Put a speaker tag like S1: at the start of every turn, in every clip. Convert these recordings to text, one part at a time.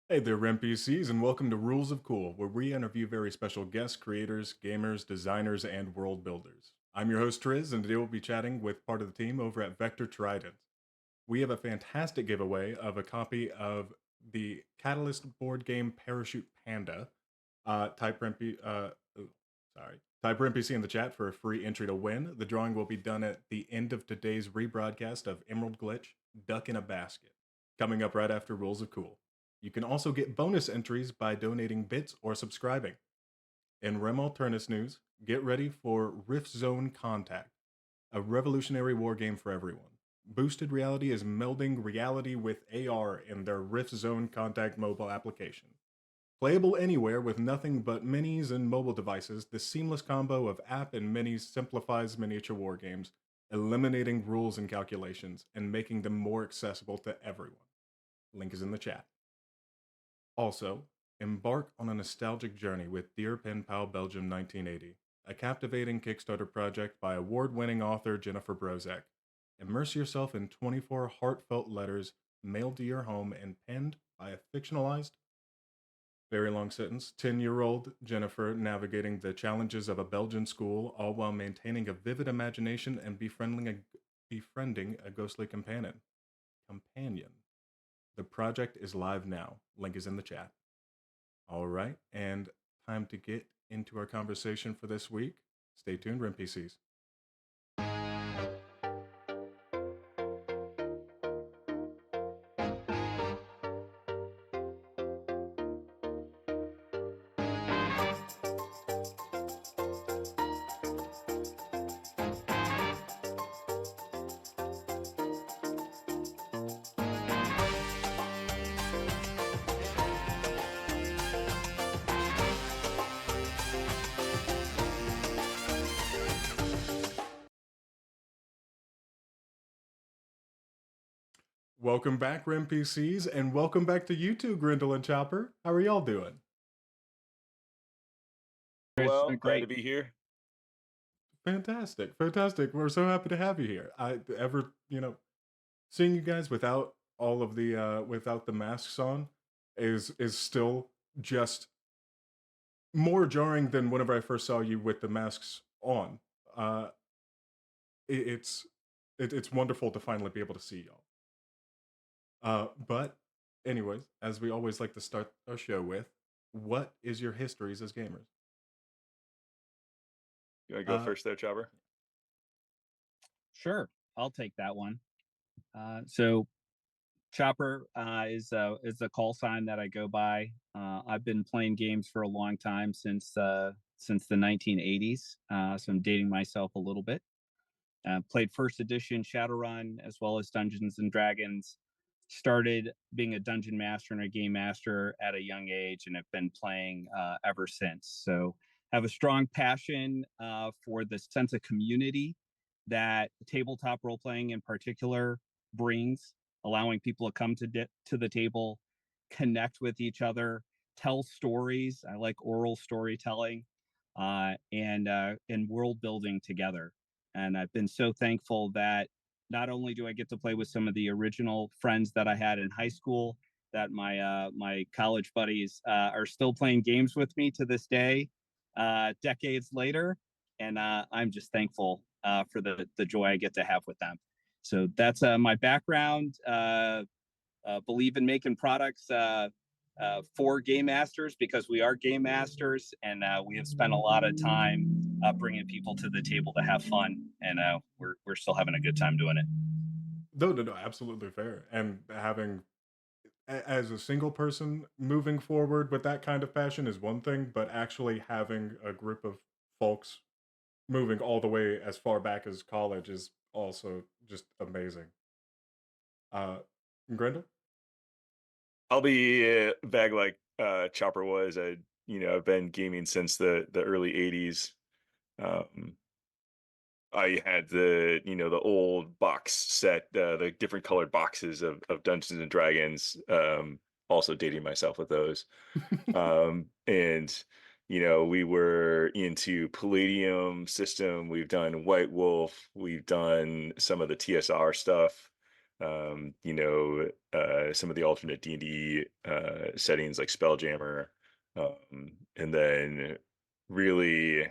S1: Hey there, NPCs, and welcome to Rules of Cool, where we interview very special guests, creators, gamers, designers, and world builders. I'm your host, Triz, and today we'll be chatting with part of the team over at Vector Tridens. We have a fantastic giveaway of a copy of the Catalyst board game Parachute Panda. Type RMP, sorry. Type NPC in the chat for a free entry to win. The drawing will be done at the end of today's rebroadcast of Emerald Glitch, Duck in a Basket, coming up right after Rules of Cool. You can also get bonus entries by donating bits or subscribing. In Alternis news, get ready for Rift Zone Contact, a revolutionary war game for everyone. Boosted Reality is melding reality with AR in their Rift Zone Contact mobile application. Playable anywhere with nothing but minis and mobile devices, the seamless combo of app and minis simplifies miniature war games, eliminating rules and calculations and making them more accessible to everyone. Link is in the chat. Also, embark on a nostalgic journey with Dear Pen Pal Belgium 1980, a captivating Kickstarter project by award-winning author Jennifer Brozek. Immerse yourself in 24 heartfelt letters mailed to your home and penned by a fictionalized, very long sentence, 10-year-old Jennifer navigating the challenges of a Belgian school, all while maintaining a vivid imagination and befriending a ghostly companion. The project is live now. Link is in the chat. All right, and time to get into our conversation for this week. Stay tuned, NPCs. Welcome back, NPCs, and welcome back to you two, Grindle and Chopper. How are y'all doing?
S2: Well, glad
S3: Great.
S2: to be here.
S1: Fantastic, fantastic. We're so happy to have you here. Seeing you guys without all of the without the masks on is still just more jarring than whenever I first saw you with the masks on. Uh, it, it's it's wonderful to finally be able to see y'all. But anyways, as we always like to start our show with, what is your histories as gamers?
S2: You want to go first there, Chopper?
S3: Sure, I'll take that one. So Chopper is a call sign that I go by. I've been playing games for a long time since the 1980s. So I'm dating myself a little bit. Played first edition Shadowrun as well as Dungeons and Dragons. Started being a dungeon master and a game master at a young age, and have been playing ever since. So have a strong passion for the sense of community that tabletop role playing in particular brings, allowing people to come to the table, connect with each other, tell stories. I like oral storytelling, and world building together. And I've been so thankful that not only do I get to play with some of the original friends that I had in high school, that my college buddies are still playing games with me to this day, decades later, and I'm just thankful for the joy I get to have with them. So that's my background. Believe in making products for game masters because we are game masters, and we have spent a lot of time bringing people to the table to have fun, and we're still having a good time doing it.
S1: No, absolutely fair. And having, as a single person, moving forward with that kind of passion is one thing, but actually having a group of folks moving all the way as far back as college is also just amazing. Grendel?
S2: I'll be back like Chopper was. I've been gaming since the early '80s. I had the old box set, the different colored boxes of Dungeons and Dragons. Also dating myself with those. And we were into Palladium system. We've done White Wolf. We've done some of the TSR stuff. some of the alternate D&D settings like Spelljammer, and then really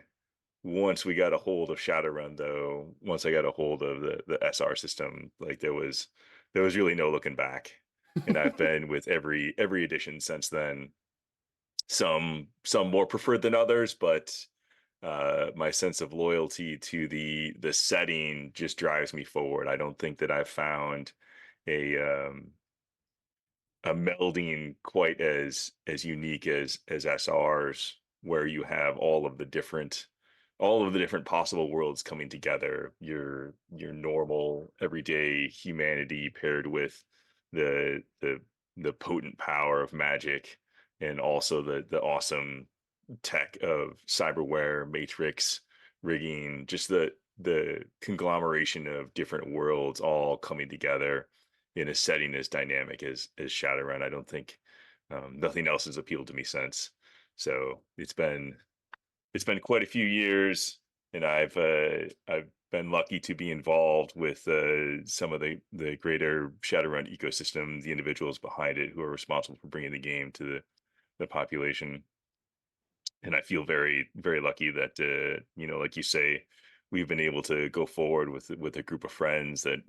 S2: once we got a hold of Shadowrun, though, once I got a hold of the SR system, like there was really no looking back, and I've been with every edition since then. Some more preferred than others, but my sense of loyalty to the setting just drives me forward. I don't think that I've found a a melding quite as unique as SRs, where you have all of the different possible worlds coming together. Your normal everyday humanity paired with the potent power of magic, and also the awesome tech of cyberware, matrix, rigging, just the conglomeration of different worlds all coming together in a setting as dynamic as Shadowrun. I don't think nothing else has appealed to me since. So it's been quite a few years, and I've been lucky to be involved with some of the greater Shadowrun ecosystem, the individuals behind it who are responsible for bringing the game to the population. And I feel very very lucky that like you say, we've been able to go forward with a group of friends that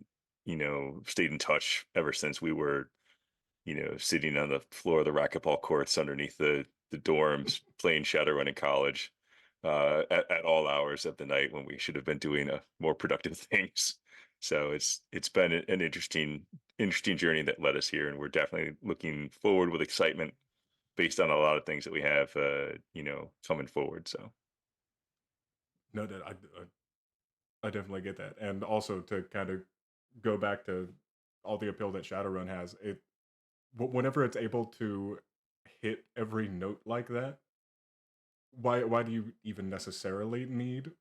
S2: stayed in touch ever since we were sitting on the floor of the racquetball courts underneath the dorms playing Shadowrun in college, at all hours of the night when we should have been doing more productive things. So it's been an interesting journey that led us here, and we're definitely looking forward with excitement based on a lot of things that we have coming forward. So
S1: No, that I definitely get that, and also to kind of go back to all the appeal that Shadowrun has, whenever it's able to hit every note like that, why do you even necessarily need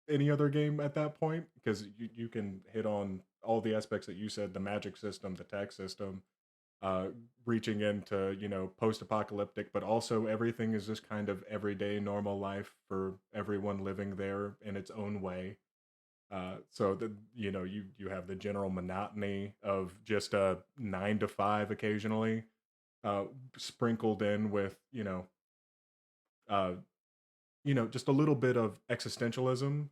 S1: any other game at that point? Because you can hit on all the aspects that you said, the magic system, the tech system, uh, reaching into post-apocalyptic, but also everything is just kind of everyday normal life for everyone living there in its own way. So that you have the general monotony of just a 9 to 5 occasionally, uh, sprinkled in with uh, just a little bit of existentialism,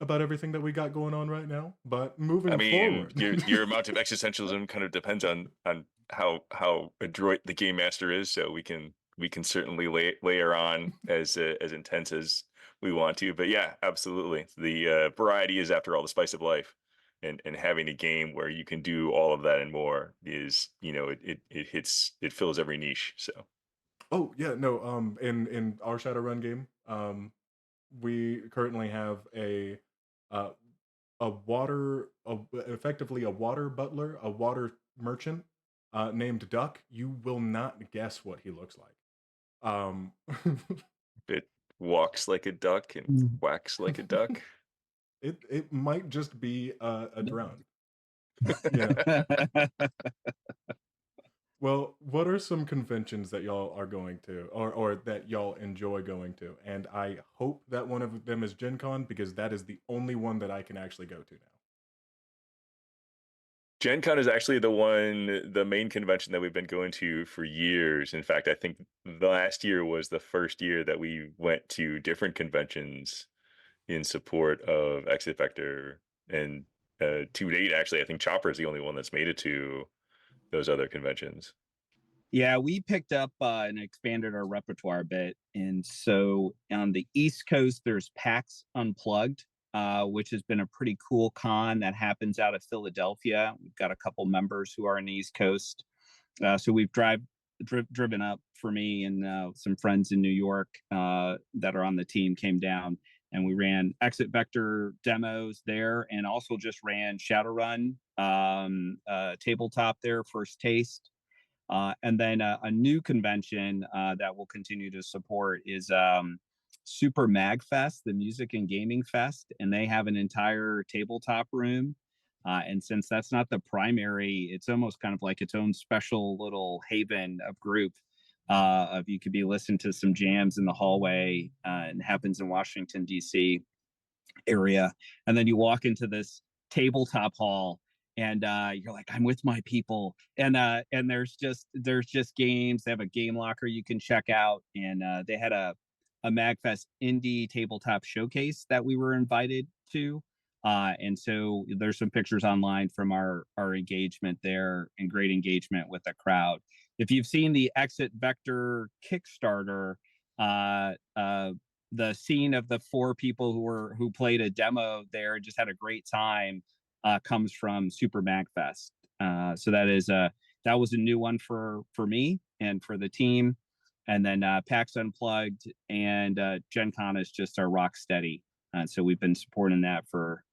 S1: about everything that we got going on right now. But
S2: I
S1: moving
S2: mean,
S1: forward,
S2: your amount of existentialism kind of depends on how adroit the game master is. So we can certainly layer on as intense as we want to. But yeah, absolutely, the variety is, after all, the spice of life, and having a game where you can do all of that and more is, it fills every niche. So
S1: oh yeah, no, in our Shadowrun game, we currently have uh, effectively a water butler, a water merchant, named Duck. You will not guess what he looks like. Um,
S2: it walks like a duck and
S3: Mm.
S2: quacks like a duck.
S1: it might just be a drone. You know. Well, what are some conventions that y'all are going to, or that y'all enjoy going to? And I hope that one of them is Gen Con, because that is the only one that I can actually go to now.
S2: Gen Con is actually the main convention that we've been going to for years. In fact, I think the last year was the first year that we went to different conventions in support of Exit Vector. And to date, actually, I think Chopper is the only one that's made it to those other conventions.
S3: Yeah, we picked up and expanded our repertoire a bit. And so on the East Coast, there's PAX Unplugged, which has been a pretty cool con that happens out of Philadelphia. We've got a couple members who are on the East Coast. So we've driven up for me, and some friends in New York that are on the team came down, and we ran Exit Vector demos there, and also just ran Shadowrun tabletop there, first taste. And then a new convention that we'll continue to support is Super Mag Fest, the music and gaming fest, and they have an entire tabletop room. And since that's not the primary, it's almost kind of like its own special little haven of group. Of you could be listening to some jams in the hallway, and it happens in Washington D.C. area, and then you walk into this tabletop hall, and you're like, I'm with my people, and there's just games. They have a game locker you can check out, and they had a Magfest indie tabletop showcase that we were invited to. And so there's some pictures online from our engagement there, and great engagement with the crowd. If you've seen the Exit Vector Kickstarter, uh, uh, the scene of the four people who played a demo there and just had a great time comes from Super Magfest. So that was a new one for me and for the team. And then PAX Unplugged and Gen Con is just our rock steady. And so we've been supporting that for,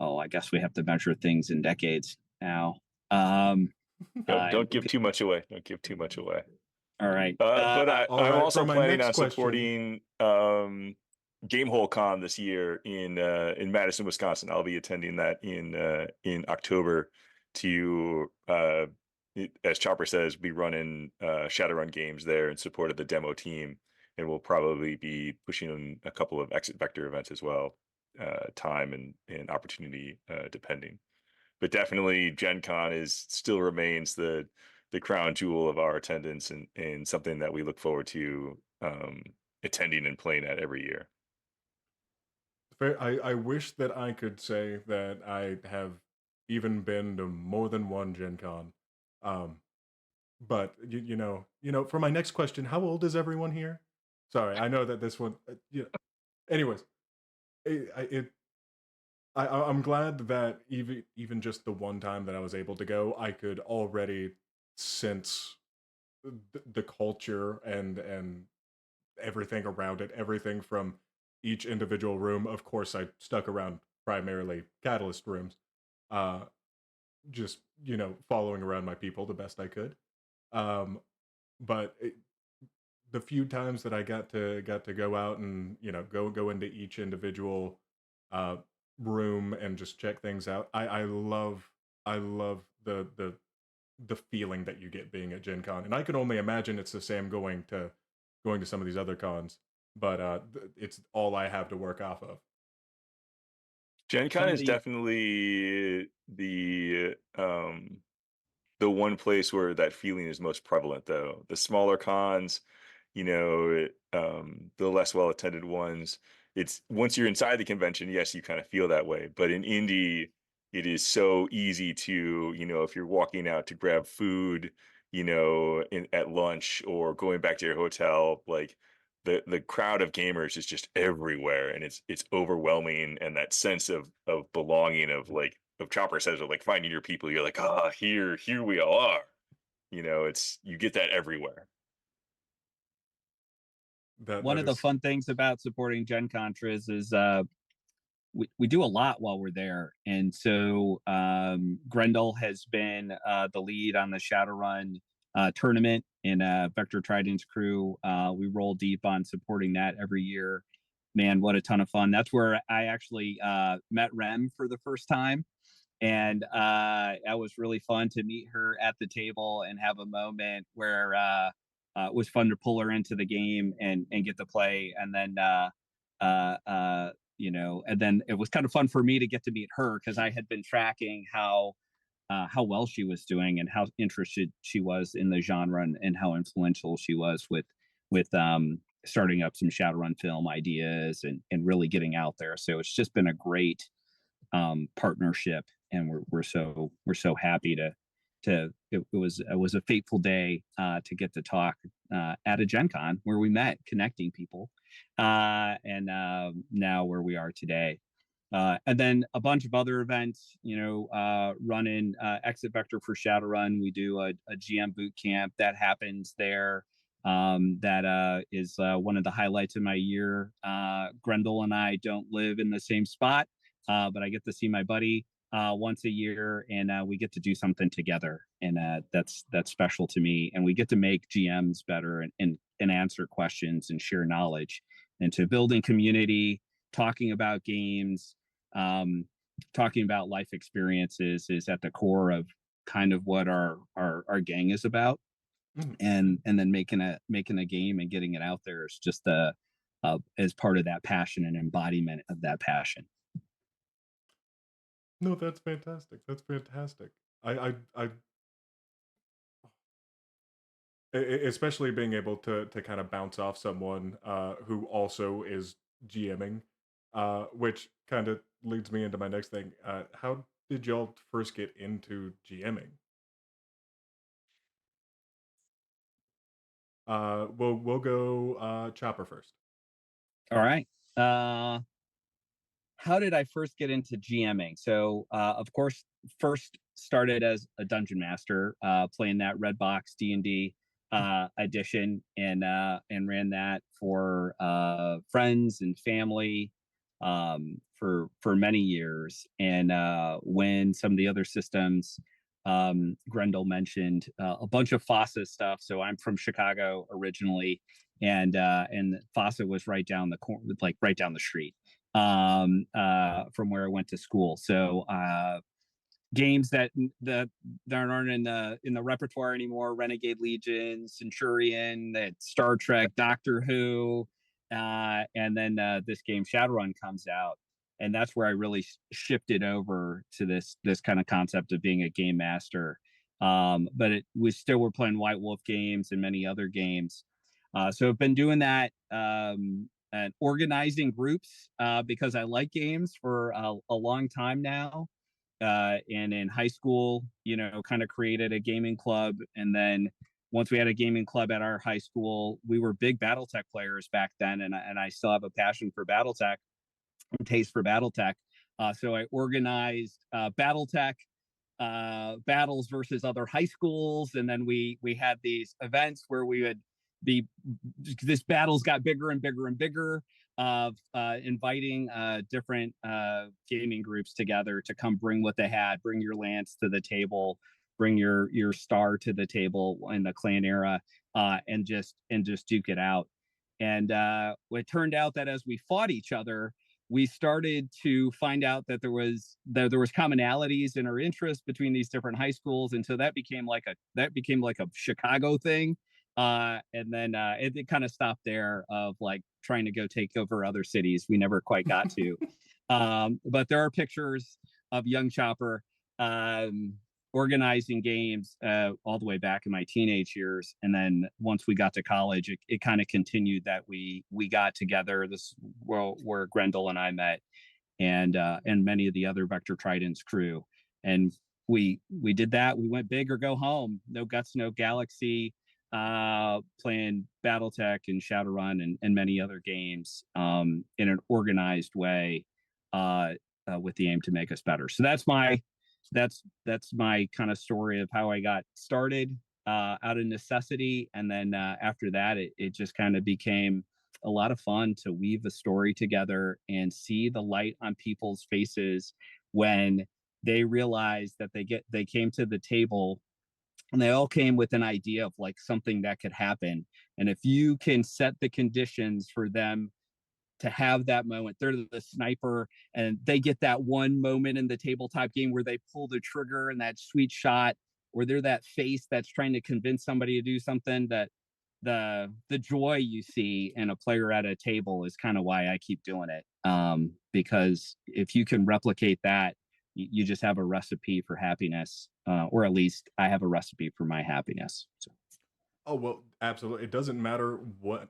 S3: I guess we have to measure things in decades now.
S2: Don't give too much away. Don't give too much away.
S3: All right.
S2: But
S1: All
S2: I'm
S1: right,
S2: also
S1: for my
S2: planning
S1: next
S2: on
S1: question.
S2: supporting Gamehole Con this year in Madison, Wisconsin. I'll be attending that in October to as Chopper says, be running Shadowrun games there in support of the demo team, and we'll probably be pushing a couple of Exit Vector events as well, time and opportunity depending. But definitely Gen Con still remains the crown jewel of our attendance, and something that we look forward to attending and playing at every year.
S1: I wish that I could say that I have even been to more than one Gen Con. Um, but for my next question, how old is everyone here? Sorry, I know that this one. Anyways, I'm glad that even just the one time that I was able to go, I could already sense the culture and everything around it, everything from each individual room. Of course, I stuck around primarily Catalyst rooms, uh, just following around my people the best I could. Um, but the few times that I got to go out and go into each individual uh, room and just check things out, I love the feeling that you get being at Gen Con, and I can only imagine it's the same going to some of these other cons. But it's all I have to work off of.
S2: Gen Con
S3: Some of
S2: is
S3: the
S2: definitely the one place where that feeling is most prevalent, though. The smaller cons, the less well attended ones, it's once you're inside the convention, yes, you kind of feel that way. But in indie, it is so easy to, if you're walking out to grab food, at lunch or going back to your hotel, like the crowd of gamers is just everywhere, and it's overwhelming, and that sense of belonging, of Chopper says, of like finding your people, you're like, here we all are. You get that everywhere.
S1: That
S3: One
S1: that
S3: of the
S1: is
S3: fun things about supporting Gen Contras is we do a lot while we're there. And so Grendel has been the lead on the Shadowrun tournament in Vector Tridens crew. We roll deep on supporting that every year. Man, what a ton of fun. That's where I actually met Rem for the first time. And that was really fun to meet her at the table and have a moment where it was fun to pull her into the game and get to play. And then and then it was kind of fun for me to get to meet her because I had been tracking how well she was doing and how interested she was in the genre, and how influential she was with starting up some Shadowrun film ideas and really getting out there. So it's just been a great partnership, and we're so happy to it was a fateful day to get to talk at a Gen Con where we met, connecting people, and now where we are today. And then a bunch of other events, running Exit Vector for Shadowrun. We do a GM boot camp that happens there. That is one of the highlights of my year. Grendel and I don't live in the same spot, but I get to see my buddy once a year, and we get to do something together, and that's special to me. And we get to make GMs better, and answer questions and share knowledge, and to building community, talking about games, um, talking about life experiences is at the core of kind of what our gang is about.
S1: Mhm.
S3: And then making a game and getting it out there is just as part of that passion and embodiment of that passion.
S1: No, that's fantastic. That's fantastic. I especially being able to kind of bounce off someone who also is GMing, which kind of leads me into my next thing. How did y'all first get into GMing? We'll go Chopper first.
S3: All right. Uh, how did I first get into GMing? So, of course, first started as a dungeon master, playing that red box D&D edition, and ran that for friends and family for many years. And when some of the other systems, Grendel mentioned a bunch of FOSSA stuff. So I'm from Chicago originally, and FOSSA was right down the corner, like right down the street from where I went to school. So games that aren't in the repertoire anymore: Renegade Legion, Centurion, that Star Trek, Doctor Who, and then this game Shadowrun comes out, and that's where I really shifted over to this kind of concept of being a game master. But we still were playing White Wolf games and many other games. So I've been doing that and organizing groups because I like games for a long time now. And in high school, kind of created a gaming club. And then once we had a gaming club at our high school, we were big BattleTech players back then. And I still have a passion for BattleTech and taste for BattleTech. So I organized BattleTech battles versus other high schools, and then we had these events where we would be this battles got bigger and bigger and bigger of inviting different gaming groups together to come bring what they had, bring your lance to the table, bring your star to the table in the clan era, and just duke it out. And it turned out that as we fought each other, we started to find out that there was commonalities in our interests between these different high schools, and so that became like a Chicago thing. And then it kind of stopped there of like trying to go take over other cities. We never quite got to. But there are pictures of young Chopper um, organizing games all the way back in my teenage years, and then once we got to college, it kind of continued that we got together. This where Grendel and I met, and many of the other Vector Tridens crew, and we did that. We went big or go home. No Guts, no Galaxy, playing BattleTech and Shadowrun and many other games in an organized way with the aim to make us better. So that's my kind of story of how I got started out of necessity, and then after that, it just kind of became a lot of fun to weave a story together and see the light on people's faces when they realized that they came to the table and they all came with an idea of like something that could happen. And if you can set the conditions for them to have that moment, they're the sniper and they get that one moment in the tabletop game where they pull the trigger and that sweet shot, or they're that face that's trying to convince somebody to do something. That the joy you see in a player at a table is kind of why I keep doing it, because if you can replicate that, you just have a recipe for happiness, or at least I have a recipe for my happiness. So.
S1: Oh, well, absolutely. It doesn't matter what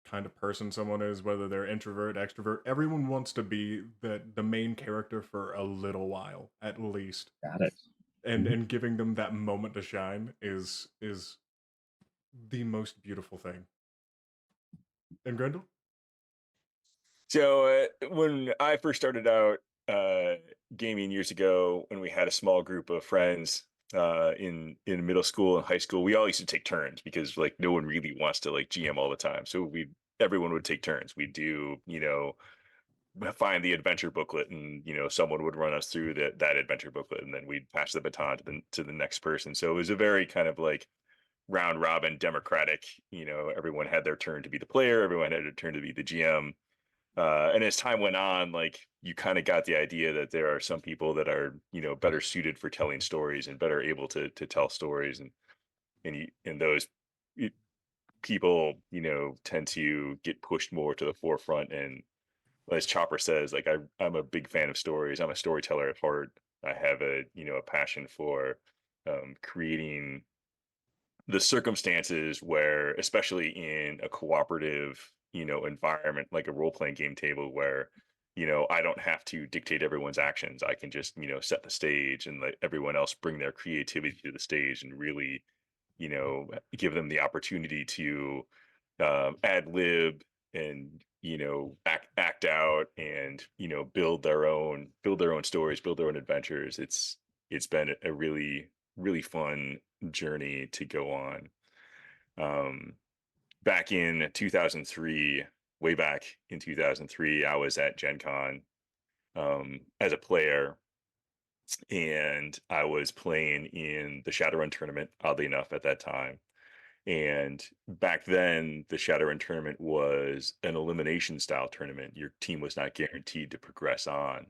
S1: kind of person someone is, whether they're introvert, extrovert. Everyone wants to be the main character for a little while, at least.
S3: Got it.
S1: And
S3: Mhm.
S1: and giving them that moment to shine is the most beautiful thing. And Grendel?
S2: So when I first started out gaming years ago, when we had a small group of friends in middle school and high school, we all used to take turns because like no one really wants to like GM all the time. So everyone would take turns. We'd do, find the adventure booklet, and someone would run us through that adventure booklet, and then we'd pass the baton to the next person. So it was a very kind of like round robin democratic. Everyone had their turn to be the player, everyone had a turn to be the GM. And as time went on, like you kind of got the idea that there are some people that are better suited for telling stories and better able to tell stories, and those people tend to get pushed more to the forefront. And as Chopper says, like I'm a big fan of stories. I'm a storyteller at heart. I have a passion for creating the circumstances where, especially in a cooperative, environment like a role playing game table where, I don't have to dictate everyone's actions. I can just, set the stage and let everyone else bring their creativity to the stage and really, give them the opportunity to ad lib and act out and build their own stories, build their own adventures. It's been a really fun journey to go on. um Back in 2003, way back in 2003, I was at Gen Con as a player, and I was playing in the Shadowrun tournament, oddly enough, at that time. And back then, the Shadowrun tournament was an elimination style tournament. Your team was not guaranteed to progress on.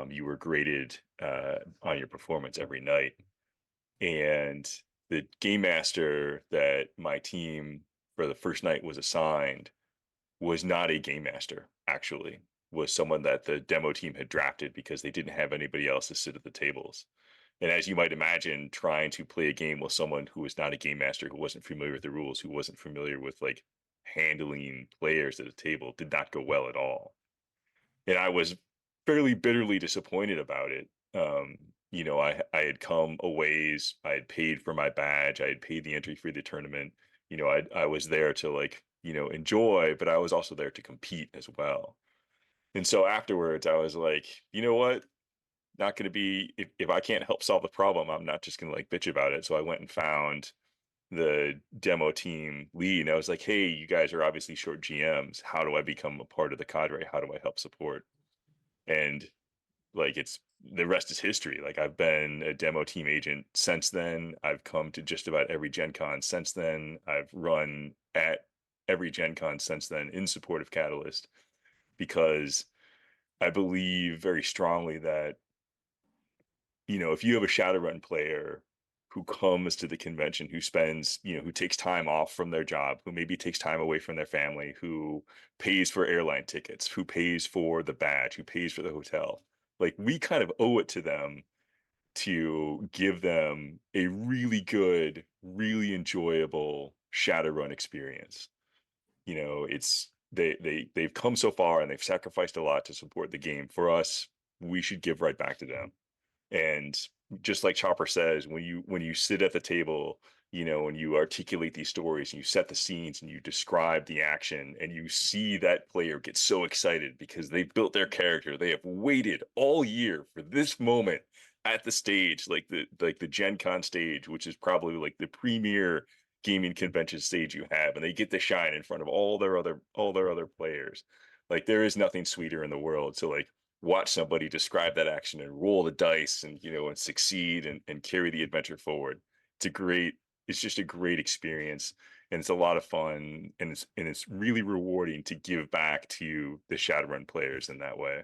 S2: You were graded on your performance every night. And the game master that my team for the first night was assigned was not a game master, actually, was someone that the demo team had drafted because they didn't have anybody else to sit at the tables. And as you might imagine, trying to play a game with someone who was not a game master, who wasn't familiar with the rules, who wasn't familiar with like handling players at a table did not go well at all. And I was fairly bitterly disappointed about it. I had come a ways. I had paid for my badge. I had paid the entry for the tournament. I was there to like enjoy, but I was also there to compete as well. And so afterwards, I was like, you know what? Not going to be if I can't help solve the problem, I'm not just going to like bitch about it. So I went and found the demo team lead, and I was like, hey, you guys are obviously short GMs. How do I become a part of the cadre? How do I help support? And like it's the rest is history. Like I've been a demo team agent since then. I've come to just about every Gen Con since then. I've run at every Gen Con since then in support of Catalyst because I believe very strongly that if you have a Shadowrun player who comes to the convention, who spends, who takes time off from their job, who maybe takes time away from their family, who pays for airline tickets, who pays for the badge, who pays for the hotel, like we kind of owe it to them to give them a really good, really enjoyable Shadowrun experience. They've come so far and they've sacrificed a lot to support the game. For us, we should give right back to them. And just like Chopper says, when you sit at the table, and you articulate these stories and you set the scenes and you describe the action and you see that player get so excited because they've built their character, they have waited all year for this moment at the stage, like the Gen Con stage, which is probably like the premier gaming convention stage you have, and they get to shine in front of all their other players. Like there is nothing sweeter in the world. So like watch somebody describe that action and roll the dice and and succeed and carry the adventure forward. It's just a great experience, and it's a lot of fun, and it's really rewarding to give back to the Shadowrun players in that way.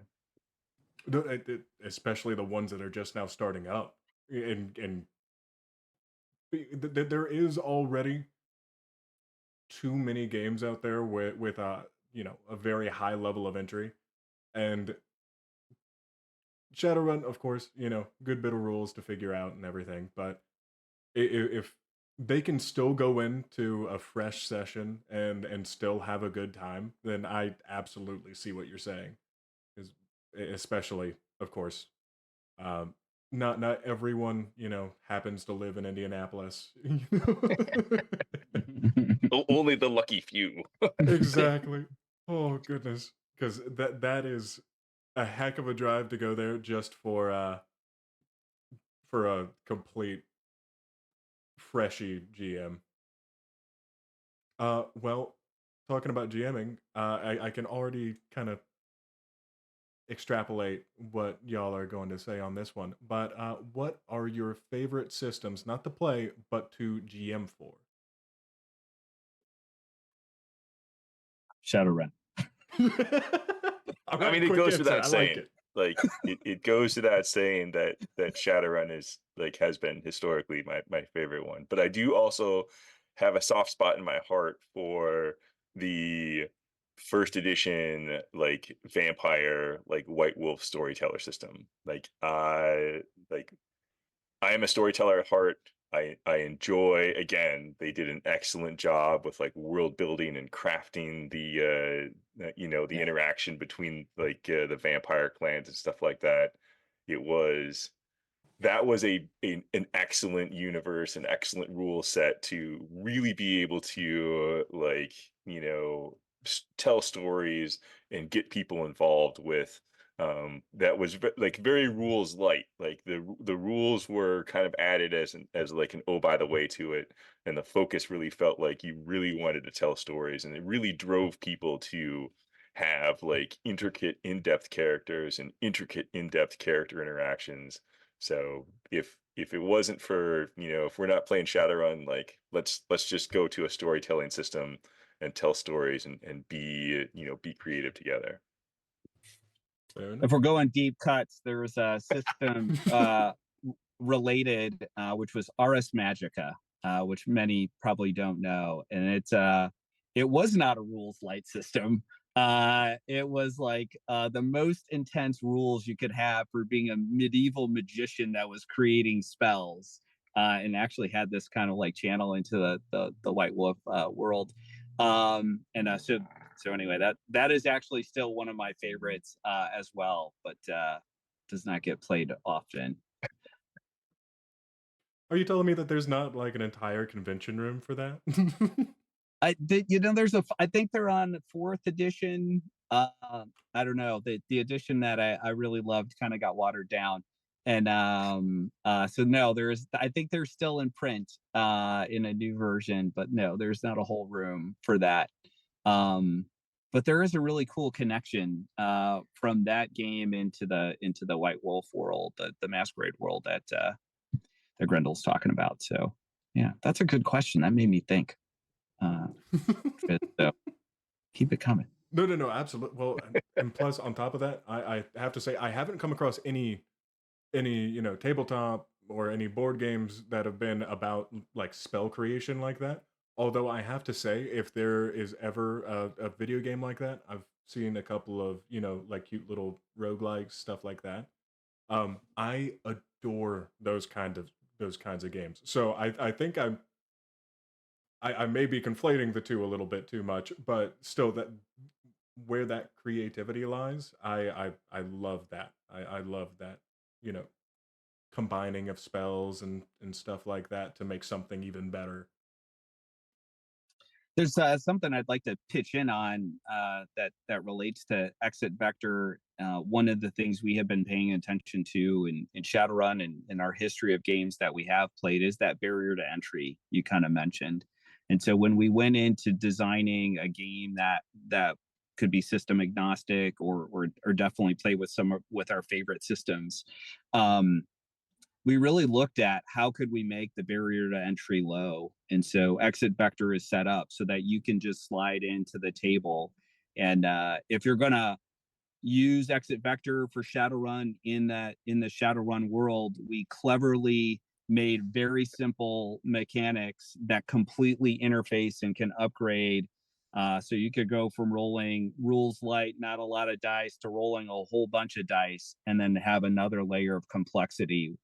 S1: Especially the ones that are just now starting up, and there is already too many games out there with a very high level of entry. And Shadowrun, of course, good bit of rules to figure out and everything, but if they can still go into a fresh session and still have a good time, then I absolutely see what you're saying. Is especially, of course, um, not everyone happens to live in Indianapolis.
S2: Only the lucky few.
S1: Exactly. Oh goodness, because that is a heck of a drive to go there just for a complete freshy GM. Well, talking about GMing, I can already kind of extrapolate what y'all are going to say on this one. But what are your favorite systems, not to play, but to GM for?
S3: Shadowrun.
S1: All
S2: I
S1: right,
S2: mean, it
S1: quick
S2: goes
S1: answer.
S2: without
S1: I like
S2: saying.
S1: it.
S2: Like it goes without saying that Shadowrun is like has been historically my favorite one. But I do also have a soft spot in my heart for the first edition like vampire like White Wolf storyteller system. Like I am a storyteller at heart. I enjoy, again, they did an excellent job with like world building and crafting the
S3: Yeah.
S2: interaction between like the vampire clans and stuff like that. It was that was an excellent universe, an excellent rule set to really be able to like tell stories and get people involved with. That was like very rules light. Like the rules were kind of added as like an oh by the way to it, and the focus really felt like you really wanted to tell stories, and it really drove people to have like intricate in-depth characters and intricate in-depth character interactions. So if it wasn't for, if we're not playing Shadowrun, like let's just go to a storytelling system and tell stories and be, be creative together.
S1: Fair enough.
S3: If we're going deep cuts, there was a system related, which was RS Magica, which many probably don't know, and it was not a rules light system. It was like the most intense rules you could have for being a medieval magician that was creating spells, and actually had this kind of like channel into the White Wolf world. So anyway, that is actually still one of my favorites as well, but does not get played often.
S1: Are you telling me that there's not like an entire convention room for that?
S3: There's I think they're on fourth edition. I don't know, the edition that I really loved kind of got watered down, and so no, there's I think they're still in print in a new version, but no, there's not a whole room for that. Um, but there is a really cool connection from that game into the White Wolf world, the Masquerade world that Grendel's talking about. So yeah, that's a good question. That made me think. Uh, so keep it coming.
S1: No, no, no, absolutely. Well, and plus on top of that, I have to say I haven't come across any tabletop or any board games that have been about like spell creation like that. Although I have to say, if there is ever a video game like that, I've seen a couple of like cute little roguelikes, stuff like that. I adore those kinds of games. So I think I may be conflating the two a little bit too much, but still, that where that creativity lies, I love that. I love that, you know, combining of spells and stuff like that to make something even better.
S3: There's something I'd like to pitch in on that relates to exit vector. One of the things we have been paying attention to in Shadowrun and in our history of games that we have played is that barrier to entry you kind of mentioned. And so when we went into designing a game that could be system agnostic or definitely play with some with our favorite systems, um, we really looked at how could we make the barrier to entry low. And so exit vector is set up so that you can just slide into the table, and if you're going to use exit vector for Shadowrun in the Shadowrun world, we cleverly made very simple mechanics that completely interface and can upgrade. So you could go from rolling rules light, not a lot of dice, to rolling a whole bunch of dice, and then have another layer of complexity.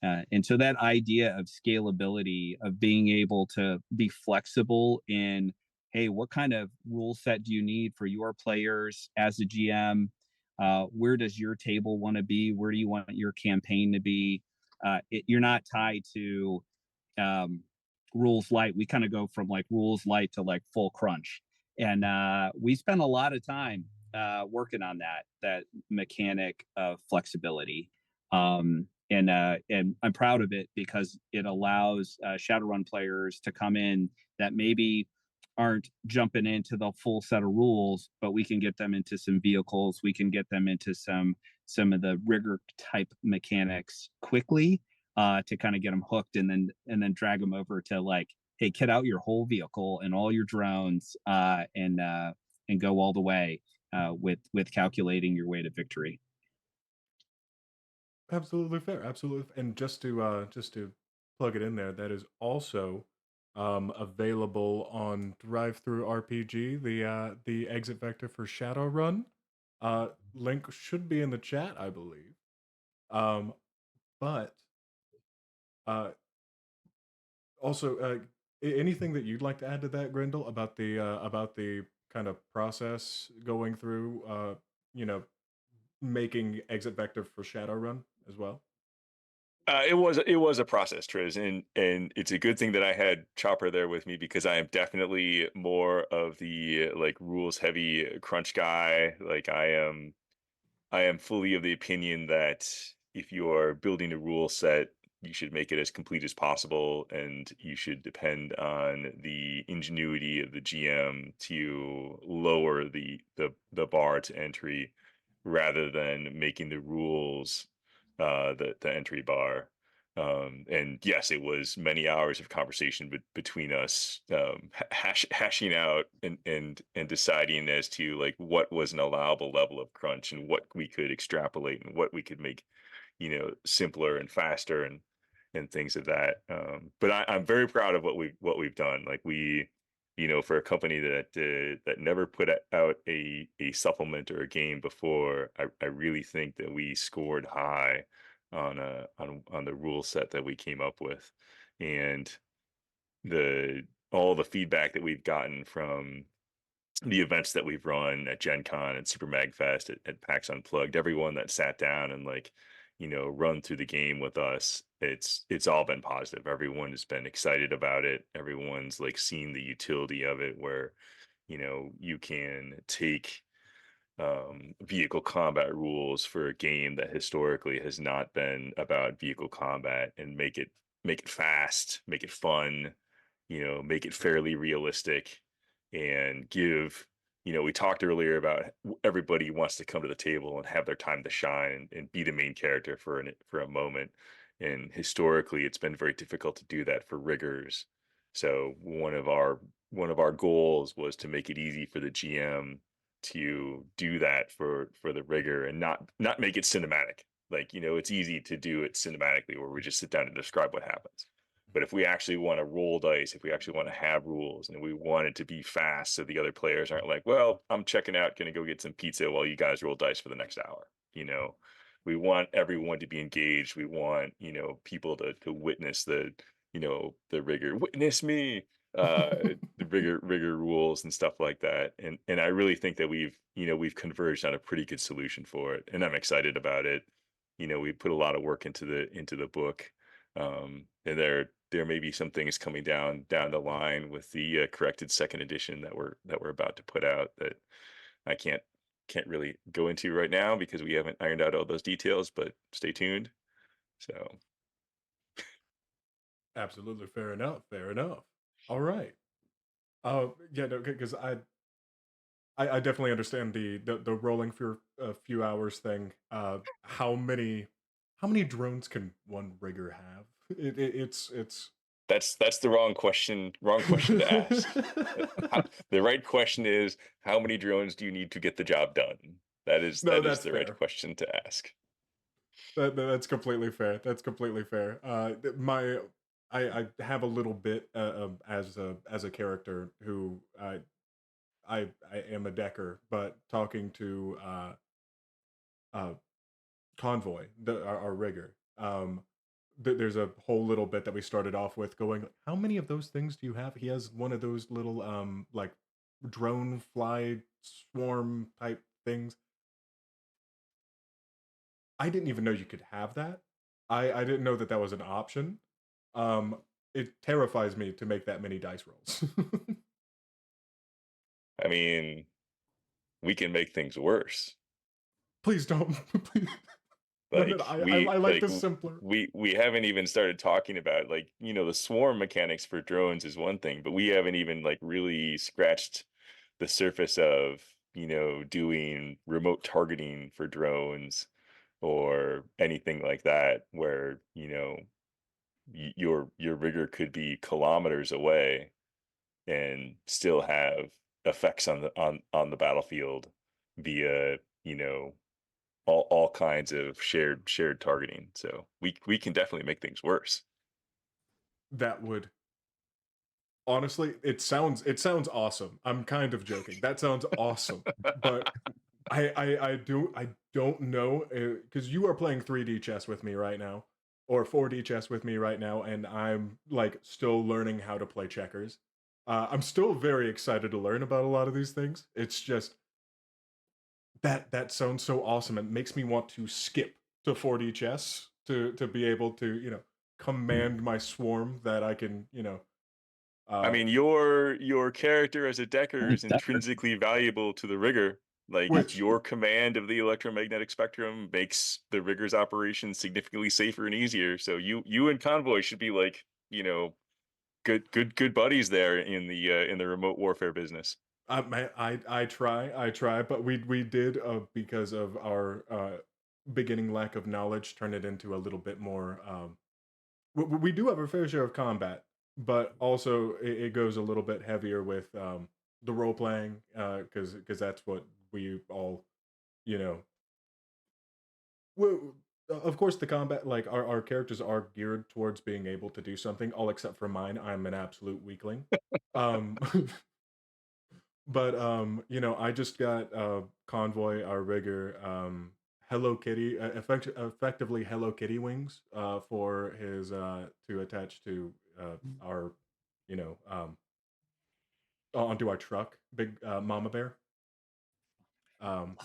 S3: And so that idea of scalability, of being able to be flexible in, hey, what kind of rule set do you need for your players as a GM? Where does your table want to be? Where do you want your campaign to be? You're not tied to um, rules light. We kind of go from like rules light to like full crunch, and we spend a lot of time working on that mechanic of flexibility. And I'm proud of it because it allows Shadowrun players to come in that maybe aren't jumping into the full set of rules, but we can get them into some vehicles. We can get them into some of the rigor type mechanics quickly, to kind of get them hooked, and then drag them over to like, hey, kit out your whole vehicle and all your drones, and go all the way with calculating your way to victory.
S1: Absolutely fair, absolutely. And just to plug it in there, that is also available on Drive-Through RPG, the exit vector for Shadowrun. Link should be in the chat, I believe. But uh, also, anything that you'd like to add to that, Grindel, about the kind of process going through, you know, making exit vector for Shadowrun as well?
S2: It was a process, Triz, and it's a good thing that I had Chopper there with me because I am definitely more of the like rules heavy crunch guy. Like I am fully of the opinion that if you are building a rule set, you should make it as complete as possible, and you should depend on the ingenuity of the GM to lower the bar to entry, rather than making the rules the entry bar. And yes, it was many hours of conversation between us, hashing out and deciding as to like what was an allowable level of crunch and what we could extrapolate and what we could make, simpler and faster and things of that. But I'm very proud of what we've done. Like for a company that never put out a supplement or a game before, I really think that we scored high on the rule set that we came up with, and the all the feedback that we've gotten from the events that we've run at Gen Con and Super Magfest at PAX Unplugged, everyone that sat down and run through the game with us, it's all been positive. Everyone has been excited about it. Everyone's like seen the utility of it, where you can take vehicle combat rules for a game that historically has not been about vehicle combat, and make it fast, make it fun, make it fairly realistic, and give. We talked earlier about everybody wants to come to the table and have their time to shine, and be the main character for a moment. And historically, it's been very difficult to do that for riggers. So one of our goals was to make it easy for the GM to do that for the rigger, and not make it cinematic. Like, it's easy to do it cinematically where we just sit down and describe what happens. But if we actually want to roll dice, if we actually want to have rules, and we want it to be fast, so the other players aren't like, well, I'm checking out, gonna go get some pizza while you guys roll dice for the next hour. We want everyone to be engaged. We want, people to witness the rigor. Witness me, the rigor rules and stuff like that. And I really think that we've converged on a pretty good solution for it, and I'm excited about it. We put a lot of work into the book, and there may be some things coming down the line with the corrected second edition that we're about to put out that I can't really go into right now because we haven't ironed out all those details. But stay tuned. So
S1: Absolutely, fair enough. Fair enough. All right. Yeah, no, because I definitely understand the rolling for a few hours thing. How many drones can one rigger have? It's
S2: that's the wrong question to ask. The right question is, how many drones do you need to get the job done? That is
S1: no,
S2: that is
S1: that's
S2: the right
S1: fair.
S2: question to ask.
S1: That's completely fair. That's completely fair. My I have a little bit as a character who I am a decker, but talking to uh Convoy, our rigger. There's a whole little bit that we started off with going, how many of those things do you have? He has one of those little like drone fly swarm type things. I didn't even know you could have that. I didn't know that that was an option. Um, it terrifies me to make that many dice rolls.
S2: I mean, we can make things worse.
S1: Please don't. Please. No, no, no,
S2: Like we
S1: I like
S2: like
S1: this simpler.
S2: we haven't even started talking about, like, the swarm mechanics for drones is one thing, but we haven't even like really scratched the surface of, doing remote targeting for drones or anything like that, where your rigger could be kilometers away and still have effects on the battlefield via, all kinds of shared targeting. So we can definitely make things worse.
S1: That would honestly, it sounds awesome. I'm kind of joking. That sounds awesome, but I don't know because you are playing 3D chess with me right now, or 4D chess with me right now, and I'm like still learning how to play checkers. I'm still very excited to learn about a lot of these things. It's just that sounds so awesome. It makes me want to skip to 4D chess to be able to command my swarm that I can
S2: I
S1: uh
S2: mean, your character as a decker
S3: Oh,
S2: is
S3: Decker.
S2: intrinsically valuable to the rigger. Like
S1: which
S2: your command of the electromagnetic spectrum makes the rigger's operation significantly safer and easier. So you and Convoy should be like, good buddies there in the remote warfare business.
S1: I try, but we did because of our beginning lack of knowledge turn it into a little bit more. We do have a fair share of combat, but also it goes a little bit heavier with the role playing because that's what we all you know. Well, of course, the combat like our characters are geared towards being able to do something. All except for mine, I'm an absolute weakling. Um, But I just got Convoy, our rigger, Hello Kitty, effectively Hello Kitty wings for his to attach to our, you know, onto our truck, big Mama Bear. Um,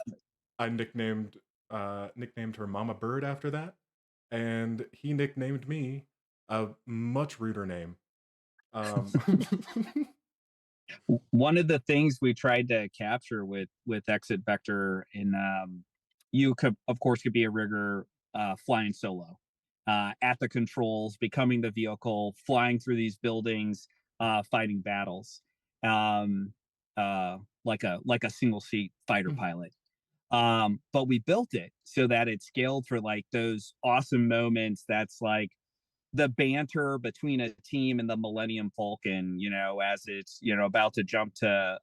S1: I nicknamed her Mama Bird after that, and he nicknamed me a much ruder name. Um,
S3: One of the things we tried to capture with exit vector in you could of course could be a rigger flying solo at the controls, becoming the vehicle, flying through these buildings, fighting battles, um, uh, like a single seat fighter pilot. But we built it so that it scaled for like those awesome moments. That's like the banter between a team and the Millennium Falcon, as it's about to jump to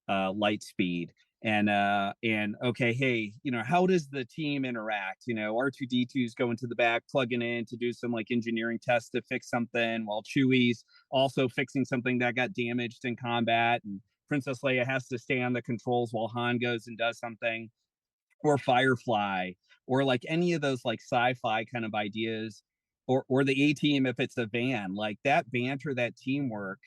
S3: light speed, and okay, hey, how does the team interact? R2D2 is going to the back, plugging in to do some like engineering tests to fix something, while Chewie's also fixing something that got damaged in combat, and Princess Leia has to stay on the controls while Han goes and does something, or Firefly, or like any of those like sci-fi kind of ideas, or the A team if it's a van, like that banter, that teamwork.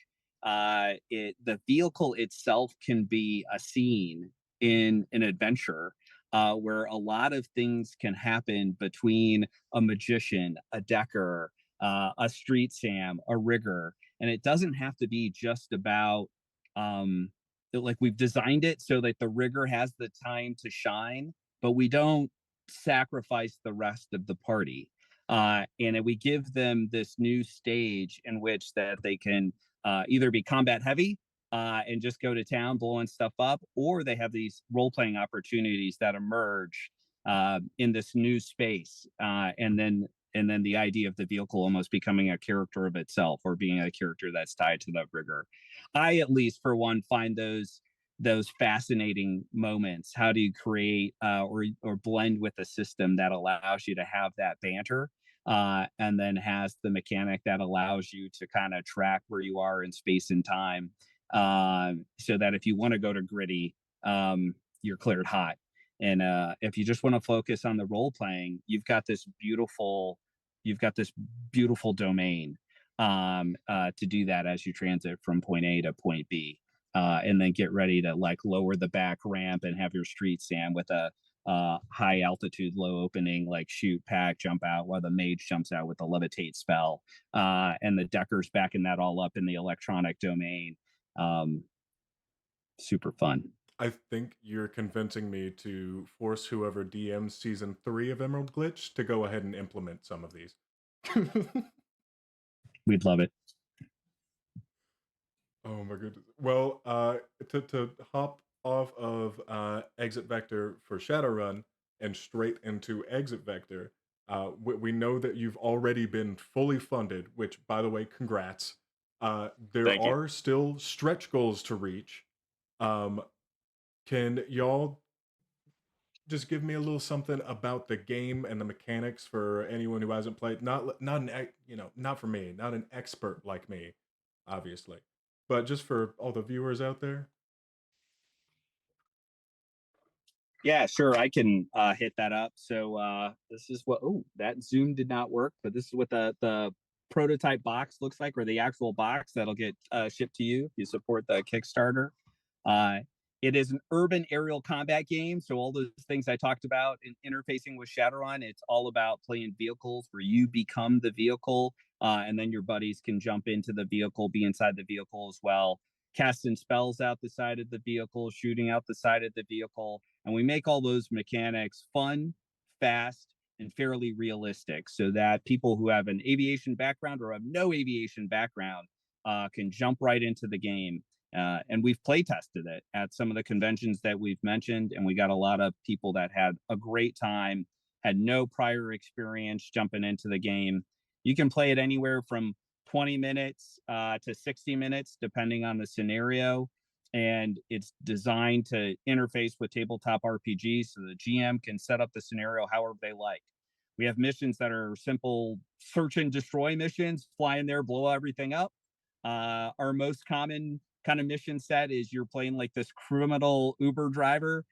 S3: The vehicle itself can be a scene in an adventure where a lot of things can happen between a magician, a decker, a street sam, a rigger, and it doesn't have to be just about like we've designed it so that the rigger has the time to shine, but we don't sacrifice the rest of the party. And we give them this new stage in which that they can either be combat heavy and just go to town blowing stuff up, or they have these role playing opportunities that emerge in this new space, and then the idea of the vehicle almost becoming a character of itself, or being a character that's tied to that rigor. I, at least for one, find those fascinating moments. How do you create or blend with a system that allows you to have that banter, and then has the mechanic that allows you to kind of track where you are in space and time, so that if you want to go to gritty, you're cleared hot. And if you just want to focus on the role playing, you've got this beautiful domain to do that as you transit from point A to point B, and then get ready to like lower the back ramp and have your street stand with a high altitude, low opening, like shoot, pack, jump out, while the mage jumps out with the levitate spell, and the deckers backing that all up in the electronic domain. Um, Super fun.
S1: I think you're convincing me to force whoever DMs season 3 of Emerald Glitch to go ahead and implement some of these.
S3: We'd love it.
S1: Oh my goodness. Well, to hop off of Exit Vector for Shadowrun and straight into Exit Vector, we know that you've already been fully funded, which, by the way, congrats. There
S2: Thank you.
S1: are still stretch goals to reach. Um, can y'all just give me a little something about the game and the mechanics for anyone who hasn't played? Not an not for me, not an expert like me. obviously. But just for all the viewers out there,
S3: Yeah, sure. I can hit that up. So this is what. Oh, that Zoom did not work, but this is what the prototype box looks like, or the actual box that'll get shipped to you if you support the Kickstarter. Uh, it is an urban aerial combat game, so all those things I talked about in interfacing with Shadowrun, it's all about playing vehicles where you become the vehicle, and then your buddies can jump into the vehicle, be inside the vehicle as well, casting spells out the side of the vehicle, shooting out the side of the vehicle, and we make all those mechanics fun, fast, and fairly realistic so that people who have an aviation background or have no aviation background can jump right into the game. And we've play tested it at some of the conventions that we've mentioned, and we got a lot of people that had a great time, had no prior experience jumping into the game. You can play it anywhere from 20 minutes to 60 minutes, depending on the scenario. And it's designed to interface with tabletop RPGs so the GM can set up the scenario however they like. We have missions that are simple search and destroy missions, fly in there, blow everything up. Our most common kind of mission set is you're playing like this criminal Uber driver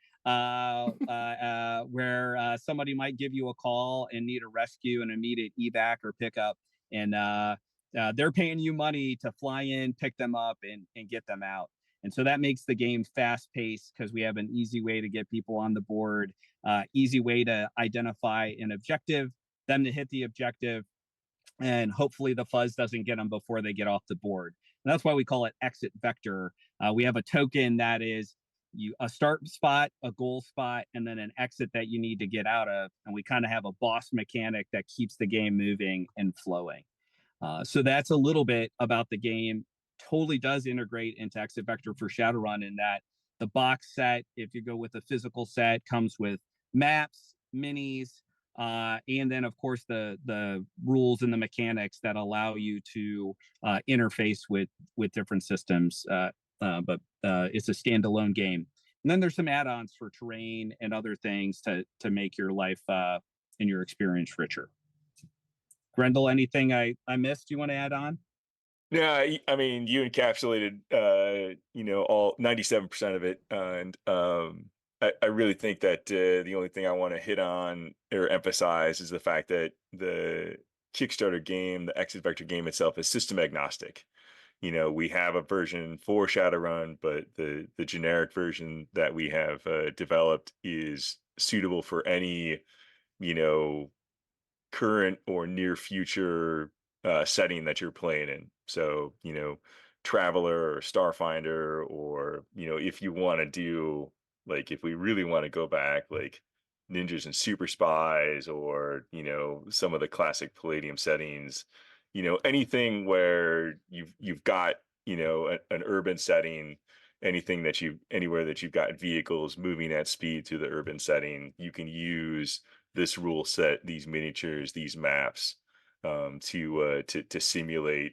S3: where somebody might give you a call and need a rescue and immediate evac or pickup. And they're paying you money to fly in, pick them up, and get them out. And so that makes the game fast paced because we have an easy way to get people on the board, easy way to identify an objective, them to hit the objective, and hopefully the fuzz doesn't get them before they get off the board. And that's why we call it exit vector. We have a token that is a start spot, a goal spot, and then an exit that you need to get out of. And we kind of have a boss mechanic that keeps the game moving and flowing. So that's a little bit about the game. Totally does integrate into Exit Vector for Shadowrun in that the box set, if you go with a physical set, comes with maps, minis, and then of course the rules and the mechanics that allow you to interface with different systems. But it's a standalone game. And then there's some add-ons for terrain and other things to make your life and your experience richer. Grendel, anything I missed you want to add on?
S2: Yeah, I mean, you encapsulated, all 97% of it, and I really think that the only thing I want to hit on or emphasize is the fact that the Kickstarter game, the Exit Vector game itself, is system agnostic. We have a version for Shadowrun, but the generic version that we have developed is suitable for any, you know, current or near future setting that you're playing in. So, Traveler or Starfinder, or, if you want to do, like, if we really want to go back, like Ninjas and Super Spies, or, some of the classic Palladium settings, anything where you've got, an urban setting, anywhere that you've got vehicles moving at speed through the urban setting, you can use this rule set, these miniatures, these maps, to simulate,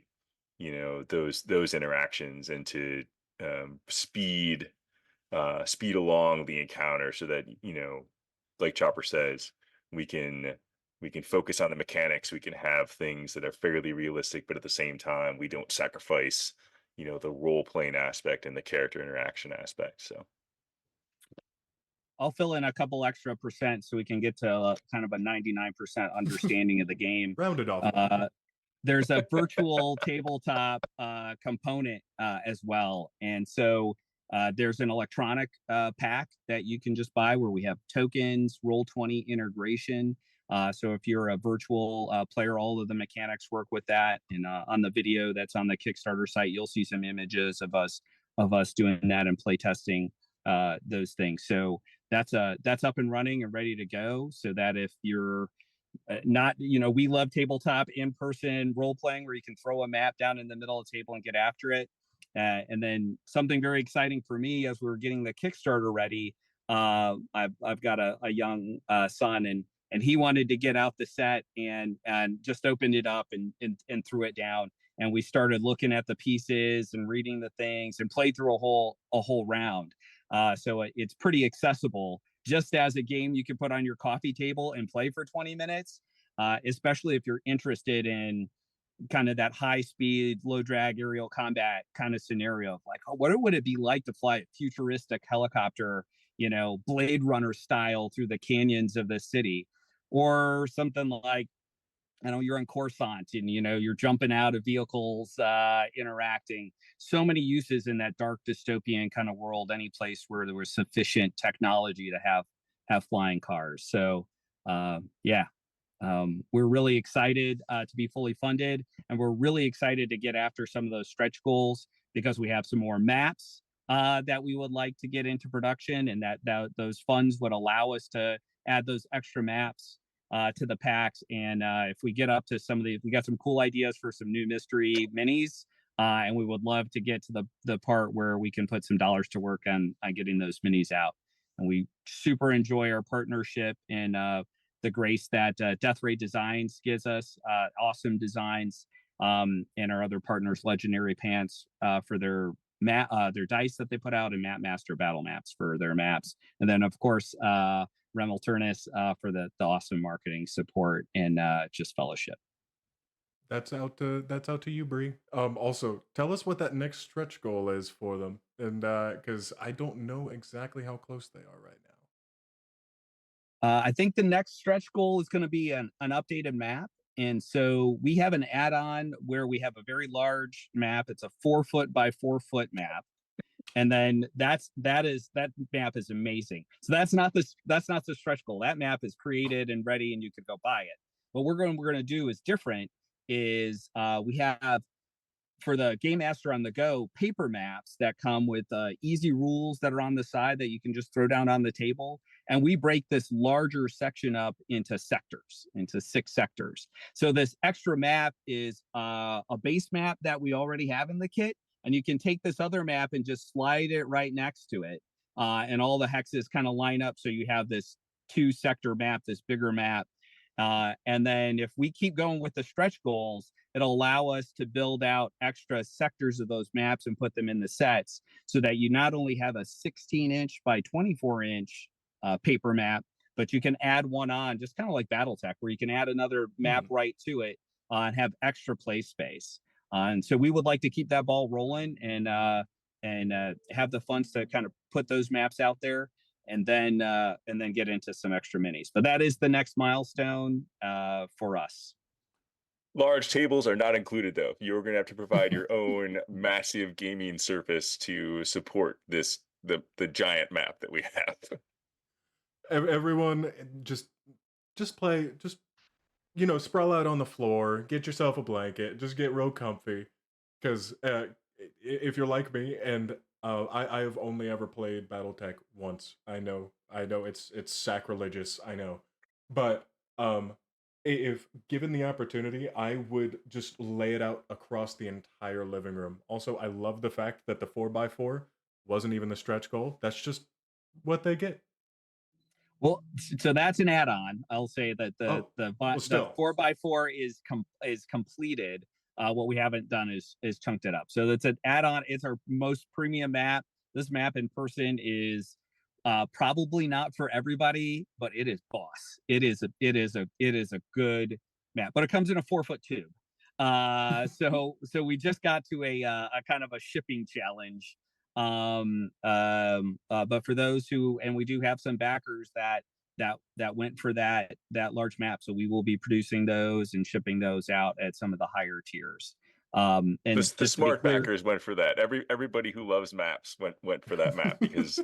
S2: those interactions, and to speed along the encounter, so that, like Chopper says, we can focus on the mechanics. We can have things that are fairly realistic, but at the same time, we don't sacrifice, the role playing aspect and the character interaction aspect. So.
S3: I'll fill in a couple extra percent so we can get to kind of a 99% understanding of the game.
S1: rounded off.
S3: There's a virtual tabletop component as well. And so there's an electronic pack that you can just buy where we have tokens, Roll20 integration. So if you're a virtual player, all of the mechanics work with that. And on the video that's on the Kickstarter site, you'll see some images of us doing that and play testing those things. So that's up and running and ready to go. So that if you're not, we love tabletop in-person role playing where you can throw a map down in the middle of the table and get after it. And then something very exciting for me as we're getting the Kickstarter ready, I've got a young son, and he wanted to get out the set and just opened it up and threw it down. And we started looking at the pieces and reading the things and played through a whole round. So it's pretty accessible, just as a game you can put on your coffee table and play for 20 minutes, especially if you're interested in kind of that high speed, low drag aerial combat kind of scenario of like, oh, what would it be like to fly a futuristic helicopter, Blade Runner style through the canyons of the city, or something like, you're on Coruscant and you're jumping out of vehicles, interacting. So many uses in that dark dystopian kind of world. Any place where there was sufficient technology to have flying cars. So yeah, we're really excited to be fully funded, and we're really excited to get after some of those stretch goals because we have some more maps that we would like to get into production, and that those funds would allow us to add those extra maps to the packs. And if we get up to some of these, we got some cool ideas for some new mystery minis. And we would love to get to the part where we can put some dollars to work on getting those minis out. And we super enjoy our partnership and the grace that Death Ray Designs gives us, awesome designs, and our other partners, Legendary Pants, for their dice that they put out, and Map Master battle maps for their maps, and then of course Alternis for the awesome marketing support and just fellowship.
S1: That's out to you, Bree. Also, tell us what that next stretch goal is for them, and because I don't know exactly how close they are right now.
S3: I think the next stretch goal is going to be an updated map. And so we have an add-on where we have a very large map. It's a 4 foot by 4 foot map, and then that map is amazing. So that's not the stretch goal. That map is created and ready, and you could go buy it. What we're gonna do is different. Is we have for the Game Master on the Go paper maps that come with easy rules that are on the side that you can just throw down on the table. And we break this larger section up into sectors, into 6 sectors. So this extra map is a base map that we already have in the kit. And you can take this other map and just slide it right next to it. And all the hexes kind of line up. So you have this 2 sector map, this bigger map. And then if we keep going with the stretch goals, it'll allow us to build out extra sectors of those maps and put them in the sets so that you not only have a 16-inch by 24-inch paper map, but you can add one on, just kind of like Battletech, where you can add another map right to it and have extra play space. And so we would like to keep that ball rolling and have the funds to kind of put those maps out there and then get into some extra minis. But that is the next milestone for us.
S2: Large tables are not included, though. You're going to have to provide your own massive gaming surface to support the giant map that we have.
S1: Everyone, just play, just sprawl out on the floor, get yourself a blanket, just get real comfy, because if you're like me, and I have only ever played BattleTech once. I know it's sacrilegious. I know, but if given the opportunity, I would just lay it out across the entire living room. Also, I love the fact that the 4x4 wasn't even the stretch goal. That's just what they get.
S3: Well, so that's an add-on. I'll say that
S1: Oh, well,
S3: the
S1: still.
S3: 4x4 is completed. What we haven't done is chunked it up. So that's an add-on. It's our most premium map. This map in person is probably not for everybody, but it is boss. It is a good map, but it comes in a 4 foot tube. So we just got to a kind of a shipping challenge, but for those who, and we do have some backers that went for that large map, so we will be producing those and shipping those out at some of the higher tiers. And
S2: The
S3: just to be
S2: smart
S3: clear,
S2: backers went for that. Everybody who loves maps went for that map, because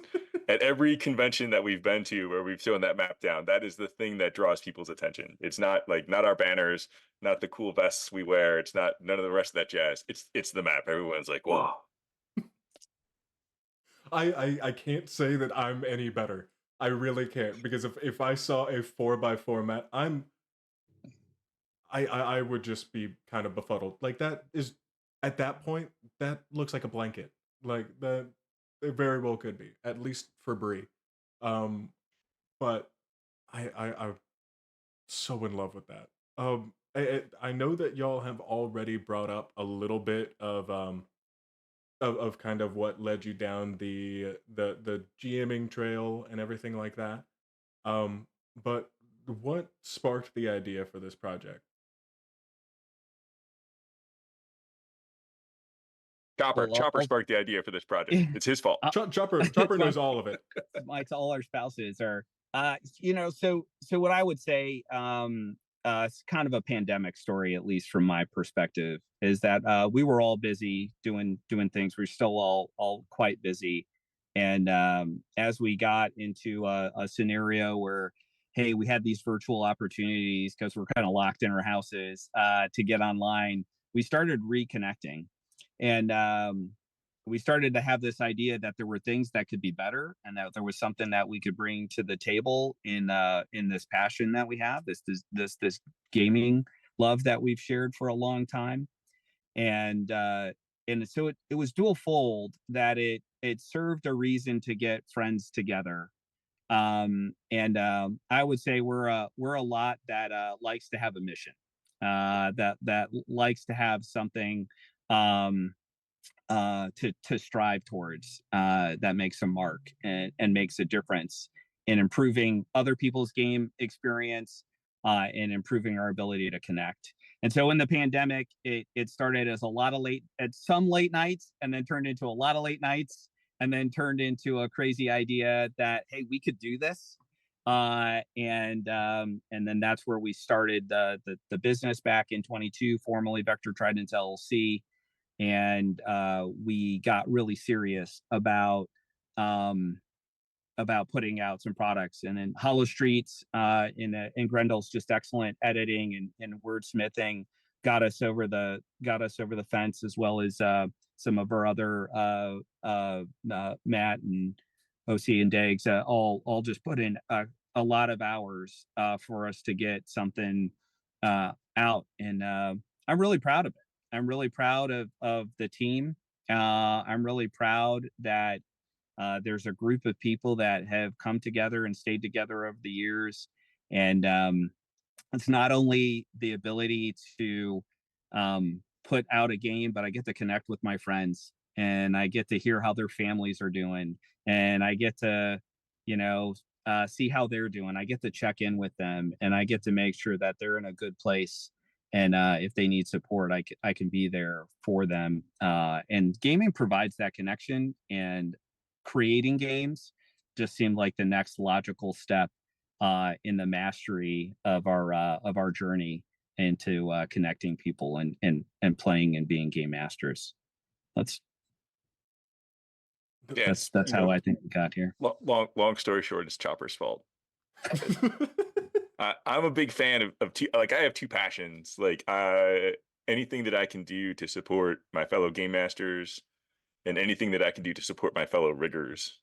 S2: at every convention that we've been to where we've shown that map down, that is the thing that draws people's attention. It's not our banners, not the cool vests we wear. It's not none of the rest of that jazz. It's the map. Everyone's like, whoa.
S1: I can't say that I'm any better. I really can't, because if I saw a 4x4 map, I would just be kind of befuddled. Like, that is, at that point, that looks like a blanket. Like, that it very well could be, at least for Brie. Um, but I'm so in love with that. I know that y'all have already brought up a little bit of kind of what led you down the GMing trail and everything like that. Um, but what sparked the idea for this project?
S3: Well,
S2: Chopper sparked the idea for this project. It's his fault.
S1: Chopper
S3: it's my
S1: knows all of it.
S3: my to all our spouses are so what I would say, it's kind of a pandemic story, at least from my perspective, is that we were all busy doing things. We're still all quite busy, and as we got into a scenario where, hey, we had these virtual opportunities because we're kind of locked in our houses to get online, we started reconnecting, and we started to have this idea that there were things that could be better, and that there was something that we could bring to the table in this passion that we have, this gaming love that we've shared for a long time. And so it was dual fold, that it served a reason to get friends together. And I would say we're a lot that likes to have a mission, that likes to have something um to strive towards, that makes a mark and makes a difference in improving other people's game experience, and improving our ability to connect. And so in the pandemic, it started as a lot of some late nights, and then turned into a lot of late nights, and then turned into a crazy idea that, hey, we could do this. And then that's where we started the business back in 22, formerly Vector Tridens LLC. And we got really serious um, about putting out some products. And then Hollow Streets, in Grendel's just excellent editing and wordsmithing got us over the fence, as well as some of our other Matt and OC and Dags, all just put in a lot of hours for us to get something out. And I'm really proud of it. I'm really proud of the team. I'm really proud that there's a group of people that have come together and stayed together over the years. And it's not only the ability to put out a game, but I get to connect with my friends, and I get to hear how their families are doing, and I get to, you know, see how they're doing. I get to check in with them, and I get to make sure that they're in a good place. And if they need support, I can be there for them. And gaming provides that connection, and creating games just seemed like the next logical step in the mastery of our journey into connecting people and playing and being game masters. That's
S2: Yeah,
S3: that's how I think we got here.
S2: long story short, it's Chopper's fault. I'm a big fan of like, I have two passions. Like, anything that I can do to support my fellow game masters, and anything that I can do to support my fellow riggers.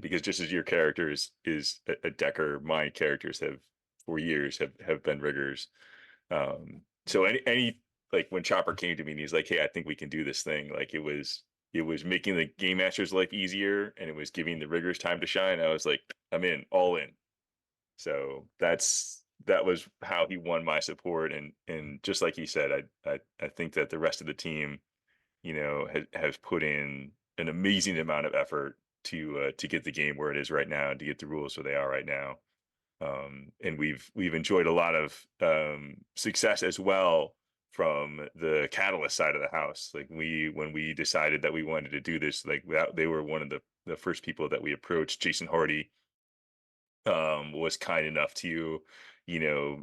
S2: Because just as your character is a decker, my characters have for years have been riggers. So any like, when Chopper came to me and he's like, "Hey, I think we can do this thing," like, it was making the game master's life easier, and it was giving the riggers time to shine. I was like, I'm in, all in. So that was how he won my support. And just like he said, I think that the rest of the team, has put in an amazing amount of effort to get the game where it is right now, and to get the rules where they are right now. And we've enjoyed a lot of success as well from the Catalyst side of the house. Like, when we decided that we wanted to do this, like, they were one of the first people that we approached. Jason Hardy was kind enough to,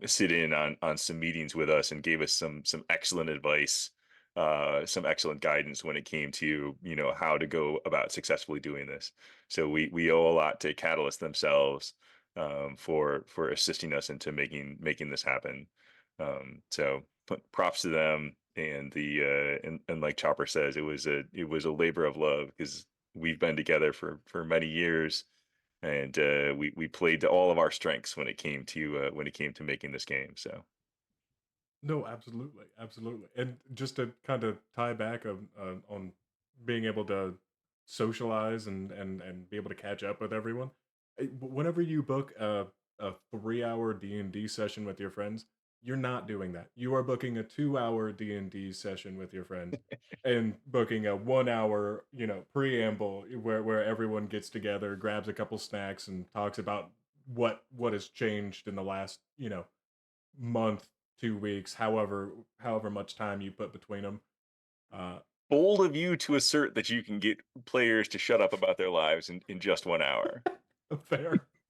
S2: sit in on some meetings with us, and gave us some excellent advice, some excellent guidance when it came to, how to go about successfully doing this. So we owe a lot to Catalyst themselves, for assisting us into making this happen. So props to them. And and like Chopper says, it was a labor of love, because we've been together for many years, and we played to all of our strengths when it came to making this game. So
S1: No, absolutely, absolutely. And just to kind of tie back on being able to socialize and be able to catch up with everyone, whenever you book a 3 hour D&D session with your friends, you're not doing that. You are booking a 2 hour D&D session with your friends, and booking a 1 hour, preamble where everyone gets together, grabs a couple snacks, and talks about what has changed in the last, month, 2 weeks, however much time you put between them.
S2: bold of you to assert that you can get players to shut up about their lives in just 1 hour.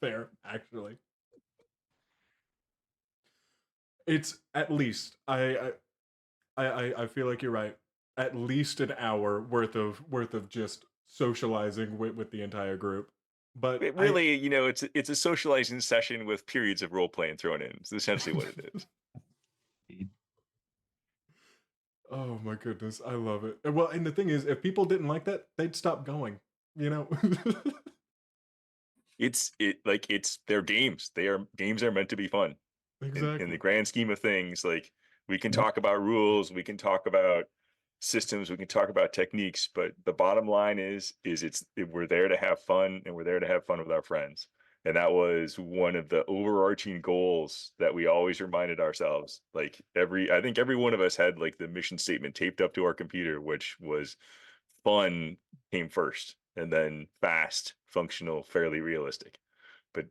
S1: Fair, actually. It's at least I feel like you're right. At least an hour worth of just socializing with the entire group. But
S2: It really, it's a socializing session with periods of role playing thrown in. It's essentially what it is.
S1: Oh my goodness, I love it. Well, and the thing is, if people didn't like that, they'd stop going. You know.
S2: It's their games. Games are meant to be fun. In the
S1: Exactly.
S2: grand scheme of things, like we can talk about rules, we can talk about systems, we can talk about techniques, but the bottom line we're there to have fun, and we're there to have fun with our friends. And that was one of the overarching goals that we always reminded ourselves. Like I think every one of us had like the mission statement taped up to our computer, which was fun came first, and then fast, functional, fairly realistic. But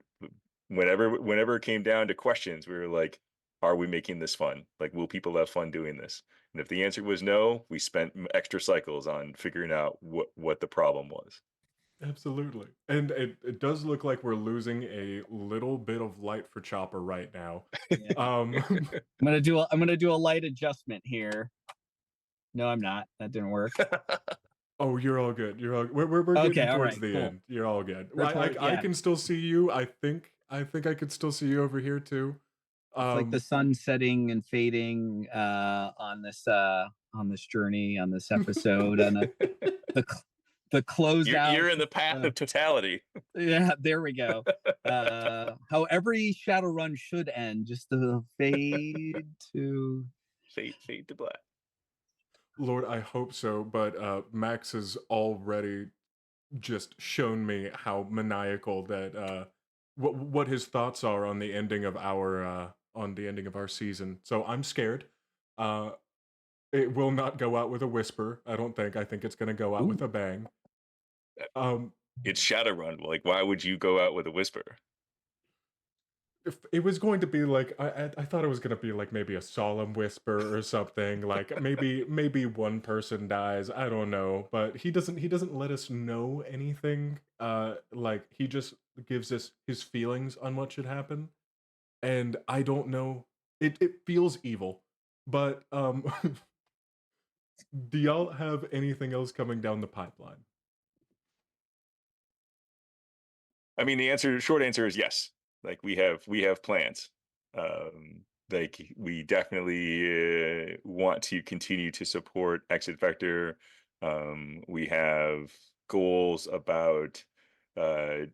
S2: whenever it came down to questions, we were like, are we making this fun? Like, will people have fun doing this? And if the answer was no, we spent extra cycles on figuring out what the problem was.
S1: Absolutely. And it does look like we're losing a little bit of light for Chopper right now.
S3: Yeah.
S1: Um
S3: I'm gonna do a light adjustment here. No, I'm not. That didn't work.
S1: Oh, you're all good. You're all we're
S3: Okay,
S1: getting
S3: all
S1: towards
S3: right,
S1: the
S3: cool.
S1: end. You're all good.
S3: We're
S1: I
S3: yeah.
S1: can still see you. I think I could still see you over here too.
S3: It's like the
S1: Um
S3: sun setting and fading on this journey, on this episode, and the the closeout.
S2: You're in the path of totality.
S3: Yeah, there we go. How every Shadowrun should end, just to fade to.
S2: Fade to black.
S1: Lord, I hope so, but Max has already just shown me how maniacal that what his thoughts are on the ending of our season. So I'm scared. Uh it will not go out with a whisper, I don't think. I think it's going to go out with
S3: Ooh.
S1: a bang. Um
S2: It's Shadowrun. Like, why would you go out with a whisper?
S1: if it was going to be like I thought it was going to be like maybe a solemn whisper or something, like maybe one person dies, I don't know, but he doesn't let us know anything. Like he just gives us his feelings on what should happen, and I don't know, it feels evil. But do y'all have anything else coming down the pipeline?
S2: I mean, short answer is yes. Like we have plans. Like we definitely want to continue to support Exit Vector. We have goals about uh,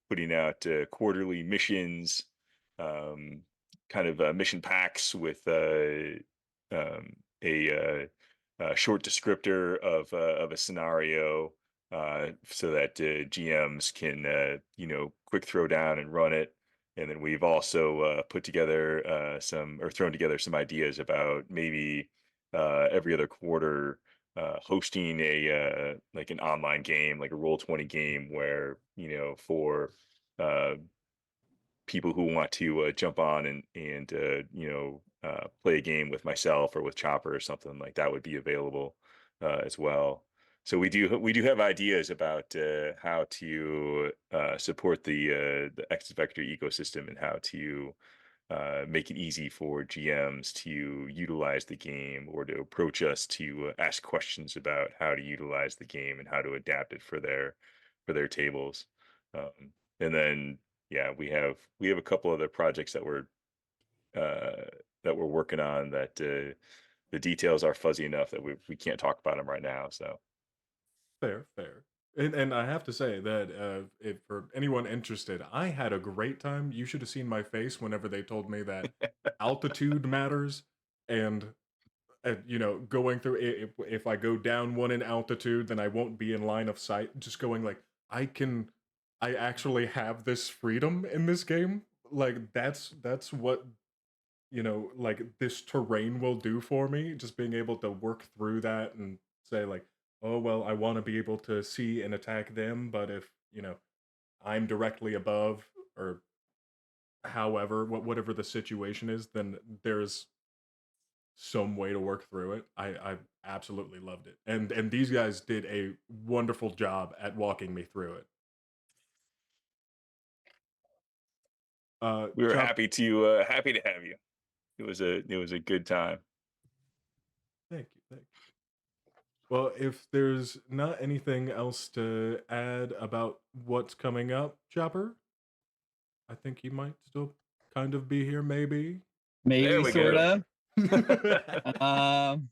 S2: putting out quarterly missions, um, kind of mission packs with um, a short descriptor of a scenario, so that GMs can quick throw down and run it. And then we've also put together thrown together some ideas about maybe every other quarter hosting a like an online game, like a Roll20 game, where for uh, people who want to jump on and play a game with myself or with Chopper or something like that would be available as well. So we do have ideas about how to support the X Vector ecosystem, and how to make it easy for GMs to utilize the game, or to approach us to ask questions about how to utilize the game and how to adapt it for their tables. And then yeah, we have a couple other projects uh, that we're working on, that the details are fuzzy enough that we can't talk about them right now. So
S1: Fair. And I have to say that if for anyone interested, I had a great time. You should have seen my face whenever they told me that altitude matters, and going through if I go down one in altitude, then I won't be in line of sight. Just going like I actually have this freedom in this game. Like that's what like this terrain will do for me. Just being able to work through that and say like, oh well, I want to be able to see and attack them, but if I'm directly above, or however whatever the situation is, then there's some way to work through it. I absolutely loved it, and these guys did a wonderful job at walking me through it.
S2: We were
S1: Chop,
S2: happy to have you. It was a good time.
S1: thank you, thank you. Well, if there's not anything else to add about what's coming up, Chopper, I think you might still kind of be here, maybe.
S2: There
S3: Maybe,
S2: we
S3: sort
S2: go.
S3: of. Um,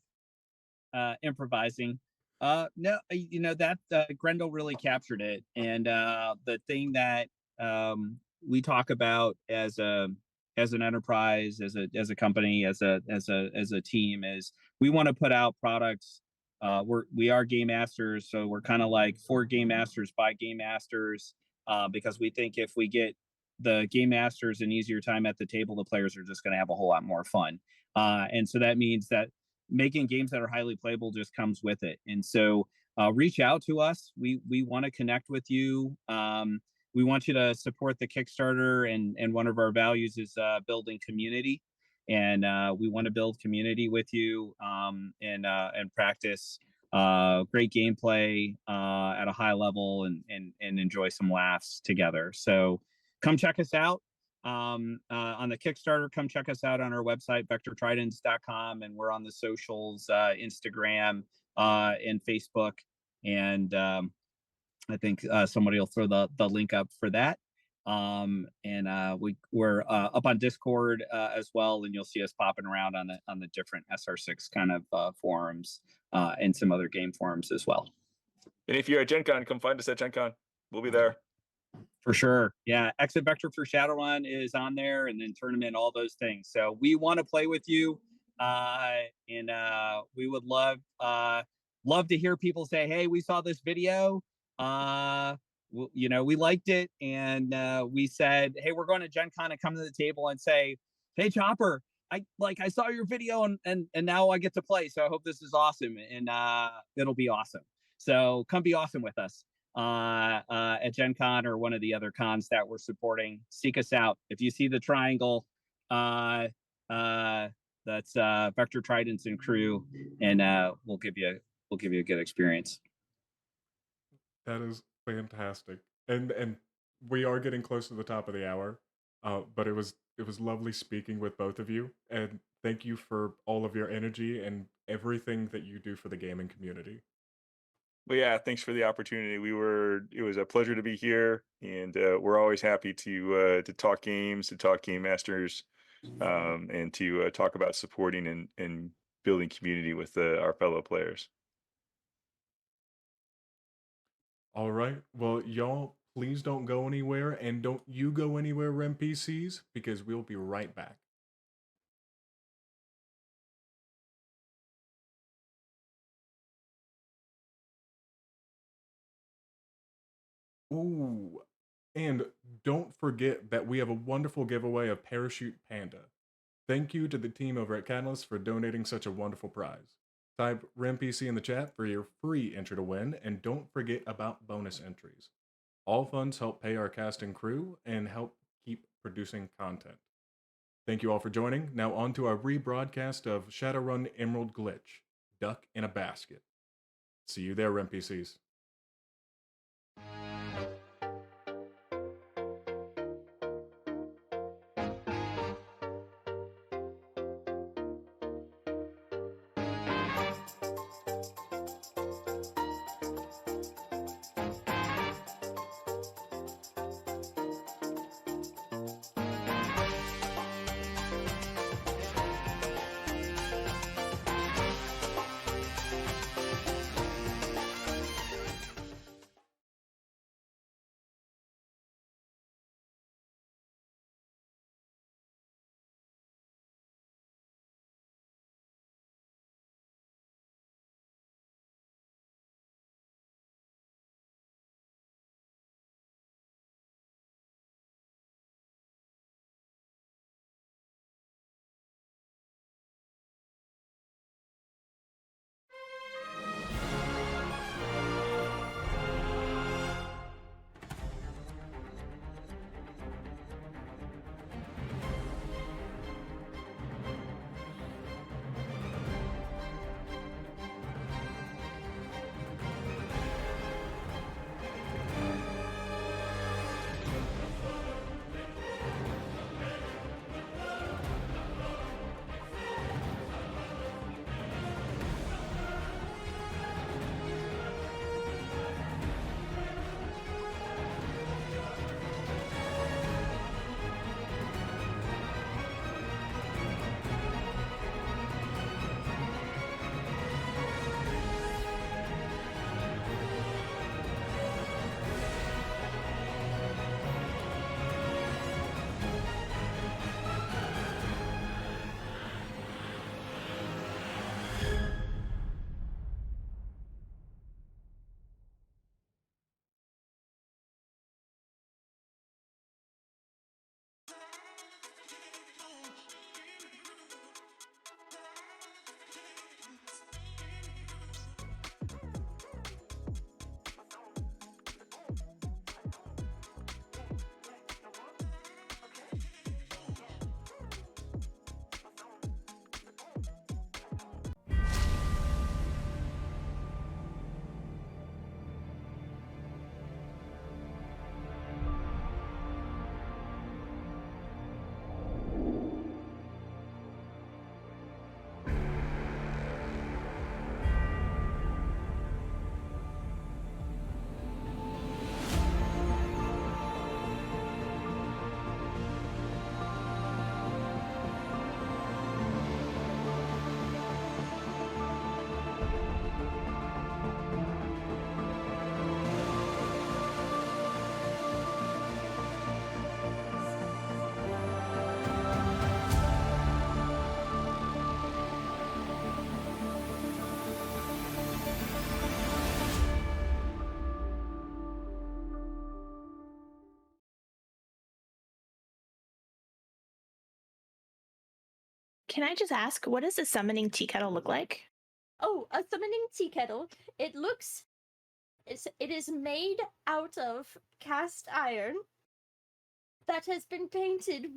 S3: Improvising. No, that Grendel really captured it, and the thing that we talk about as an enterprise, as a company, as a team, is we want to put out products. We are game masters, so we're kind of like for game masters by game masters, because we think if we get the game masters an easier time at the table, the players are just going to have a whole lot more fun. And so that means that making games that are highly playable just comes with it. And so reach out to us. We want to connect with you. We want you to support the Kickstarter, and one of our values is building community. And we want to build community with you, and practice great gameplay at a high level, and enjoy some laughs together. So come check us out on the Kickstarter. Come check us out on our website, vectortridens.com, and we're on the socials, Instagram and Facebook. And I think somebody will throw the link up for that. And we're up on Discord as well, and you'll see us popping around on the different SR6 kind of forums, and some other game forums as well.
S2: And if you're at Gen Con, come find us at Gen Con. We'll be there.
S3: For sure. Yeah. Exit Vector for Shadowrun is on there, and then tournament, all those things. So we want to play with you. And we would love to hear people say, hey, we saw this video. We liked it. And we said, hey, we're going to Gen Con, and come to the table and say, hey, Chopper, I saw your video, and now I get to play. So I hope this is awesome. And it'll be awesome. So come be awesome with us at Gen Con or one of the other cons that we're supporting. Seek us out. If you see the triangle, that's Vector Tridens and crew, and we'll give you a good experience.
S1: That is fantastic, and we are getting close to the top of the hour, but it was lovely speaking with both of you, and thank you for all of your energy and everything that you do for the gaming community.
S2: Well, yeah, thanks for the opportunity. It was a pleasure to be here, and we're always happy to talk games, to talk game masters, and to talk about supporting and building community with our fellow players.
S1: All right, well, y'all, please don't go anywhere, and don't you go anywhere, NPCs, because we'll be right back. Ooh, and don't forget that we have a wonderful giveaway of Parachute Panda. Thank you to the team over at Catalyst for donating such a wonderful prize. Type REMPC in the chat for your free entry to win, and don't forget about bonus entries. All funds help pay our cast and crew and help keep producing content. Thank you all for joining. Now on to our rebroadcast of Shadowrun Emerald Glitch, Duck in a Basket. See you there, REMPCs.
S4: Can I just ask, what does a summoning tea kettle look like?
S5: Oh, a summoning tea kettle. It is made out of cast iron that has been painted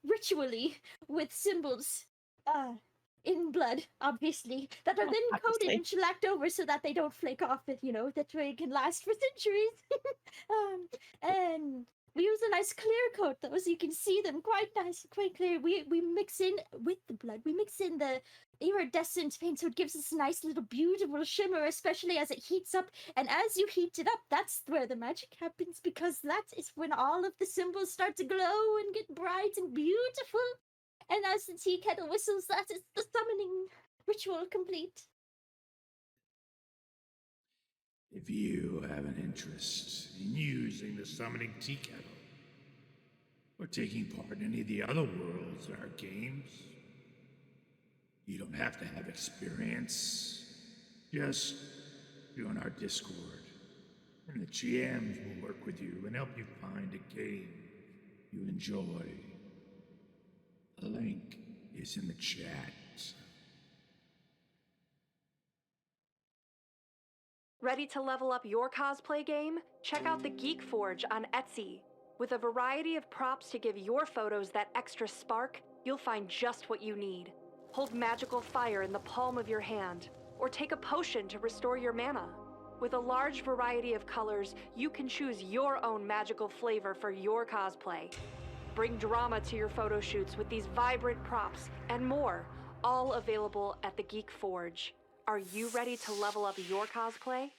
S5: ritually with symbols in blood, obviously, that are
S4: Oh,
S5: then coated
S4: obviously.
S5: and shellacked over so that they don't flake off, that way it can last for centuries. And we use a nice clear coat though, so you can see them quite nice, quite clear. We mix in with the blood, we mix in the iridescent paint, so it gives us a nice little beautiful shimmer, especially as it heats up. And as you heat it up, that's where the magic happens, because that is when all of the symbols start to glow and get bright and beautiful. And as the tea kettle whistles, that is the summoning ritual complete.
S6: If you have an interest in using the summoning tea kettle, or taking part in any of the other worlds in our games, you don't have to have experience. Just join our Discord, and the GMs will work with you and help you find a game you enjoy. The link is in the chat.
S7: Ready to level up your cosplay game? Check out the Geek Forge on Etsy. With a variety of props to give your photos that extra spark, you'll find just what you need. Hold magical fire in the palm of your hand, or take a potion to restore your mana. With a large variety of colors, you can choose your own magical flavor for your cosplay. Bring drama to your photo shoots with these vibrant props and more, all available at the Geek Forge. Are you ready to level up your cosplay?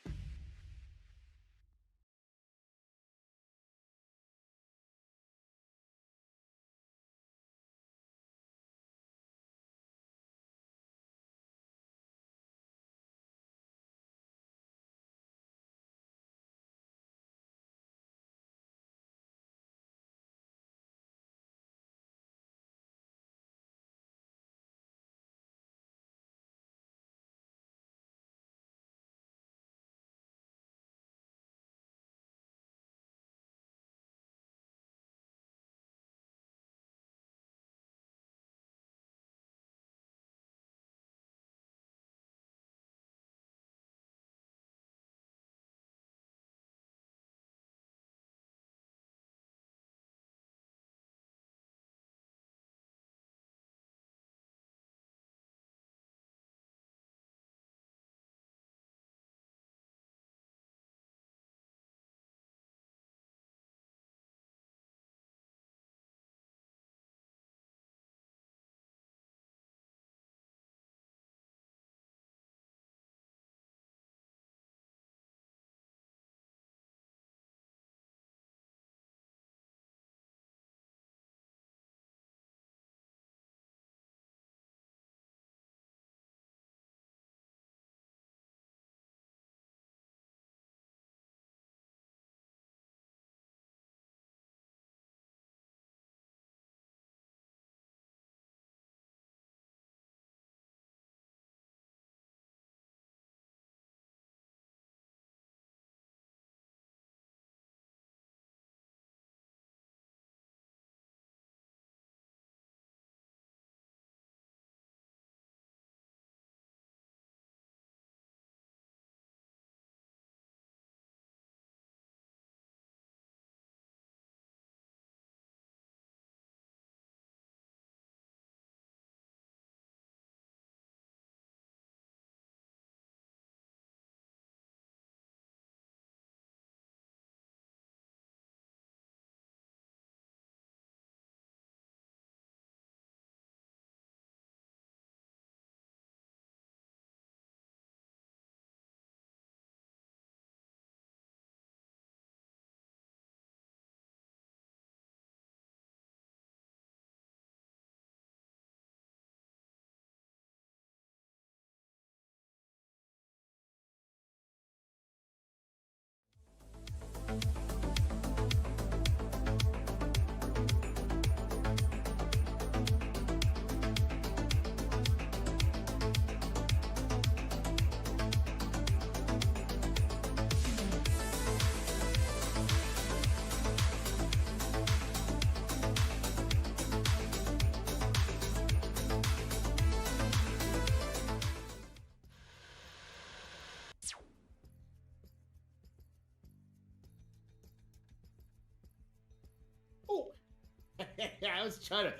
S8: I was trying to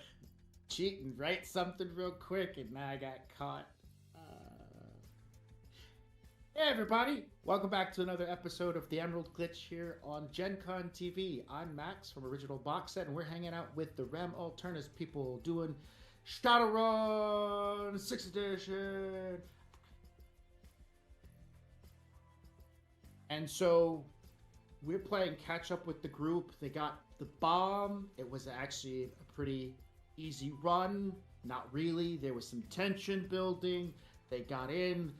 S8: cheat and write something real quick, and now I got caught. Hey everybody, welcome back to another episode of the Emerald Glitch here on Gen Con TV. I'm Max from Original Box Set, and we're hanging out with the Rem Alternis people doing Shadowrun 6th edition. And so we're playing catch up with the group. They got the bomb. It was actually a pretty easy run. Not really. There was some tension building. They got in.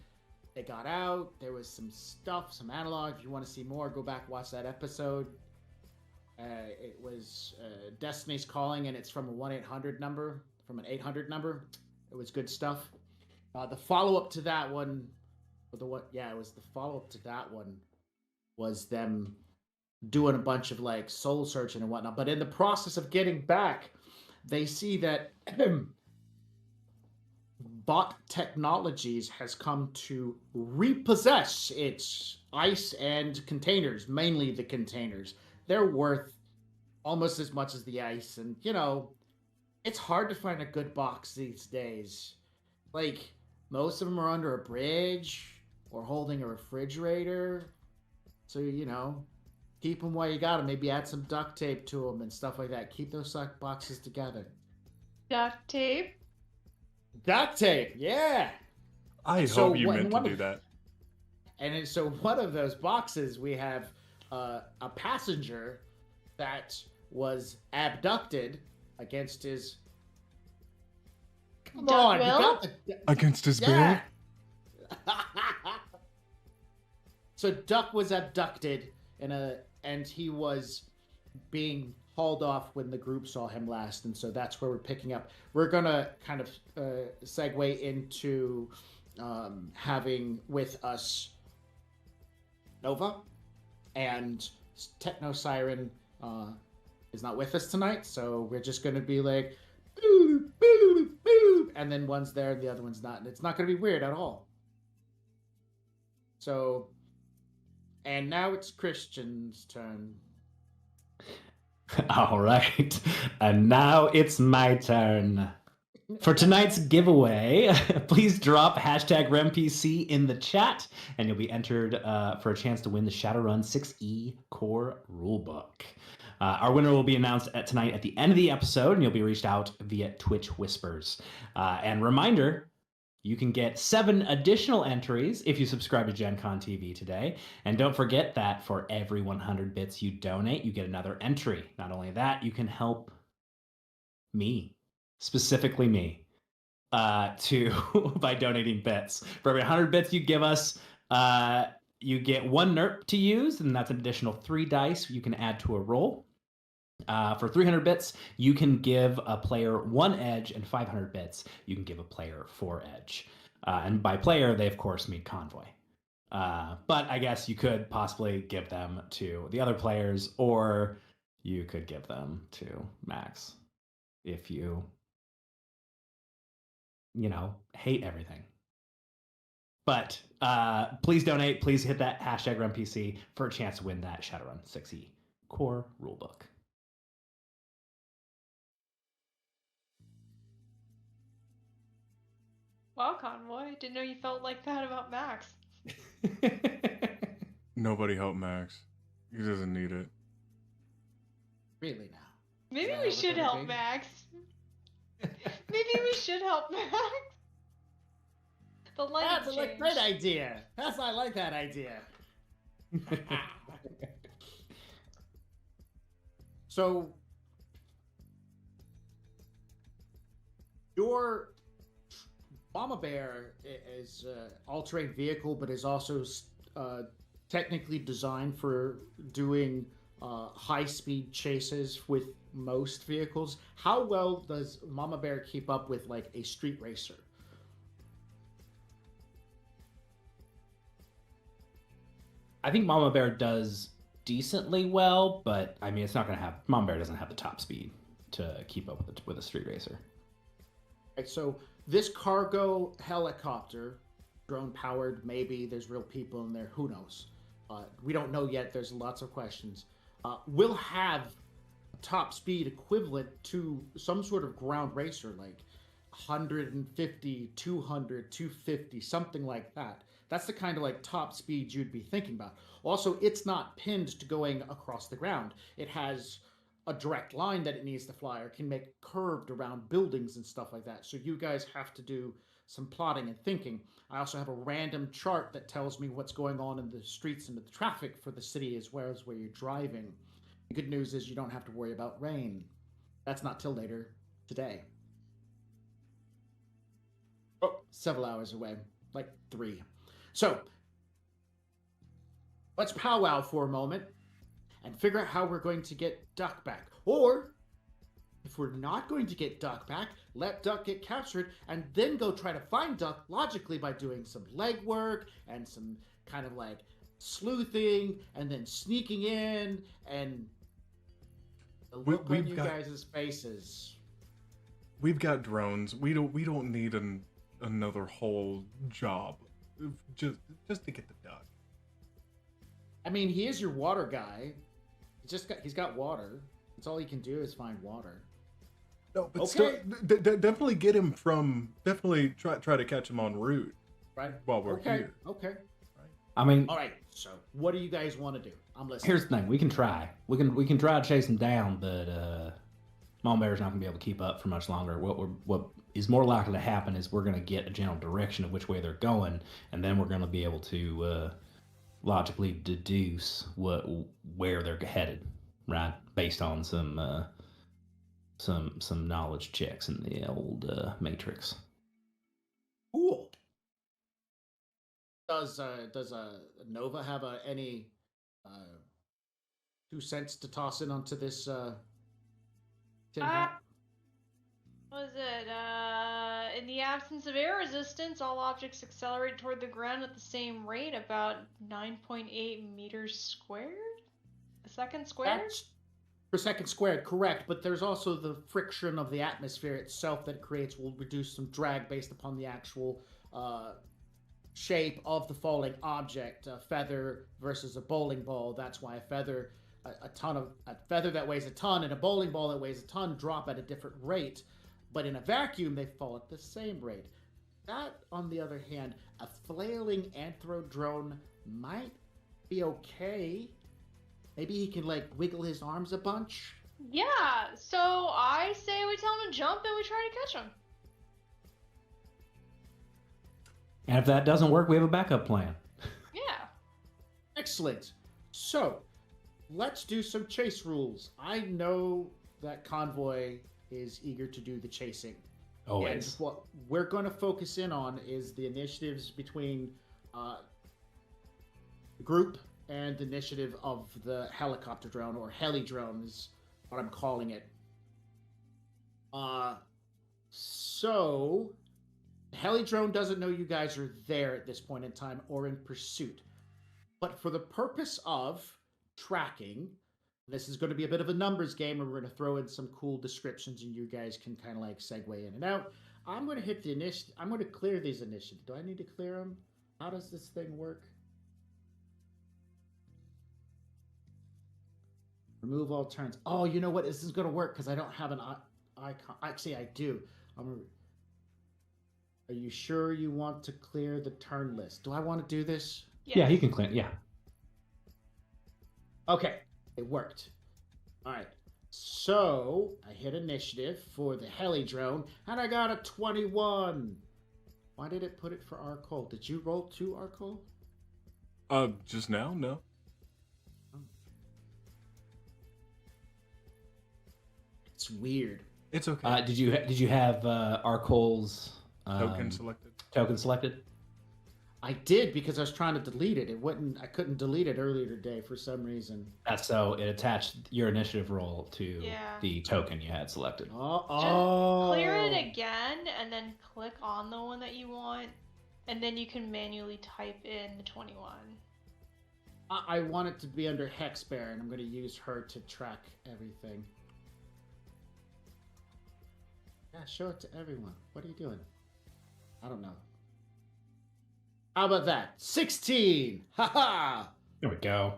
S8: They got out. There was some stuff, some analog. If you want to see more, go back, watch that episode. It was Destiny's Calling, and it's from a 1-800 number, from an 800 number. It was good stuff. The follow-up to that one, it was the follow-up to that one was them doing a bunch of like soul searching and whatnot. But in the process of getting back, they see that Bot Technologies has come to repossess its ice and containers, mainly the containers. They're worth almost as much as the ice. And, you know, it's hard to find a good box these days. Like, most of them are under a bridge or holding a refrigerator. So, you know, keep them while you got them. Maybe add some duct tape to them and stuff like that. Keep those boxes together.
S9: Duct tape?
S8: Duct tape, yeah.
S1: I hope you meant to do that.
S8: And so one of those boxes, we have a passenger that was abducted against his... Come on, you got the...
S1: Against his
S8: yeah. So Duck was abducted and he was being hauled off when the group saw him last, and so that's where we're picking up. We're gonna kind of segue into having with us Nova, and Techno Siren is not with us tonight, so we're just gonna be like boo, boo, boo, and then one's there and the other one's not, and it's not gonna be weird at all. So, and now it's Christian's turn.
S10: All right, and now it's my turn. For tonight's giveaway, please drop hashtag RemPC in the chat, and you'll be entered for a chance to win the Shadowrun 6E Core Rulebook. Our winner will be announced tonight at the end of the episode, and you'll be reached out via Twitch Whispers. And reminder, you can get 7 additional entries if you subscribe to Gen Con TV today. And don't forget that for every 100 bits you donate, you get another entry. Not only that, you can help me, specifically me, by donating bits. For every 100 bits you give us, you get 1 NERP to use, and that's an additional 3 dice you can add to a roll. For 300 bits, you can give a player 1 edge, and 500 bits, you can give a player 4 edge. And by player, they of course mean Convoy. But I guess you could possibly give them to the other players, or you could give them to Max if you hate everything. But please donate. Please hit that hashtag RunPC for a chance to win that Shadowrun 6E Core Rulebook.
S9: Wow, Convoy. Didn't know you felt like that about Max.
S1: Nobody help Max. He doesn't need it.
S8: Really now?
S9: Maybe we should help Max. Maybe we should help Max. The light
S8: That's a great idea. I like that idea. So, your Mama Bear is an all-terrain vehicle, but is also technically designed for doing high-speed chases with most vehicles. How well does Mama Bear keep up with like a street racer?
S10: I think Mama Bear does decently well, but I mean, it's not going to have... Mama Bear doesn't have the top speed to keep up with a street racer.
S8: Right, so this cargo helicopter, drone-powered, maybe there's real people in there, who knows? We don't know yet, there's lots of questions. Will have top speed equivalent to some sort of ground racer, like 150, 200, 250, something like that. That's the kind of like top speed you'd be thinking about. Also, it's not pinned to going across the ground. It has a direct line that it needs to fly, or can make curved around buildings and stuff like that. So you guys have to do some plotting and thinking. I also have a random chart that tells me what's going on in the streets and the traffic for the city as well as where you're driving. The good news is you don't have to worry about rain. That's not till later today. Oh, several hours away, like 3. So, let's powwow for a moment and figure out how we're going to get Duck back. Or, if we're not going to get Duck back, let Duck get captured and then go try to find Duck logically by doing some legwork and some kind of like sleuthing and then sneaking in and the look on you guys' faces.
S1: We've got drones. We don't need another whole job just to get the Duck.
S8: I mean, he is your water guy. He's got water. That's all he can do is find water.
S1: No, but still, definitely get him from. Definitely try to catch him en route.
S8: Right.
S1: While we're here.
S8: Okay.
S1: Right.
S10: I mean,
S8: all right. So, what do you guys want to do? I'm listening.
S10: Here's the thing: we can try. We can try to chase him down, but Mom Bear's not gonna be able to keep up for much longer. What is more likely to happen is we're gonna get a general direction of which way they're going, and then we're gonna be able to logically deduce where they're headed, right? Based on some knowledge checks in the old Matrix.
S8: Cool. Does Nova have any 2 cents to toss in onto this tin hat?
S9: Was it in the absence of air resistance, all objects accelerate toward the ground at the same rate, about 9.8 meters squared? A second squared?
S8: That's per second squared, correct. But there's also the friction of the atmosphere itself that it creates will reduce some drag based upon the actual shape of the falling object. A feather versus a bowling ball. That's why a feather that weighs a ton and a bowling ball that weighs a ton drop at a different rate. But in a vacuum, they fall at the same rate. That, on the other hand, a flailing anthro drone might be okay. Maybe he can, like, wiggle his arms a bunch.
S9: Yeah, so I say we tell him to jump and we try to catch him.
S10: And if that doesn't work, we have a backup plan.
S9: Yeah.
S8: Excellent. So, let's do some chase rules. I know that Convoy is eager to do the chasing.
S10: Always.
S8: And what we're going to focus in on is the initiatives between the group and the initiative of the helicopter drone, or heli drone is what I'm calling it. So, the heli drone doesn't know you guys are there at this point in time or in pursuit. But for the purpose of tracking, this is going to be a bit of a numbers game, and we're going to throw in some cool descriptions, and you guys can kind of like segue in and out. I'm going to hit the initiative. I'm going to clear these initiatives. Do I need to clear them? How does this thing work? Remove all turns. Oh, you know what? This is going to work because I don't have an icon. Actually, I do. Are you sure you want to clear the turn list? Do I want to do this?
S9: Yes.
S10: Yeah, you can clear. Yeah.
S8: Okay. It worked. All right. So I hit initiative for the heli drone, and I got a 21. Why did it put it for Arcole? Did you roll 2 Arcole?
S1: Just now? No.
S8: It's weird.
S1: It's okay.
S10: Did you have Arcole's
S1: token selected?
S10: Token selected?
S8: I did, because I was trying to delete it. I couldn't delete it earlier today for some reason.
S10: That's so it attached your initiative roll to the token you had selected.
S8: Oh.
S9: Just clear it again and then click on the one that you want, and then you can manually type in the 21.
S8: I want it to be under Hexbear, and I'm going to use her to track everything. Yeah, show it to everyone. What are you doing? I don't know. How about that? 16! Ha-ha!
S10: There we go.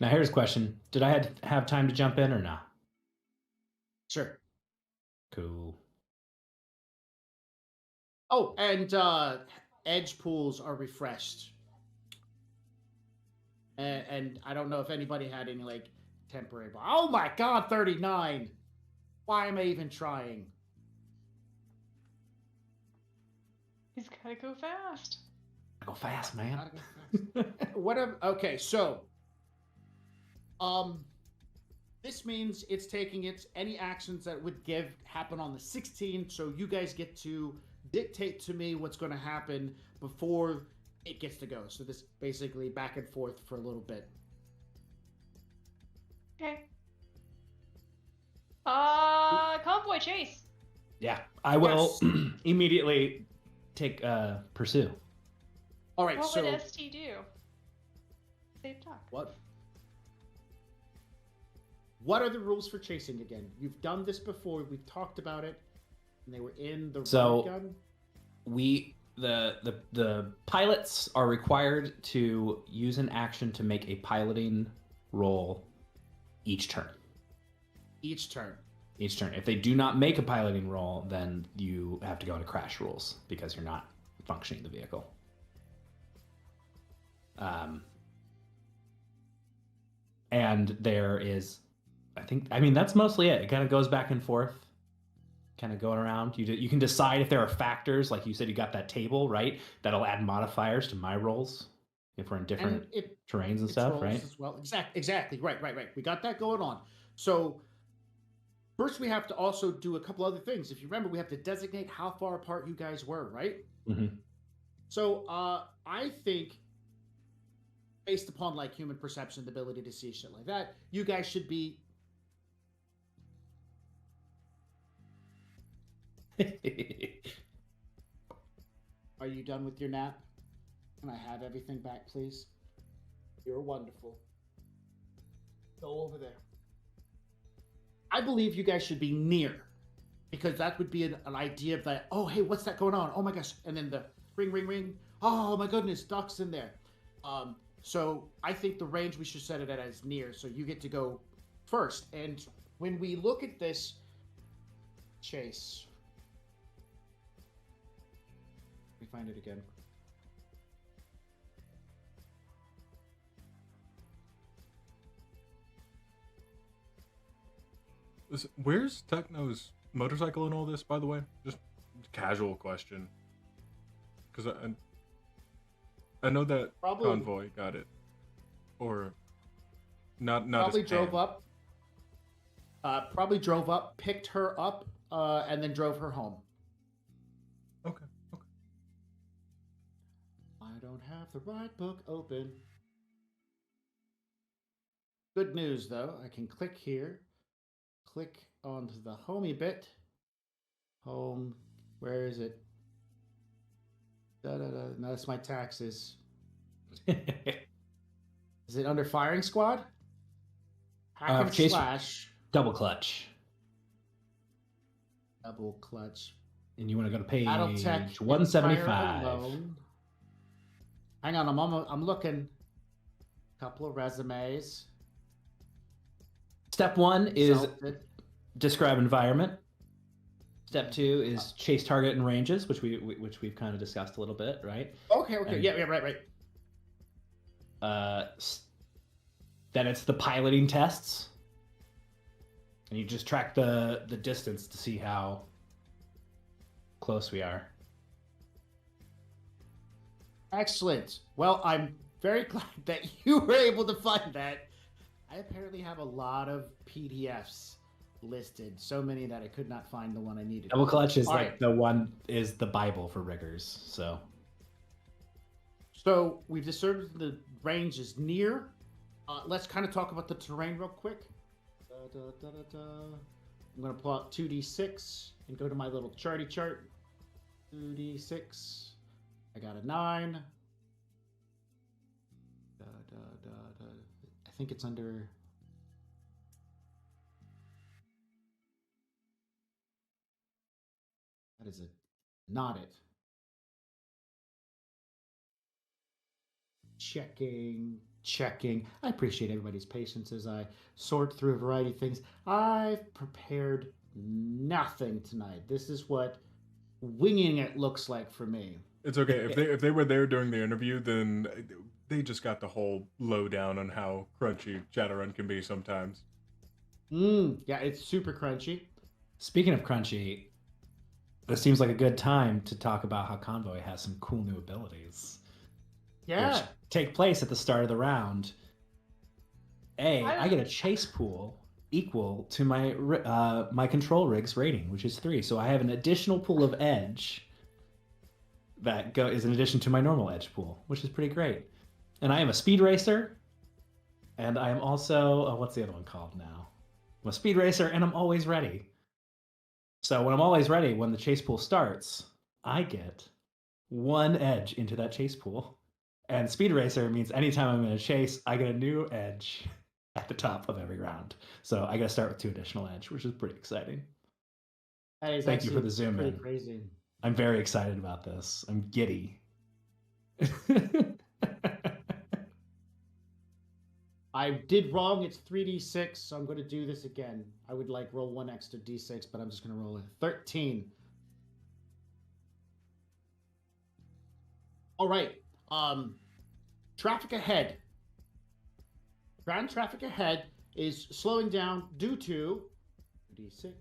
S10: Now here's a question: did I have time to jump in or not?
S8: Sure.
S10: Cool.
S8: Oh, and edge pools are refreshed. And I don't know if anybody had any like temporary. Oh my god, 39! Why am I even trying?
S9: He's gotta go fast.
S10: Go fast, man.
S8: Gotta go fast. Okay, so this means it's taking any actions that would happen on the 16th, so you guys get to dictate to me what's going to happen before it gets to go. So this basically back and forth for a little bit.
S9: Okay. Convoy chase.
S10: Yeah, I will
S8: Yes.
S10: immediately take pursue.
S8: All right,
S9: What
S8: so
S9: would ST do? Save talk.
S8: What are the rules for chasing again? You've done this before. We've talked about it, and they were in the
S10: So-
S8: ray gun.
S10: The pilots are required to use an action to make a piloting roll each turn.
S8: Each turn.
S10: Each turn. If they do not make a piloting roll, then you have to go into crash rules because you're not functioning the vehicle. And there is, that's mostly it. It kind of goes back and forth, kind of going around. You can decide if there are factors, like you said, you got that table, right? That'll add modifiers to my rolls if we're in different terrains and stuff,
S8: rolls
S10: right?
S8: as well. Exactly. Right. We got that going on. So first, we have to also do a couple other things. If you remember, we have to designate how far apart you guys were, right?
S10: Mm-hmm.
S8: So I think, based upon like human perception, the ability to see shit like that, you guys should be. Are you done with your nap? Can I have everything back, please? You're wonderful. Go over there. I believe you guys should be near, because that would be an idea of that. Oh, hey, what's that going on? Oh my gosh! And then the ring, ring, ring. Oh my goodness, Duck's in there. So I think the range we should set it at as near, so you get to go first. And when we look at this chase, let me find it again.
S1: Where's Techno's motorcycle in all this, by the way? Just casual question. Because I know that Convoy got it. Or not
S8: Probably
S1: as
S8: drove
S1: tame.
S8: up. Picked her up, and then drove her home.
S1: Okay.
S8: I don't have the right book open. Good news, though. I can click here. Click onto the homey bit. Home. Where is it? No, that's my taxes. Is it under firing squad? Hack and
S10: Chase-
S8: slash.
S10: Double clutch.
S8: Double clutch.
S10: And you want to go to page
S8: Battletech
S10: 175.
S8: Empire alone. Hang on, I'm looking. Couple of resumes.
S10: Step 1 is
S8: Self-ed.
S10: describe environment. Step 2 is chase target and ranges, which we've kind of discussed a little bit, right?
S8: Okay.
S10: And-
S8: Yeah, right.
S10: Then it's the piloting tests, and you just track the distance to see how close we are.
S8: Excellent. Well, I'm very glad that you were able to find that. I apparently have a lot of PDFs listed, so many that I could not find the one I needed.
S10: Double clutch is
S8: All
S10: like
S8: right.
S10: the one is the Bible for riggers.
S8: So we've determined the range is near. Let's kind of talk about the terrain real quick. I'm going to pull out 2d6 and go to my little charty chart. 2d6. I got a 9. I think it's under... That is it. Not it. Checking. checking. I appreciate everybody's patience as I sort through a variety of things. I've prepared nothing tonight. This is what winging it looks like for me.
S1: It's okay. If they were there during the interview, then they just got the whole lowdown on how crunchy Shadowrun can be sometimes.
S8: Yeah, it's super crunchy.
S10: Speaking of crunchy, this seems like a good time to talk about how Convoy has some cool new abilities.
S8: Yeah.
S10: Which take place at the start of the round. I get a chase pool equal to my my control rig's rating, which is 3. So I have an additional pool of edge that is in addition to my normal edge pool, which is pretty great. And I am a speed racer, and I am also what's the other one called now? I'm a speed racer, and I'm always ready. So when I'm always ready, when the chase pool starts, I get 1 edge into that chase pool. And speed racer means anytime I'm in a chase, I get a new edge at the top of every round. So I got to start with 2 additional edge, which is pretty exciting. Thank you for the zoom in.
S8: Crazy.
S10: I'm very excited about this. I'm giddy.
S8: I did wrong. It's 3d6, so I'm going to do this again. I would like roll 1 extra d6, but I'm just going to roll a 13. All right. Traffic ahead. Ground traffic ahead is slowing down due to d6.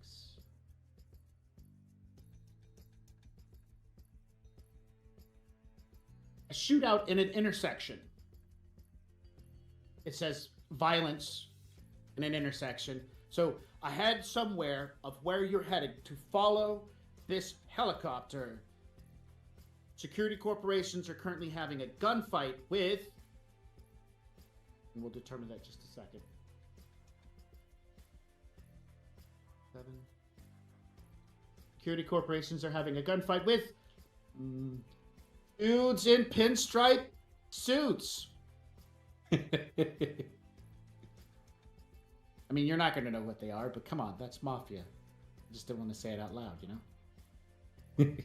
S8: A shootout in an intersection. It says violence in an intersection. So ahead somewhere of where you're headed to follow this helicopter. Security corporations are currently having a gunfight with, and we'll determine that just a second. 7. Security corporations are having a gunfight with dudes in pinstripe suits. I mean, you're not going to know what they are, but come on, that's Mafia. I just didn't want to say it out loud, you know?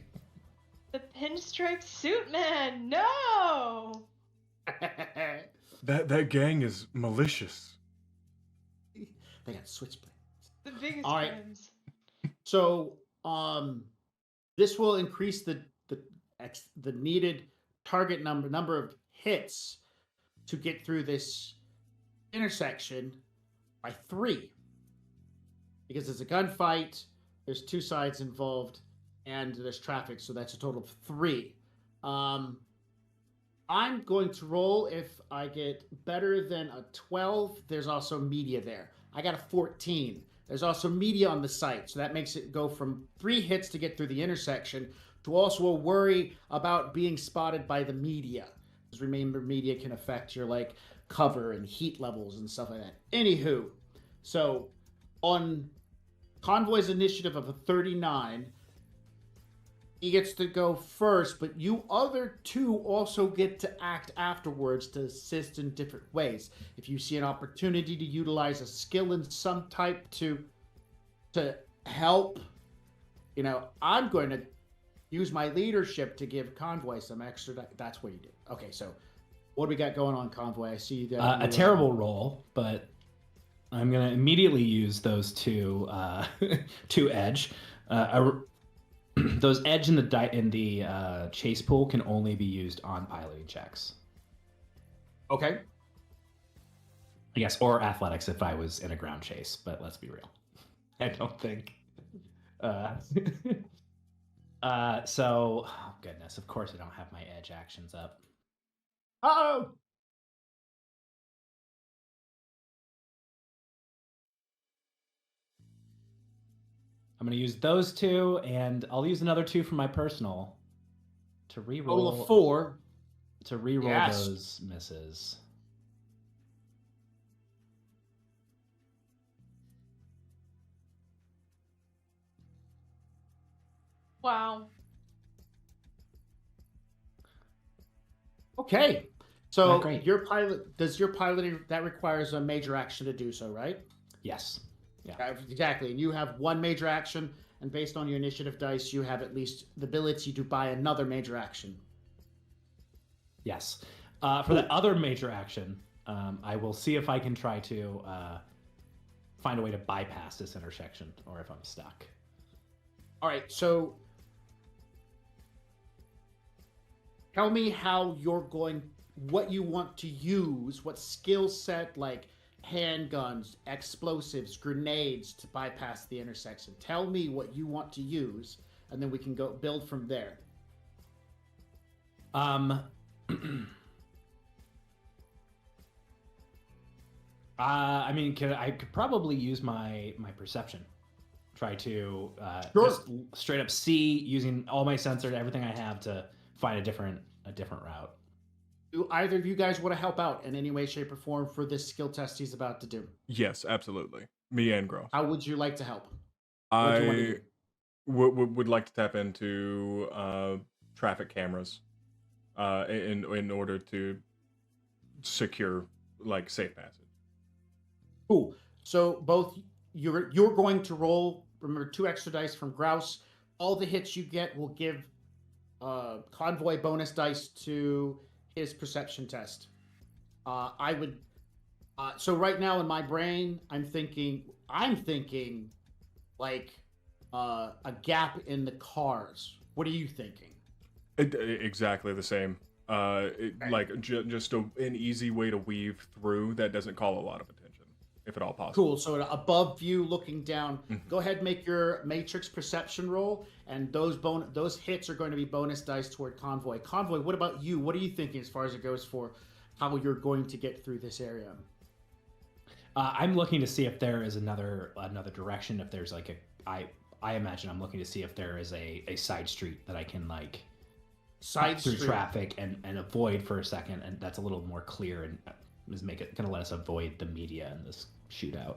S9: The pinstripe suit man, no!
S1: That gang is malicious.
S8: They got switchblades.
S9: The biggest
S8: All right.
S9: crimes.
S8: So, this will increase the needed target number of hits to get through this intersection by 3. Because it's a gunfight, there's 2 sides involved, and there's traffic, so that's a total of 3. I'm going to roll. If I get better than a 12, there's also media there. I got a 14. There's also media on the site, so that makes it go from 3 hits to get through the intersection to also a worry about being spotted by the media. Because remember, media can affect your cover and heat levels and stuff like that. Anywho, so on Convoy's initiative of a 39, he gets to go first, but you other 2 also get to act afterwards to assist in different ways. If you see an opportunity to utilize a skill in some type to help, I'm going to use my leadership to give Convoy some extra. That's what you do. Okay, so what do we got going on, Convoy? I see that.
S10: A terrible roll, but I'm going to immediately use those 2 edge. Those edge in the chase pool can only be used on piloting checks.
S8: Okay.
S10: I guess, or athletics if I was in a ground chase, but let's be real. I don't think. So, oh goodness, of course I don't have my edge actions up.
S8: Uh-oh!
S10: I'm going to use those 2, and I'll use another 2 from my personal to reroll.
S8: Roll a 4.
S10: To reroll those misses.
S9: Wow.
S8: Okay. So
S10: great.
S8: your piloting, that requires a major action to do so, right?
S10: Yes. Yeah.
S8: Exactly. And you have 1 major action, and based on your initiative dice, you have at least the ability to buy another major action.
S10: Yes. For the other major action, I will see if I can try to find a way to bypass this intersection, or if I'm stuck.
S8: All right, so tell me what you want to use, what skill set, like handguns, explosives, grenades, to bypass the intersection. Tell me what you want to use, and then we can go build from there.
S10: I mean, I could probably use my perception. Try to
S8: Sure.
S10: just straight up see, using all my sensors, everything I have, to find a different route.
S8: Do either of you guys want to help out in any way, shape, or form for this skill test he's about to do?
S1: Yes, absolutely. Me and Gross.
S8: How would you like to help? What do you want to
S1: I
S8: do?
S1: would like to tap into traffic cameras in order to secure like safe passage.
S8: Cool. So both you're going to roll. Remember, 2 extra dice from Grouse. All the hits you get will give Convoy bonus dice to his perception test. I would. So right now in my brain, I'm thinking like a gap in the cars. What are you thinking?
S1: Exactly the same. Like just an easy way to weave through that doesn't call a lot of attention, if at all possible.
S8: Cool. So above view, looking down, go ahead and make your matrix perception roll, and those hits are going to be bonus dice toward Convoy. Convoy, what about you? What are you thinking as far as it goes for how you're going to get through this area?
S10: I'm looking to see if there is another direction. If there's like I imagine I'm looking to see if there is a side street that I can like
S8: Side
S10: through
S8: street.
S10: traffic and avoid for a second, and that's a little more clear and is gonna let us avoid the media in this shootout.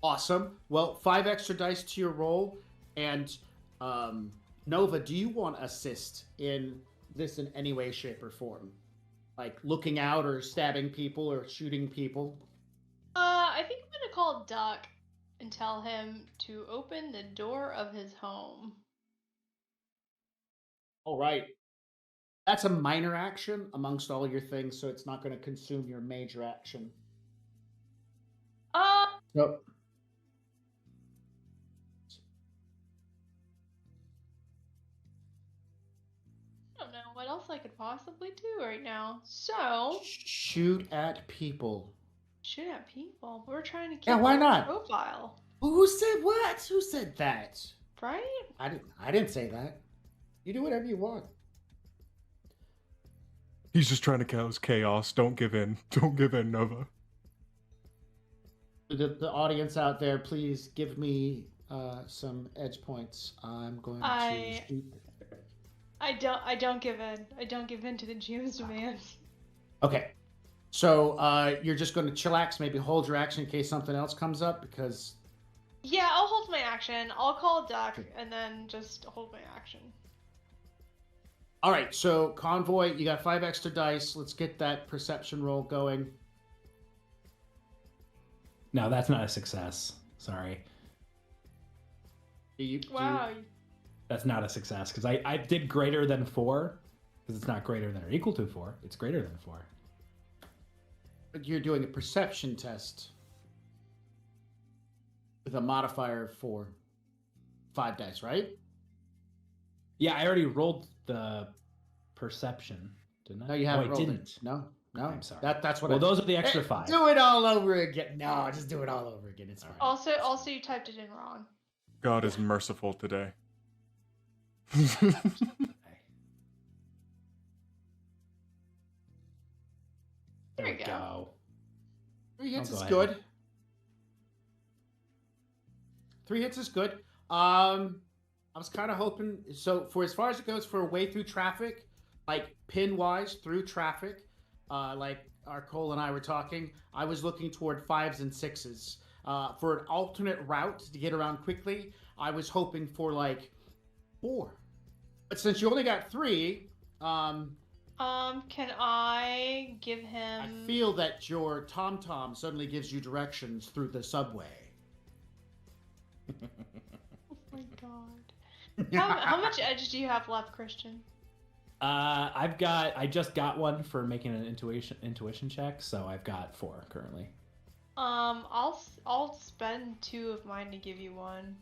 S8: Awesome. Well, 5 extra dice to your roll, and Nova, do you want assist in this in any way, shape, or form? Like looking out or stabbing people or shooting people?
S9: I think I'm gonna call Duck and tell him to open the door of his home.
S8: All right. That's a minor action amongst all your things, so it's not going to consume your major action. Nope.
S9: I don't know what else I could possibly do right now. So
S8: Shoot at people.
S9: shoot at people. We're trying to keep
S8: Yeah, why
S9: our
S8: not?
S9: profile,
S8: Who said what? Who said that?
S9: right?
S8: I didn't say that. You do whatever you want.
S1: He's just trying to cause chaos. Don't give in. Don't give in, Nova.
S8: The audience out there, please give me some edge points. I'm going to shoot.
S9: I don't give in. I don't give in to the GM's demands.
S8: Okay. So you're just going to chillax, maybe hold your action in case something else comes up, because...
S9: Yeah, I'll hold my action. I'll call Duck and then just hold my action.
S8: All right, so Convoy, you got 5 extra dice. Let's get that perception roll going.
S10: No, that's not a success. Sorry.
S9: Wow.
S10: That's not a success, because I did greater than 4, because it's not greater than or equal to 4. It's greater than 4.
S8: But you're doing a perception test with a modifier of 4. 5 dice, right?
S10: Yeah, I already rolled the perception, didn't I?
S8: No, you haven't
S10: I
S8: rolled
S10: didn't.
S8: it. No.
S10: I'm sorry.
S8: That's what.
S10: Well, those are the extra 5.
S8: Do it all over again. No, just do it all over again. It's fine.
S9: Also, you typed it in wrong.
S1: God is merciful today.
S10: Okay.
S9: There we go.
S8: 3 hits
S10: Oh, go
S8: is
S10: ahead.
S8: good. 3 hits is good. I was kind of hoping. So for as far as it goes for a way through traffic, like pin wise through traffic, like our Cole and I were talking, I was looking toward 5s and 6s. For an alternate route to get around quickly, I was hoping for like 4. But since you only got 3,
S9: can I give him?
S8: I feel that your TomTom suddenly gives you directions through the subway.
S9: Oh my god. How much edge do you have left, Christian?
S10: I just got one for making an intuition check, so I've got 4 currently.
S9: I'll spend 2 of mine to give you one.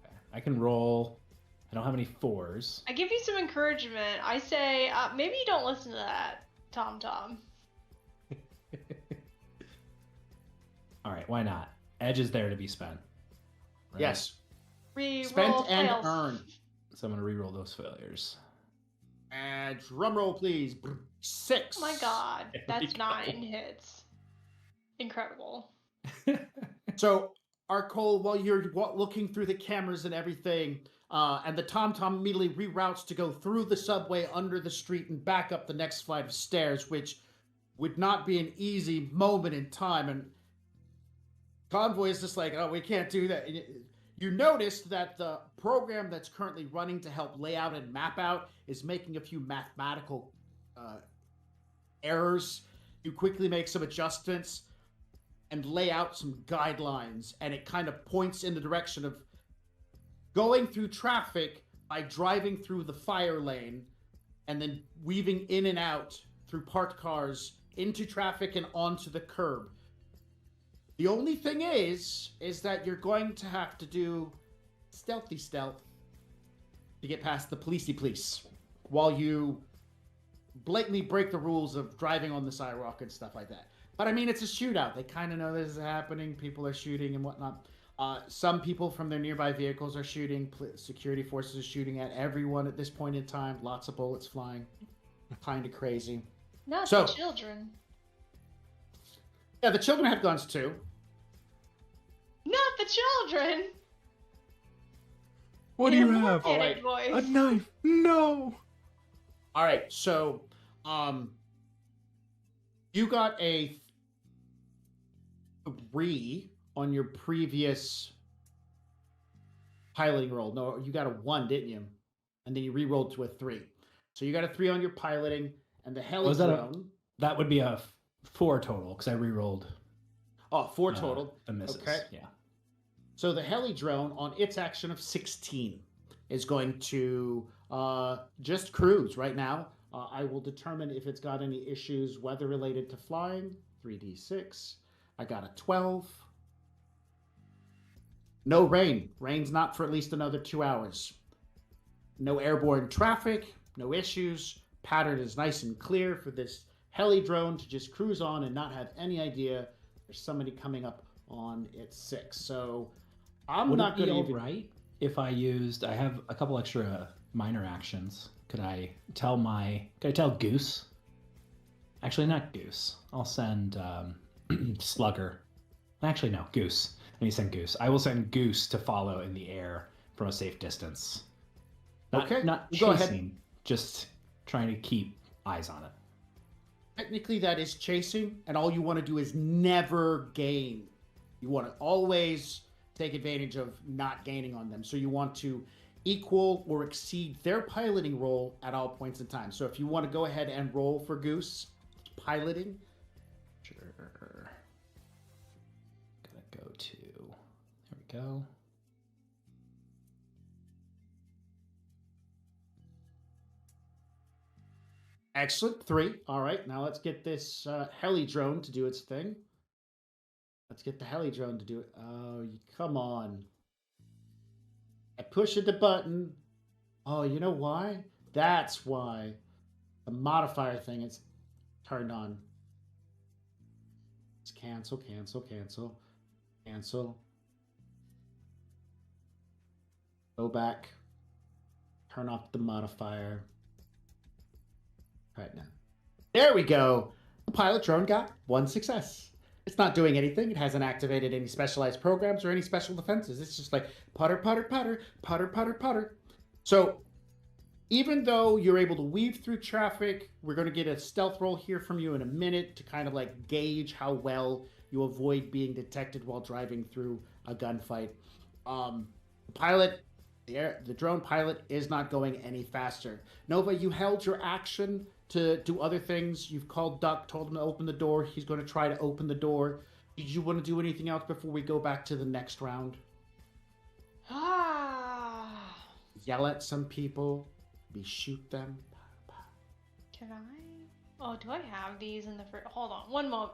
S10: Okay. I can roll. I don't have any 4s.
S9: I give you some encouragement. I say maybe you don't listen to that, Tom.
S10: All right, why not? Edge is there to be spent. Right?
S8: Yes.
S9: Reroll
S8: Spent and
S9: fails.
S8: earned.
S10: So I'm gonna re-roll those failures.
S8: And drum roll, please. 6.
S9: Oh my god,
S10: There we
S9: that's
S10: go.
S9: 9 hits. Incredible.
S8: So, Arcole, while you're looking through the cameras and everything, and the TomTom immediately reroutes to go through the subway, under the street, and back up the next flight of stairs, which would not be an easy moment in time. And Convoy is just like, oh, we can't do that. And you notice that the program that's currently running to help lay out and map out is making a few mathematical errors. You quickly make some adjustments and lay out some guidelines, and it kind of points in the direction of going through traffic by driving through the fire lane and then weaving in and out through parked cars into traffic and onto the curb. The only thing is that you're going to have to do stealthy stealth to get past the police while you blatantly break the rules of driving on the sidewalk and stuff like that. But I mean, it's a shootout. They kind of know this is happening. People are shooting and whatnot. Some people from their nearby vehicles are shooting. Security forces are shooting at everyone at this point in time. Lots of bullets flying. Kind of crazy.
S9: Not
S8: So-
S9: the children.
S8: Yeah, the children have guns too.
S9: Not the children!
S1: What do you
S9: In a
S1: have?
S9: more
S8: Alright.
S9: panicked voice.
S1: A knife. No.
S8: All right, so you got a 3 on your previous piloting roll. No, you got a 1, didn't you? And then you re-rolled to a 3. So you got a 3 on your piloting, and the heli
S10: Was that a-
S8: drone.
S10: That would be a 4 total because I re-rolled
S8: 4 total.
S10: the misses.
S8: Okay.
S10: Yeah.
S8: So the heli drone, on its action of 16, is going to just cruise right now. I will determine if it's got any issues weather related to flying. 3d6. I got a 12. No rain. Rain's not for at least another 2 hours. No airborne traffic. No issues. Pattern is nice and clear for this heli drone to just cruise on and not have any idea there's somebody coming up on its 6. So I'm
S10: Would
S8: not
S10: it be
S8: going to
S10: all
S8: even...
S10: right if I have a couple extra minor actions. Could I tell Goose? Actually, not Goose. I'll send Slugger. Actually, no, Goose. Let me send Goose. I will send Goose to follow in the air from a safe distance.
S8: Okay,
S10: Not
S8: go
S10: chasing,
S8: ahead.
S10: just trying to keep eyes on it.
S8: Technically, that is chasing, and all you want to do is never gain. You want to always take advantage of not gaining on them. So you want to equal or exceed their piloting roll at all points in time. So if you want to go ahead and roll for Goose, piloting.
S10: Sure. Gonna go to. There we go.
S8: Excellent. 3. All right, now let's get this heli drone to do its thing. Let's get the heli drone to do it. Oh, come on. I pushed the button. Oh, you know why? That's why. The modifier thing is turned on. Let's cancel. Go back. Turn off the modifier. Right now. There we go. The pilot drone got 1 success. It's not doing anything. It hasn't activated any specialized programs or any special defenses. It's just like putter, putter, putter, putter, putter, putter. So even though you're able to weave through traffic, we're going to get a stealth roll here from you in a minute to kind of like gauge how well you avoid being detected while driving through a gunfight. The drone pilot is not going any faster. Nova, you held your action to do other things. You've called Duck, told him to open the door. He's going to try to open the door. Did you want to do anything else before we go back to the next round?
S9: Ah.
S8: Yell at some people? We shoot them.
S9: Can I? Oh, do I have these in the fridge? Hold on, one moment.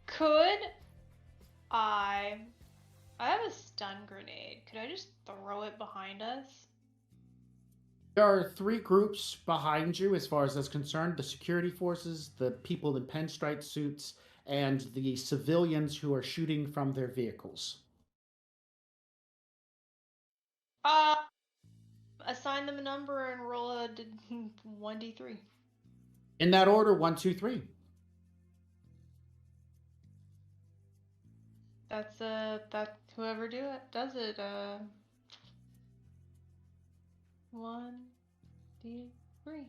S9: Could I have a stun grenade. Could I just throw it behind us?
S8: There are 3 groups behind you as far as that's concerned. The security forces, the people in pinstripe suits, and the civilians who are shooting from their vehicles.
S9: Assign them a number and roll a 1d3.
S8: In that order, 1, 2, 3.
S9: That's that whoever does it 1d3.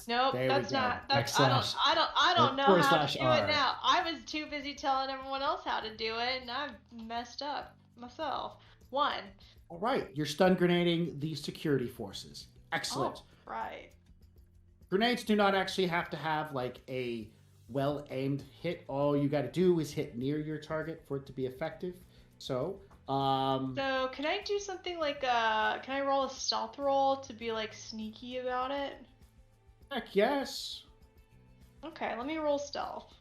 S9: Nope, that's not. That's I don't know how to do it now. I was too busy telling everyone else how to do it, and I messed up myself. 1.
S8: All right, you're stun grenading the security forces. Excellent.
S9: Oh, right.
S8: Grenades do not actually have to have like a well-aimed hit. All you got to do is hit near your target for it to be effective. So
S9: can I do something like can I roll a stealth roll to be like sneaky about it?
S8: Heck yes.
S9: Okay, let me roll stealth.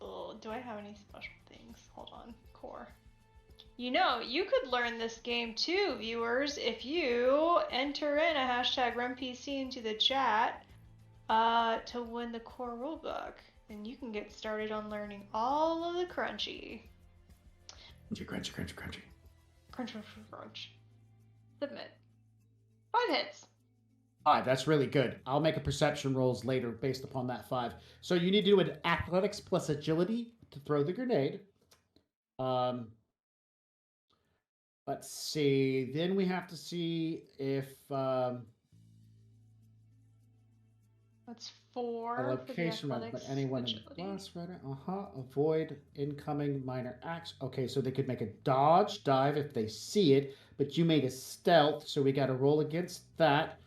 S9: Oh, do I have any special things? Hold on, core. You know, you could learn this game too, viewers, if you enter in a hashtag RunPC into the chat to win the core rulebook. And you can get started on learning all of the crunchy.
S8: Crunchy.
S9: Crunch. Submit. 5 hits.
S8: 5, that's really good. I'll make a perception rolls later based upon that 5. So you need to do an athletics plus agility to throw the grenade. Let's see. Then we have to see if
S9: that's 4.
S8: A location round, but anyone in the blast rider. Avoid incoming minor acts. Okay, so they could make a dodge, dive if they see it, but you made a stealth, so we got to roll against that.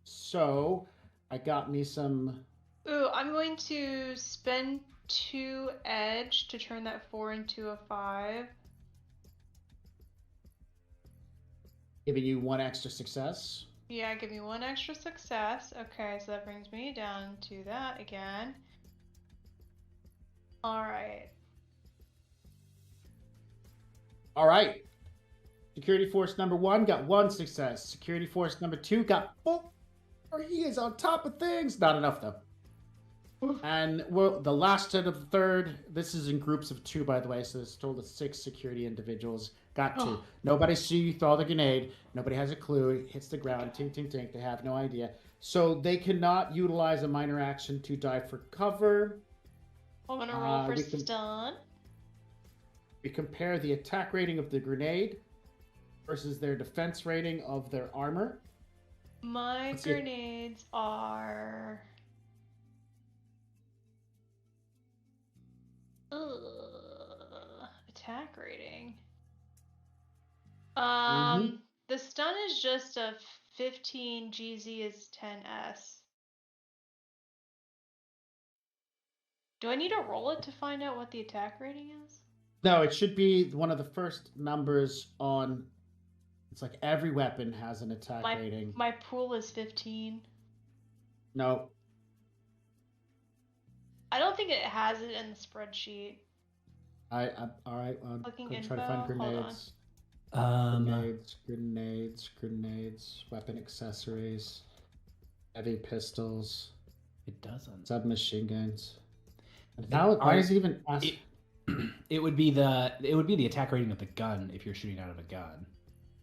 S8: So I got me some.
S9: Ooh, I'm going to spend 2 edge to turn that 4 into a 5.
S8: Giving you 1 extra success.
S9: Yeah, give me 1 extra success. Okay, so that brings me down to that again. Alright.
S8: Alright. Security force number 1 got 1 success. Security force number 2 got 4. He is on top of things. Not enough, though. And the last set of the third, this is in groups of 2, by the way, so it's total of 6 security individuals. Got 2. Nobody see you throw the grenade. Nobody has a clue. It hits the ground. Tink, tink, tink. They have no idea. So they cannot utilize a minor action to dive for cover.
S9: I'm going to roll for stun.
S8: We compare the attack rating of the grenade versus their defense rating of their armor.
S9: My grenades are... attack rating. The stun is just a 15, GZ is 10S. Do I need to roll it to find out what the attack rating is?
S8: No, it should be one of the first numbers on... It's like every weapon has an attack rating.
S9: My pool is 15.
S8: No.
S9: I don't think it has it in the spreadsheet.
S8: All right. I'm going to try to find grenades. Grenades, weapon accessories, heavy pistols.
S10: It doesn't.
S8: Submachine guns. Now, why is it even?
S10: It would be the attack rating of the gun if you're shooting out of a gun.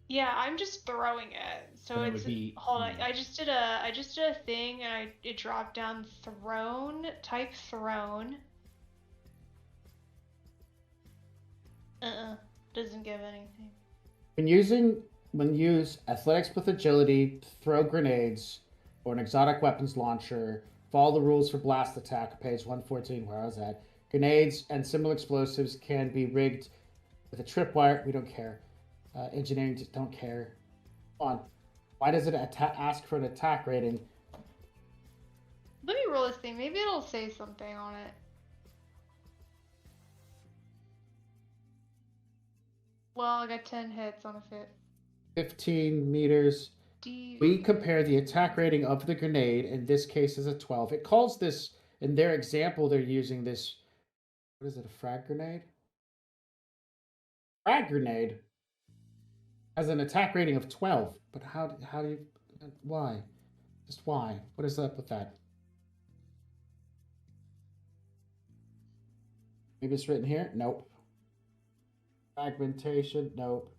S9: Yeah, I'm just throwing it. So it's hold on. I just did a thing and it dropped down thrown, type thrown. Doesn't give anything.
S8: When use athletics with agility to throw grenades or an exotic weapons launcher, follow the rules for blast attack, page 114, where I was at. Grenades and similar explosives can be rigged with a tripwire. We don't care. Engineering just don't care. Come on. Why does it ask for an attack rating?
S9: Let me roll this thing. Maybe it'll say something on it. Well, I got 10 hits on a fit.
S8: 15 meters. We compare the attack rating of the grenade, in this case as a 12. It calls this, in their example, they're using this, what is it, a frag grenade? Frag grenade has an attack rating of 12, but how do you, why? Just why? What is up with that? Maybe it's written here? Nope. Fragmentation, nope.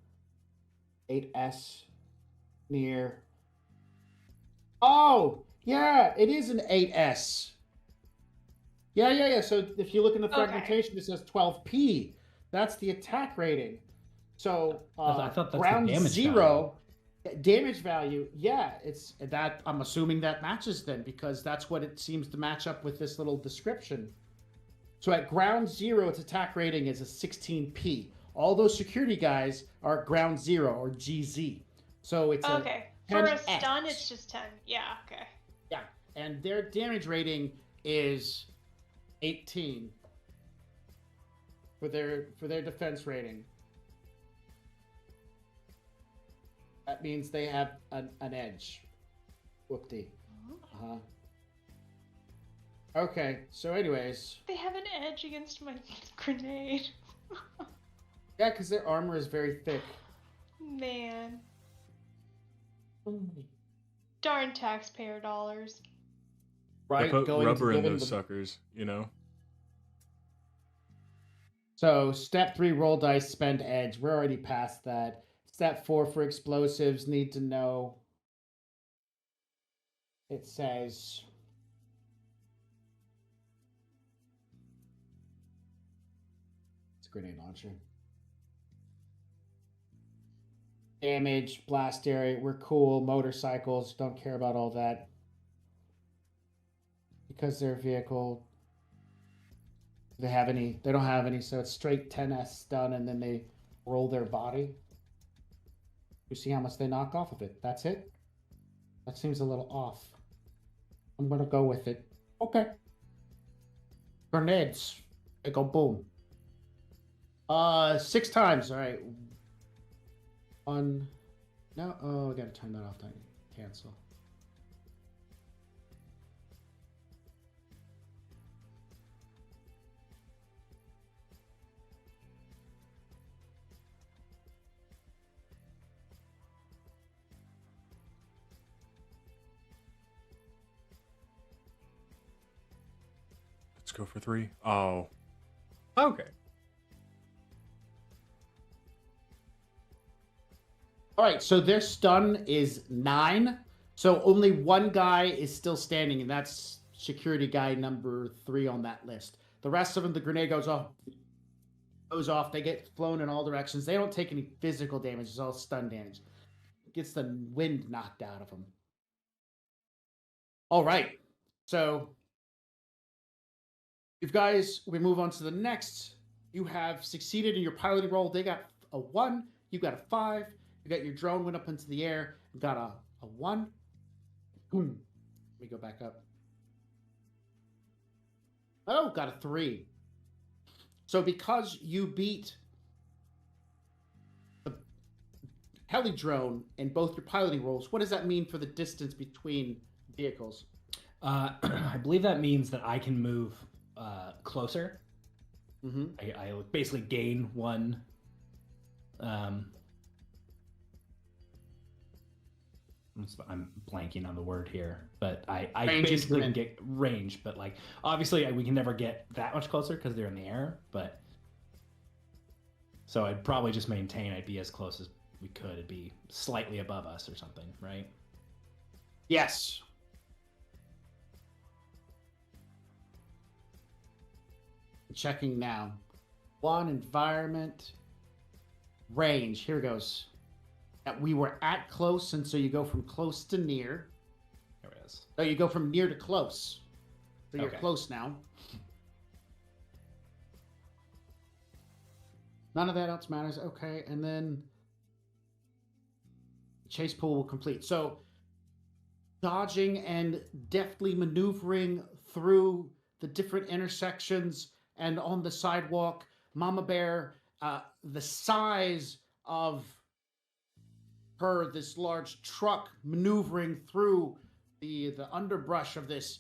S8: 8S, near. Oh, yeah, it is an 8S. Yeah. So if you look in the fragmentation, it says 12P. That's the attack rating. So
S10: I thought that's
S8: ground
S10: the damage
S8: zero damage value. Yeah, it's that. I'm assuming that matches then, because that's what it seems to match up with this little description. So at ground zero, its attack rating is a 16P. All those security guys are ground zero or GZ. So it's
S9: okay. For a stun, it's just 10. Yeah, okay.
S8: Yeah, and their damage rating is 18 for their defense rating. That means they have an edge. Whoop-dee. Uh-huh. Okay, so anyways.
S9: They have an edge against my grenade.
S8: Yeah, because their armor is very thick.
S9: Man. Darn taxpayer dollars.
S1: They
S8: Right,
S1: put
S8: going
S1: rubber
S8: to
S1: in
S8: give
S1: those suckers, you know?
S8: So, step 3, roll dice, spend edge. We're already past that. Step 4 for explosives, need to know. It says... It's a grenade launcher. Damage, blast area, we're cool. Motorcycles, don't care about all that. Because their vehicle... They don't have any, so it's straight 10S stun, and then they roll their body. You see how much they knock off of it. That's it. That seems a little off. I'm gonna go with it. Okay. Grenades. They go boom. 6 times. All right. 1. No. Oh, I gotta turn that off. Cancel.
S1: Let's go for 3. Oh. Okay.
S8: All right, so their stun is 9. So only one guy is still standing, and that's security guy number 3 on that list. The rest of them, the grenade goes off. They get flown in all directions. They don't take any physical damage. It's all stun damage. Gets the wind knocked out of them. All right, so if guys, we move on to the next. You have succeeded in your piloting roll. They got a 1. You got a 5. You got your drone went up into the air. You got a 1. Let me go back up. Oh, got a 3. So because you beat the heli drone in both your piloting rolls, what does that mean for the distance between vehicles?
S10: I believe that means that I can move closer.
S8: Mm-hmm.
S10: I basically gain 1. I'm blanking on the word here, but I basically can get range, but like obviously we can never get that much closer because they're in the air, but so I'd probably just maintain I'd be as close as we could. It'd be slightly above us or something, right?
S8: Yes. Checking now. 1 environment range. Here goes. We were at close, and so you go from close to near.
S10: There it is.
S8: So you go from near to close. So you're
S10: Okay.
S8: close now. None of that else matters. Okay, and then chase pool will complete. So dodging and deftly maneuvering through the different intersections and on the sidewalk, Mama Bear, the size of this large truck maneuvering through the underbrush of this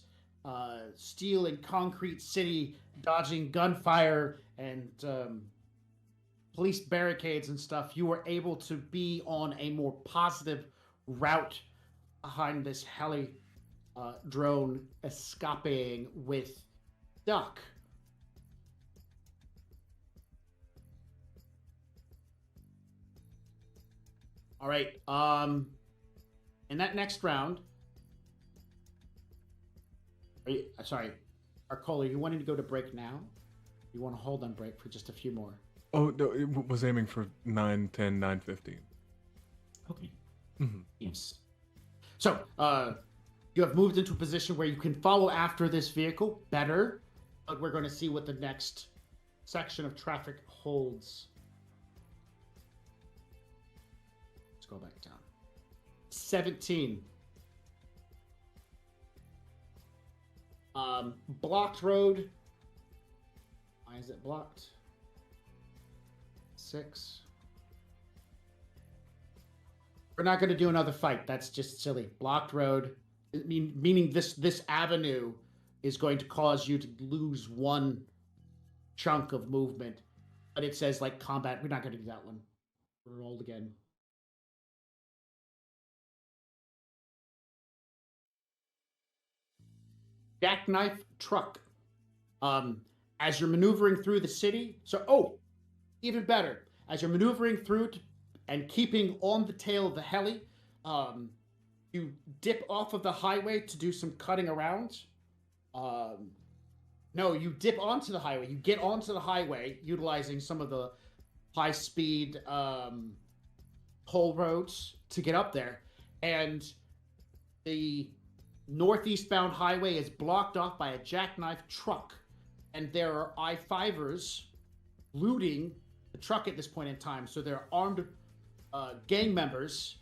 S8: steel and concrete city, dodging gunfire and police barricades and stuff. You were able to be on a more positive route behind this heli drone escaping with Duck. All right. In that next round, sorry, Arcola, you wanting to go to break now? You want to hold on break for just a few more?
S1: Oh, no, it was aiming for 9, 10, 9, 15.
S8: Okay.
S1: Mm-hmm.
S8: Yes. So, you have moved into a position where you can follow after this vehicle better, but we're going to see what the next section of traffic holds. Let's go back down. 17. Blocked road. Why is it blocked? 6. We're not going to do another fight. That's just silly. Blocked road, meaning this avenue is going to cause you to lose one chunk of movement. But it says like combat. We're not going to do that one. We're rolled again. Jackknife truck. As you're maneuvering through the city, even better. As you're maneuvering through and keeping on the tail of the heli, you dip off of the highway to do some cutting around. No, you dip onto the highway. You get onto the highway utilizing some of the high-speed toll roads to get up there. And the northeast-bound highway is blocked off by a jackknife truck. And there are I-5ers looting the truck at this point in time. So there are armed gang members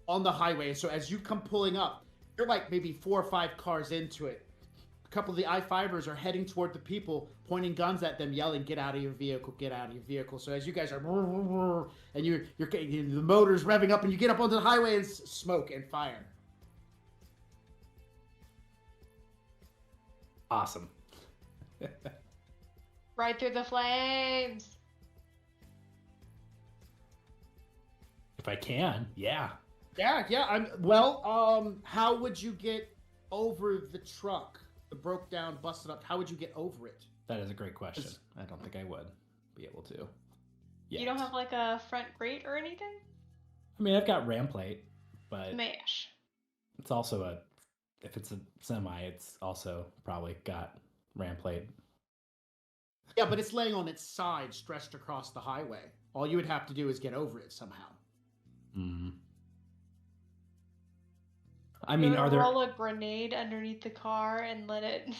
S8: on the highway. So as you come pulling up, you're like maybe 4 or 5 cars into it. A couple of the I-5ers are heading toward the people, pointing guns at them, yelling, "Get out of your vehicle, get out of your vehicle." So as you guys are, and you're the motor's revving up, and you get up onto the highway and smoke and fire.
S10: Awesome.
S9: Right through the flames.
S10: If I can, yeah.
S8: Yeah. How would you get over the truck? The broke down, busted up. How would you get over it?
S10: That is a great question. I don't think I would be able to. Yet.
S9: You don't have like a front grate or anything?
S10: I mean, I've got ram plate, but
S9: Smash.
S10: it's also if it's a semi, it's also probably got ram plate.
S8: Yeah, but it's laying on its side, stretched across the highway. All you would have to do is get over it somehow.
S10: Mm. I mean, are there
S9: roll a grenade underneath the car and let it?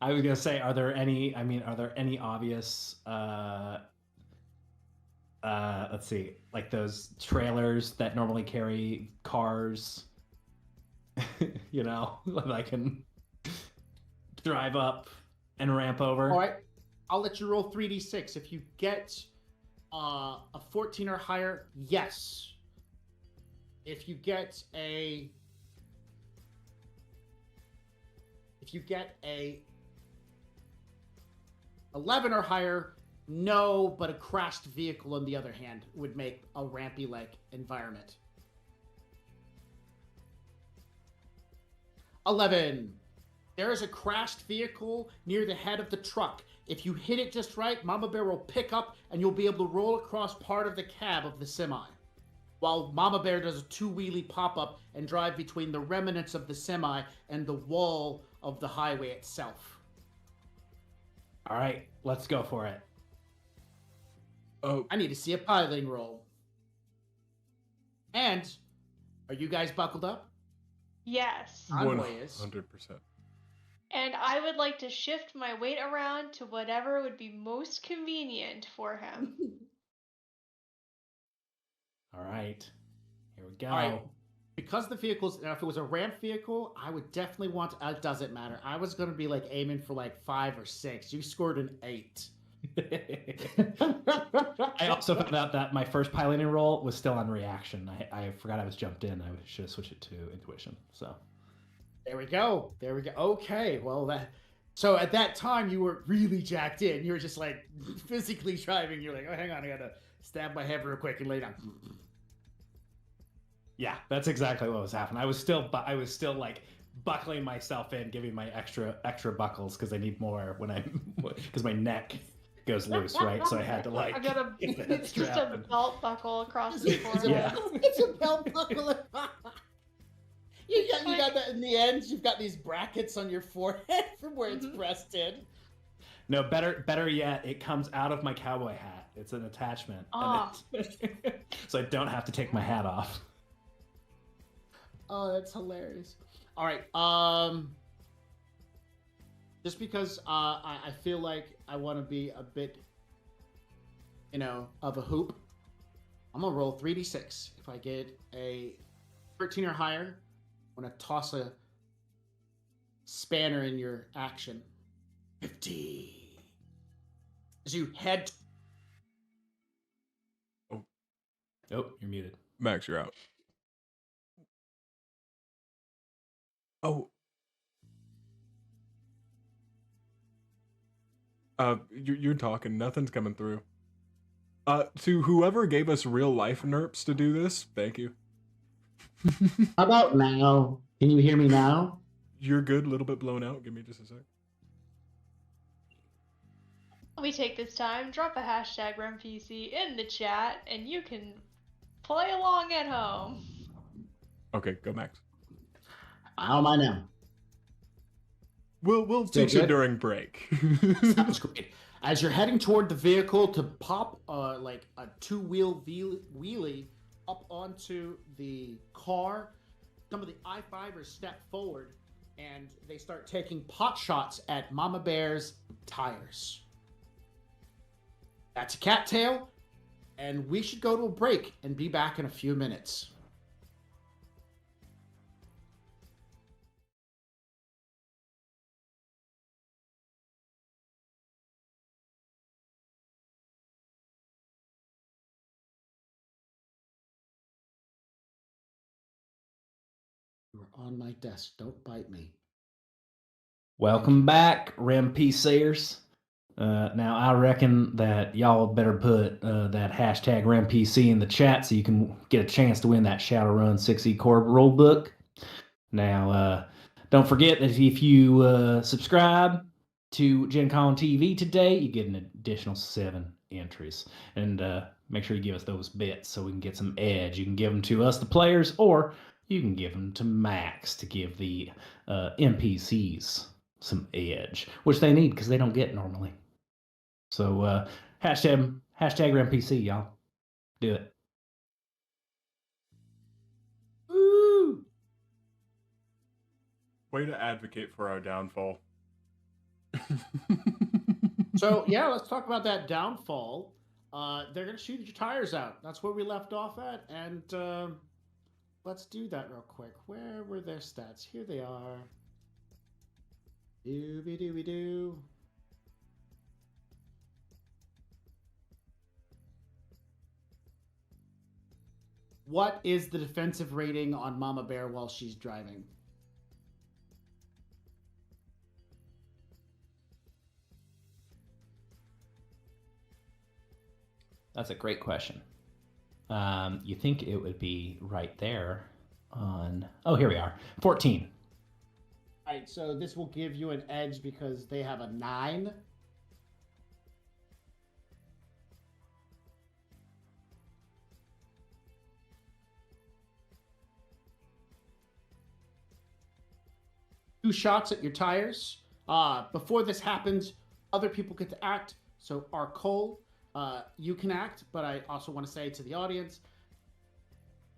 S10: I was gonna say, are there any obvious let's see, like those trailers that normally carry cars, you know, that I can drive up and ramp over?
S8: All right, I'll let you roll 3d6. If you get a 14 or higher, yes. If you get a 11 or higher, no, but a crashed vehicle, on the other hand, would make a rampy-like environment. 11. There is a crashed vehicle near the head of the truck. If you hit it just right, Mama Bear will pick up and you'll be able to roll across part of the cab of the semi. While Mama Bear does a 2-wheelie pop-up and drive between the remnants of the semi and the wall of the highway itself.
S10: All right, let's go for it.
S1: Oh,
S8: I need to see a piloting roll. And, are you guys buckled up?
S9: Yes.
S8: Conway is.
S1: 100%.
S9: And I would like to shift my weight around to whatever would be most convenient for him.
S10: All right, here we go.
S8: All right. Because the vehicle's, now if it was a ramp vehicle, I would definitely want, it doesn't matter. I was going to be like aiming for like 5 or 6. You scored an 8.
S10: I also found out that my first piloting roll was still on reaction. I forgot I was jumped in. I should have switched it to intuition. So
S8: There we go. There we go. Okay. Well, so at that time you were really jacked in. You were just like physically driving. You're like, oh, hang on, I gotta stab my head real quick and lay down.
S10: yeah, that's exactly what was happening. I was still like buckling myself in, giving my extra buckles because I need more because my neck goes loose, right? So I had to like.
S9: I got it's just a
S10: and...
S9: belt buckle across the forehead.
S10: Yeah.
S8: It's a belt buckle. You got that in the end. You've got these brackets on your forehead from where it's pressed in.
S10: No, better yet, it comes out of my cowboy hat. It's an attachment.
S9: Oh.
S10: So I don't have to take my hat off.
S8: Oh, that's hilarious. All right. Just because I feel like I want to be a bit, of a hoop, I'm going to roll 3d6. If I get a 13 or higher, I'm going to toss a spanner in your action. 50. As you head...
S10: Oh, you're muted.
S1: Max, you're out. Oh. You're talking. Nothing's coming through. To whoever gave us real life nerps to do this, thank you.
S8: How about now? Can you hear me now?
S1: You're good. A little bit blown out. Give me just a sec.
S9: We take this time, drop a hashtag RemPC in the chat, and you can play along at home.
S1: Okay, go Max.
S8: How am I now?
S1: We'll teach you during break.
S8: Sounds great. As you're heading toward the vehicle to pop like a two-wheel wheelie up onto the car, some of the I-5ers step forward and they start taking pot shots at Mama Bear's tires. That's a cattail, and we should go to a break and be back in a few minutes. You're on my desk. Don't bite me.
S10: Welcome back, Rem PCers. Now I reckon that y'all better put that hashtag RemPC in the chat so you can get a chance to win that Shadowrun 6e core rulebook. Now, don't forget that if you subscribe to Gen Con TV today, you get an additional 7 entries. And make sure you give us those bits so we can get some edge. You can give them to us, the players, or you can give them to Max to give the NPCs some edge, which they need because they don't get normally. So hashtag RemPC, y'all. Do it.
S8: Woo!
S1: Way to advocate for our downfall.
S8: So, yeah, let's talk about that downfall. They're going to shoot your tires out. That's where we left off at. And let's do that real quick. Where were their stats? Here they are. Dooby-dooby-doo. What is the defensive rating on Mama Bear while she's driving?
S10: That's a great question. You think it would be right there on... Oh, here we are. 14.
S8: All right, so this will give you an edge because they have a 9. Two shots at your tires. Before this happens, other people get to act. So Arcole, you can act, but I also want to say to the audience,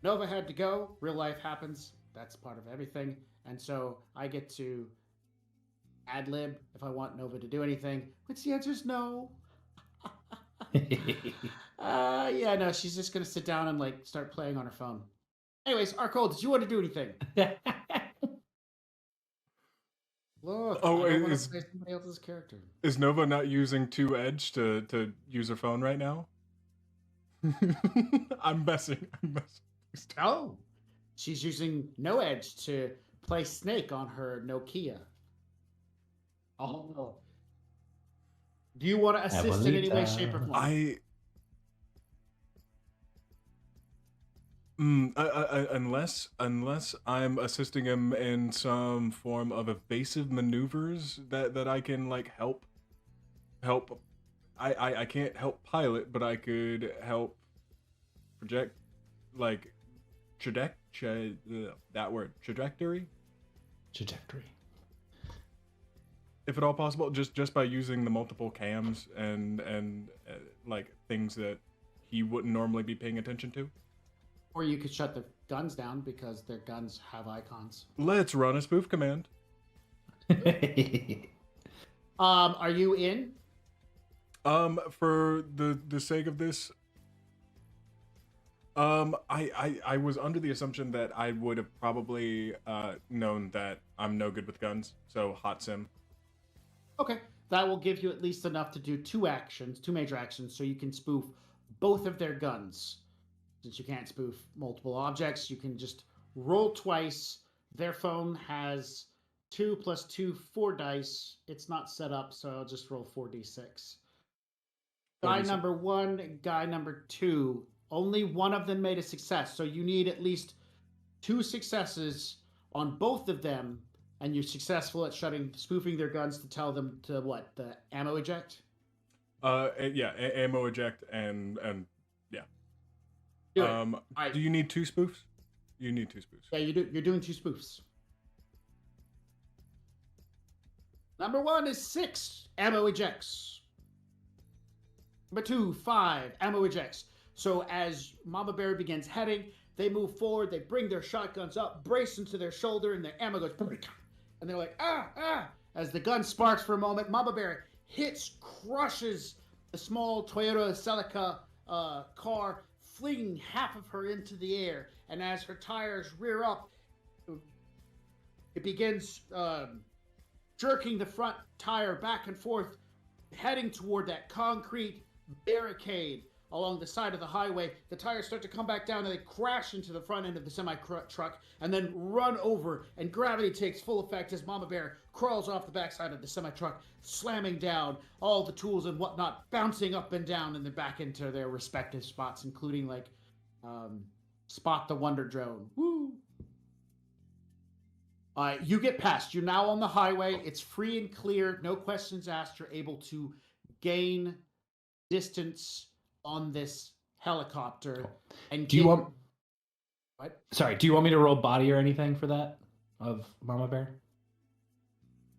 S8: Nova had to go. Real life happens. That's part of everything. And so I get to ad-lib if I want Nova to do anything, which the answer is no. Yeah, no, she's just going to sit down and like start playing on her phone. Anyways, Arcole, did you want to do anything? Look,
S1: Oh,
S8: I don't want
S1: is
S8: to play somebody else's character.
S1: is Nova not using 2 Edge to use her phone right now? I'm messing.
S8: Oh, she's using No Edge to play Snake on her Nokia. Oh. Do you want to assist in any way, shape, or form?
S1: Unless I'm assisting him in some form of evasive maneuvers that I can like help. I can't help pilot, but I could help project like that word trajectory. If at all possible, just by using the multiple cams and like things that he wouldn't normally be paying attention to.
S8: Or you could shut the guns down because their guns have icons.
S1: Let's run a spoof command.
S8: Are you in?
S1: For the sake of this, I was under the assumption that I would have probably known that I'm no good with guns, so hot sim.
S8: Okay, that will give you at least enough to do 2 major actions, so you can spoof both of their guns. Since you can't spoof multiple objects, you can just roll twice. Their phone has 2 + 2, 4 dice. It's not set up, so I'll just roll 4d6. Guy number 1, guy number 2. Only one of them made a success, so you need at least 2 successes on both of them, and you're successful at spoofing their guns to tell them to what? The ammo eject?
S1: Yeah, ammo eject and yeah.
S8: Do it. Right.
S1: Do you need 2 spoofs? You need 2 spoofs.
S8: Yeah, you do. You're doing 2 spoofs. Number 1 is 6 ammo ejects. Number 2, 5 ammo ejects. So as Mama Bear begins heading, they move forward, they bring their shotguns up, brace into their shoulder, and their ammo goes, and they're like, ah. As the gun sparks for a moment, Mama Bear crushes the small Toyota Celica car, flinging half of her into the air. And as her tires rear up, it begins jerking the front tire back and forth, heading toward that concrete barricade along the side of the highway. The tires start to come back down and they crash into the front end of the semi-truck and then run over, and gravity takes full effect as Mama Bear crawls off the backside of the semi-truck, slamming down all the tools and whatnot, bouncing up and down and then back into their respective spots, including like Spot the Wonder Drone. Woo! You get past. You're now on the highway. It's free and clear. No questions asked. You're able to gain distance on this helicopter. And
S10: do you want?
S8: What?
S10: Sorry. Do you want me to roll body or anything for that of Mama Bear?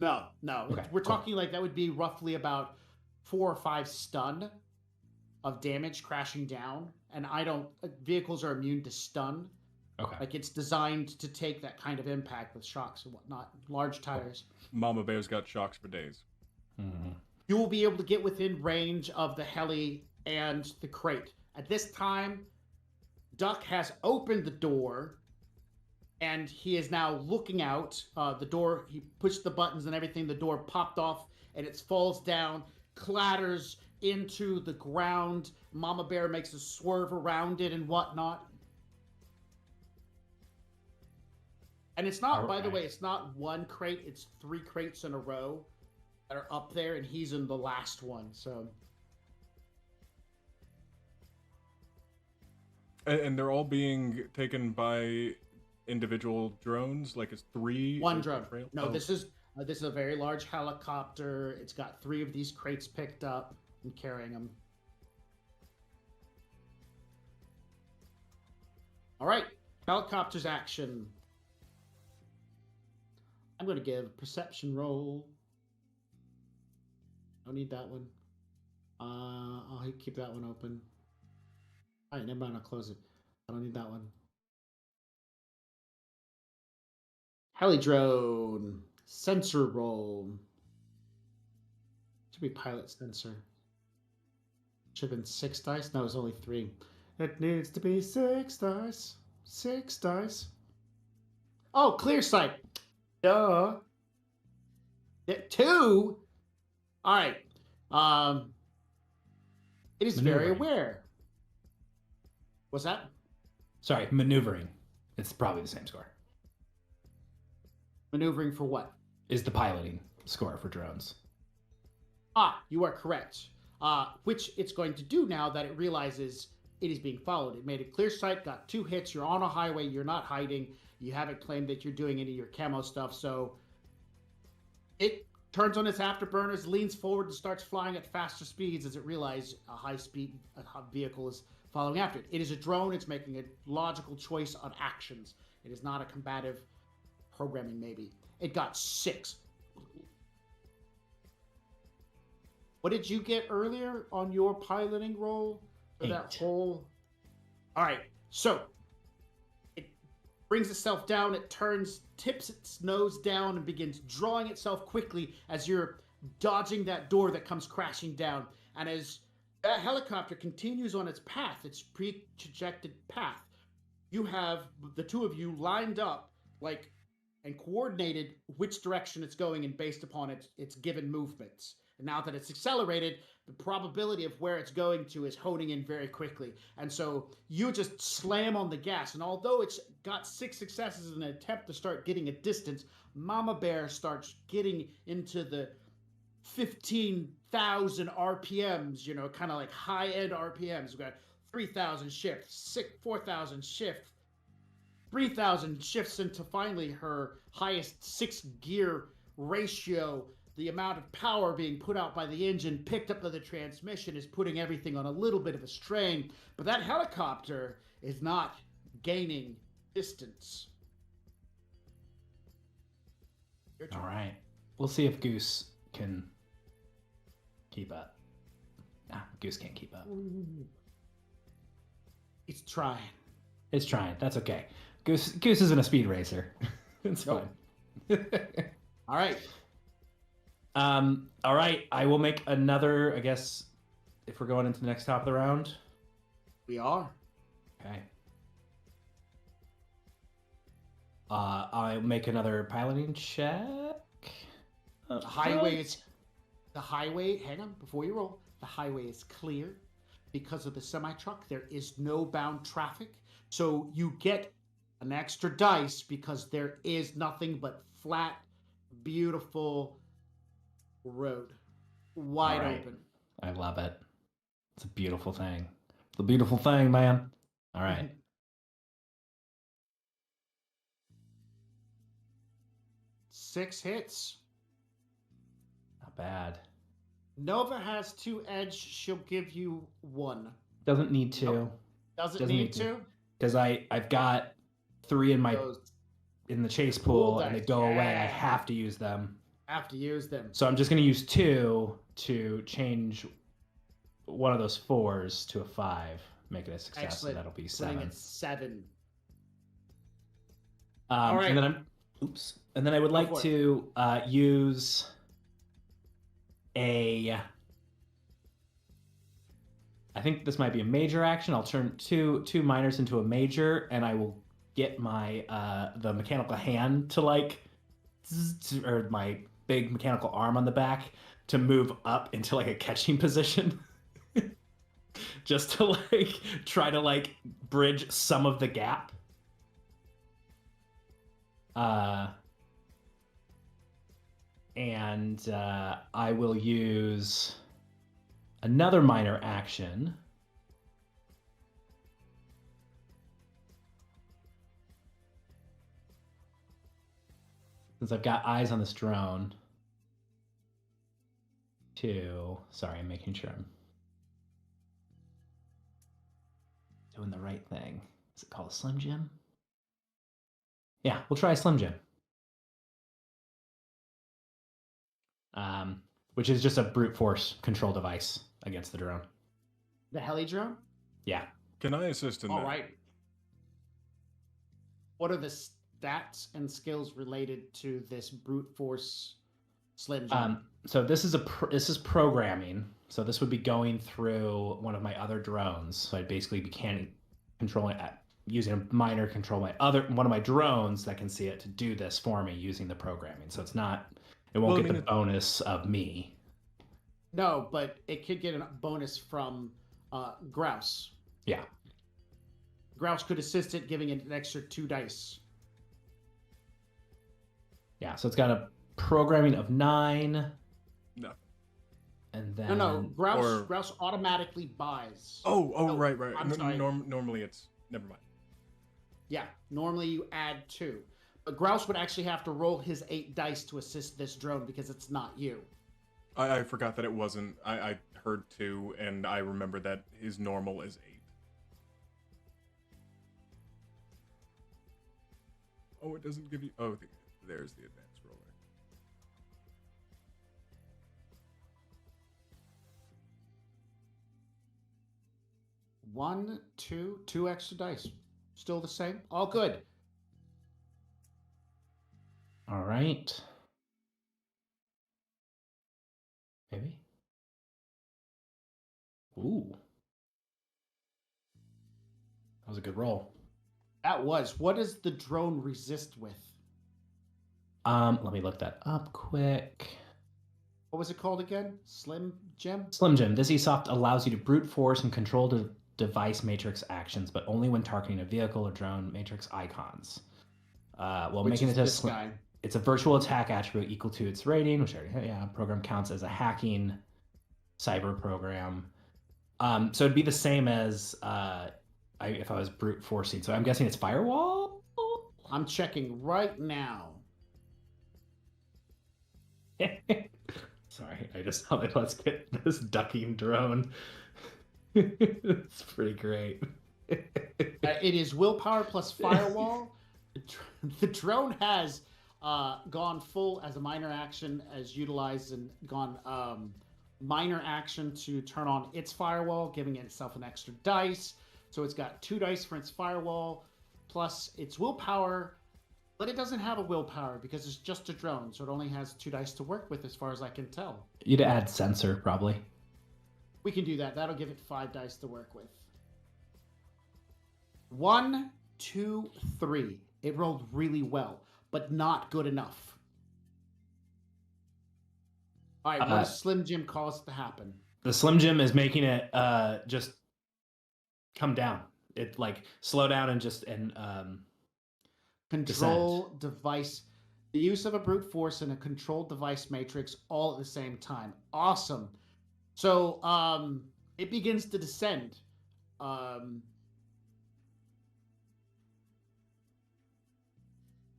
S8: No.
S10: Okay,
S8: We're talking like that would be roughly about 4 or 5 stun of damage crashing down. And vehicles are immune to stun.
S10: Okay.
S8: Like it's designed to take that kind of impact with shocks and whatnot. Large tires.
S1: Mama Bear's got shocks for days.
S10: Mm-hmm.
S8: You will be able to get within range of the heli and the crate. At this time, Duck has opened the door, and he is now looking out. The door, he pushed the buttons and everything. The door popped off, and it falls down, clatters into the ground. Mama Bear makes a swerve around it and whatnot. And it's not, by the way, it's not 1 crate, it's 3 crates in a row that are up there, and he's in the last one, so.
S1: And they're all being taken by individual drones, like it's 3.
S8: 1 drone. No, this is a very large helicopter. It's got 3 of these crates picked up and carrying them. All right, helicopter's action. I'm going to give perception roll. Don't need that one. I'll keep that one open. All right, never mind. I'll close it. I don't need that one. Heli drone. Sensor roll. Should be pilot sensor. Should have been 6 dice. No, it's only 3. It needs to be 6 dice. 6 dice. Oh, clear sight. Duh. 2. All right. It is very
S10: Maneuvering.
S8: aware. What's that?
S10: Sorry, maneuvering. It's probably the same score.
S8: Maneuvering for what?
S10: Is the piloting score for drones.
S8: You are correct. Which it's going to do now that it realizes it is being followed. It made a clear sight, got 2 hits. You're on a highway. You're not hiding. You haven't claimed that you're doing any of your camo stuff. So it turns on its afterburners, leans forward, and starts flying at faster speeds as it realizes a high-speed vehicle is following after it. It is a drone. It's making a logical choice on actions. It is not a combative programming, maybe. It got 6. What did you get earlier on your piloting roll for that
S10: 8.
S8: whole? All right, so it brings itself down. It turns, tips its nose down, and begins drawing itself quickly as you're dodging that door that comes crashing down. And as that helicopter continues on its path, its pre-trajected path, you have the 2 of you lined up, like, and coordinated which direction it's going and based upon its given movements. And now that it's accelerated, the probability of where it's going to is honing in very quickly. And so you just slam on the gas. And although it's got 6 successes in an attempt to start getting a distance, Mama Bear starts getting into the 15,000 RPMs, you know, kind of like high-end RPMs. We've got 3,000 shifts, 4,000 shifts, 3,000 shifts into finally her highest 6-gear ratio. The amount of power being put out by the engine picked up by the transmission is putting everything on a little bit of a strain. But that helicopter is not gaining distance.
S10: All right. We'll see if Goose can keep up. Nah, Goose can't keep up.
S8: It's trying.
S10: It's trying. That's okay. Goose isn't a speed racer. It's
S8: Nope.
S10: fine.
S8: All right.
S10: All right. I will make another, I guess, if we're going into the next top of the round.
S8: We are.
S10: Okay. I'll make another piloting check.
S8: The highway, hang on, before you roll, the highway is clear. Because of the semi-truck, there is no bound traffic. So you get an extra dice because there is nothing but flat, beautiful road. Wide
S10: Alright.
S8: open.
S10: I love it. It's a beautiful thing. It's a beautiful thing, man. All right.
S8: 6 hits.
S10: Not bad.
S8: Nova has 2 edge. She'll give you 1.
S10: Doesn't need to.
S8: Nope. Doesn't need to?
S10: Because I've got 3 in the chase pool,
S8: Cool
S10: and they
S8: dice.
S10: go away. I
S8: Yeah.
S10: have to use them.
S8: Have to use them.
S10: So I'm just going to use 2 to change one of those 4s to a 5, make it a success.
S8: Excellent.
S10: And that'll be
S8: Putting
S10: 7.
S8: it 7.
S10: All
S8: right.
S10: And then I would like
S8: for it.
S10: to use I think this might be a major action. I'll turn two minors into a major, and I will get my the mechanical hand to or my big mechanical arm on the back to move up into like a catching position. Just to try to bridge some of the gap. And I will use another minor action. Since I've got eyes on this drone. Sorry, I'm making sure I'm doing the right thing. Is it called a Slim Jim? Yeah, we'll try a Slim Jim. Which is just a brute force control device against the drone.
S8: The heli drone?
S10: Yeah.
S1: Can I assist in
S8: All
S1: that?
S8: right. What are the stats and skills related to this brute force Slim Jim?
S10: So this is programming. So this would be going through one of my other drones. So I'd basically be controlling using a minor control one of my drones that can see it to do this for me using the programming. So it's not It won't
S1: Well, I
S10: get
S1: mean,
S10: the bonus of me.
S8: No, but it could get a bonus from Grouse.
S10: Yeah.
S8: Grouse could assist it, giving it an extra 2 dice.
S10: Yeah, so it's got a programming of 9.
S1: No.
S10: And then
S8: No, Grouse automatically buys.
S1: Oh, right.
S8: I'm sorry.
S1: Normally it's never mind.
S8: Yeah, normally you add 2. But Grouse would actually have to roll his 8 dice to assist this drone because it's not you.
S1: I forgot that it wasn't. I heard 2, and I remember that his normal is 8. Oh, it doesn't give you. Oh, there's the advanced roller.
S8: One, two extra dice. Still the same. All good.
S10: All right. Maybe. Ooh. That was a good roll.
S8: That was. What does the drone resist with?
S10: Let me look that up quick.
S8: What was it called again? Slim Jim?
S10: Slim Jim. This ESOP allows you to brute force and control device matrix actions, but only when targeting a vehicle or drone matrix icons. While
S8: Which
S10: making
S8: is
S10: it
S8: this guy.
S10: It's a virtual attack attribute equal to its rating, which program counts as a hacking cyber program. So it'd be the same as if I was brute forcing. So I'm guessing it's firewall.
S8: I'm checking right now.
S10: Sorry, I just thought let's get this ducking drone. It's pretty great.
S8: It is willpower plus firewall. The drone has gone full as a minor action, as utilized and gone minor action to turn on its firewall, giving itself an extra dice. So it's got 2 dice for its firewall, plus its willpower, but it doesn't have a willpower because it's just a drone, so it only has 2 dice to work with as far as I can tell.
S10: You'd add sensor, probably.
S8: We can do that. That'll give it 5 dice to work with. 1, 2, 3. It rolled really well, but not good enough. All right, what does Slim Jim cause to happen?
S10: The Slim Jim is making it just come down. It slow down and just
S8: control device. The use of a brute force and a controlled device matrix all at the same time. Awesome. So it begins to descend.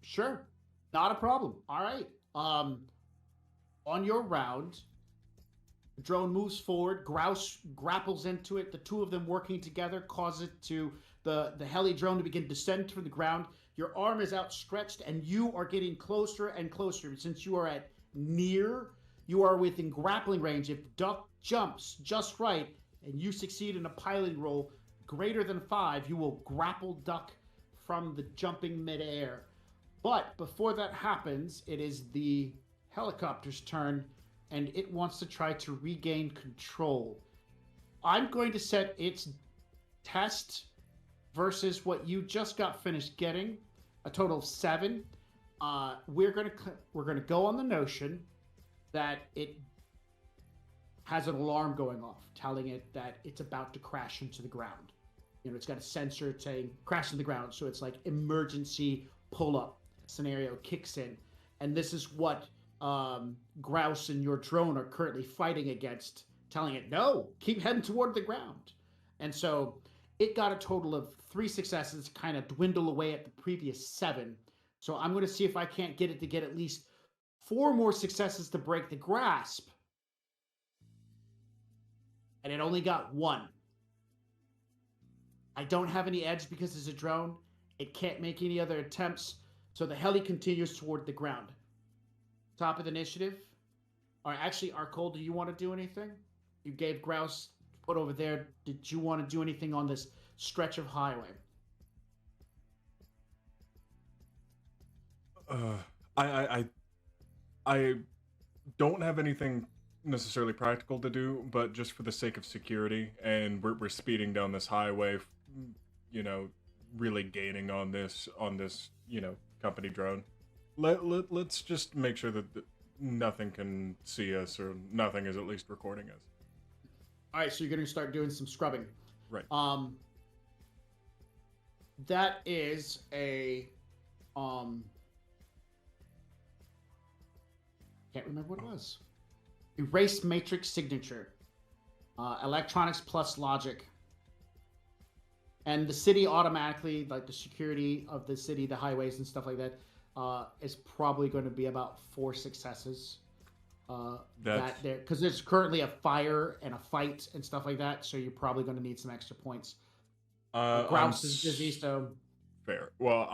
S8: Sure, not a problem. All right. On your round, the drone moves forward. Grouse grapples into it. The 2 of them working together cause it to the heli drone to begin descend from the ground. Your arm is outstretched, and you are getting closer and closer. Since you are at near, you are within grappling range. If Duck jumps just right, and you succeed in a piloting roll greater than 5, you will grapple Duck from the jumping midair. But before that happens, it is the helicopter's turn, and it wants to try to regain control. I'm going to set its test versus what you just got finished getting, a total of 7. We're gonna go on the notion that it has an alarm going off, telling it that it's about to crash into the ground. It's got a sensor saying crash into the ground, so it's like emergency pull-up scenario kicks in, and this is what Grouse and your drone are currently fighting against, telling it, no, keep heading toward the ground. And so it got a total of 3 successes, kind of dwindle away at the previous 7. So I'm going to see if I can't get it to get at least 4 more successes to break the grasp. And it only got 1. I don't have any edge because it's a drone. It can't make any other attempts. So the heli continues toward the ground. Top of the initiative. All right, actually, Arcole, do you want to do anything? You gave Grouse put over there. Did you want to do anything on this stretch of highway?
S1: I don't have anything necessarily practical to do, but just for the sake of security, and we're speeding down this highway, really gaining on this company drone. Let's just make sure that nothing can see us, or nothing is at least recording us.
S8: All right, so you're going to start doing some scrubbing.
S1: Right.
S8: That is a can't remember what it was. Erase matrix signature. Electronics plus logic. And the city automatically, like the security of the city, the highways and stuff like that, is probably going to be about 4 successes. That there, because there's currently a fire and a fight and stuff like that, so you're probably going to need some extra points. Grouse is busy, so
S1: fair. Well,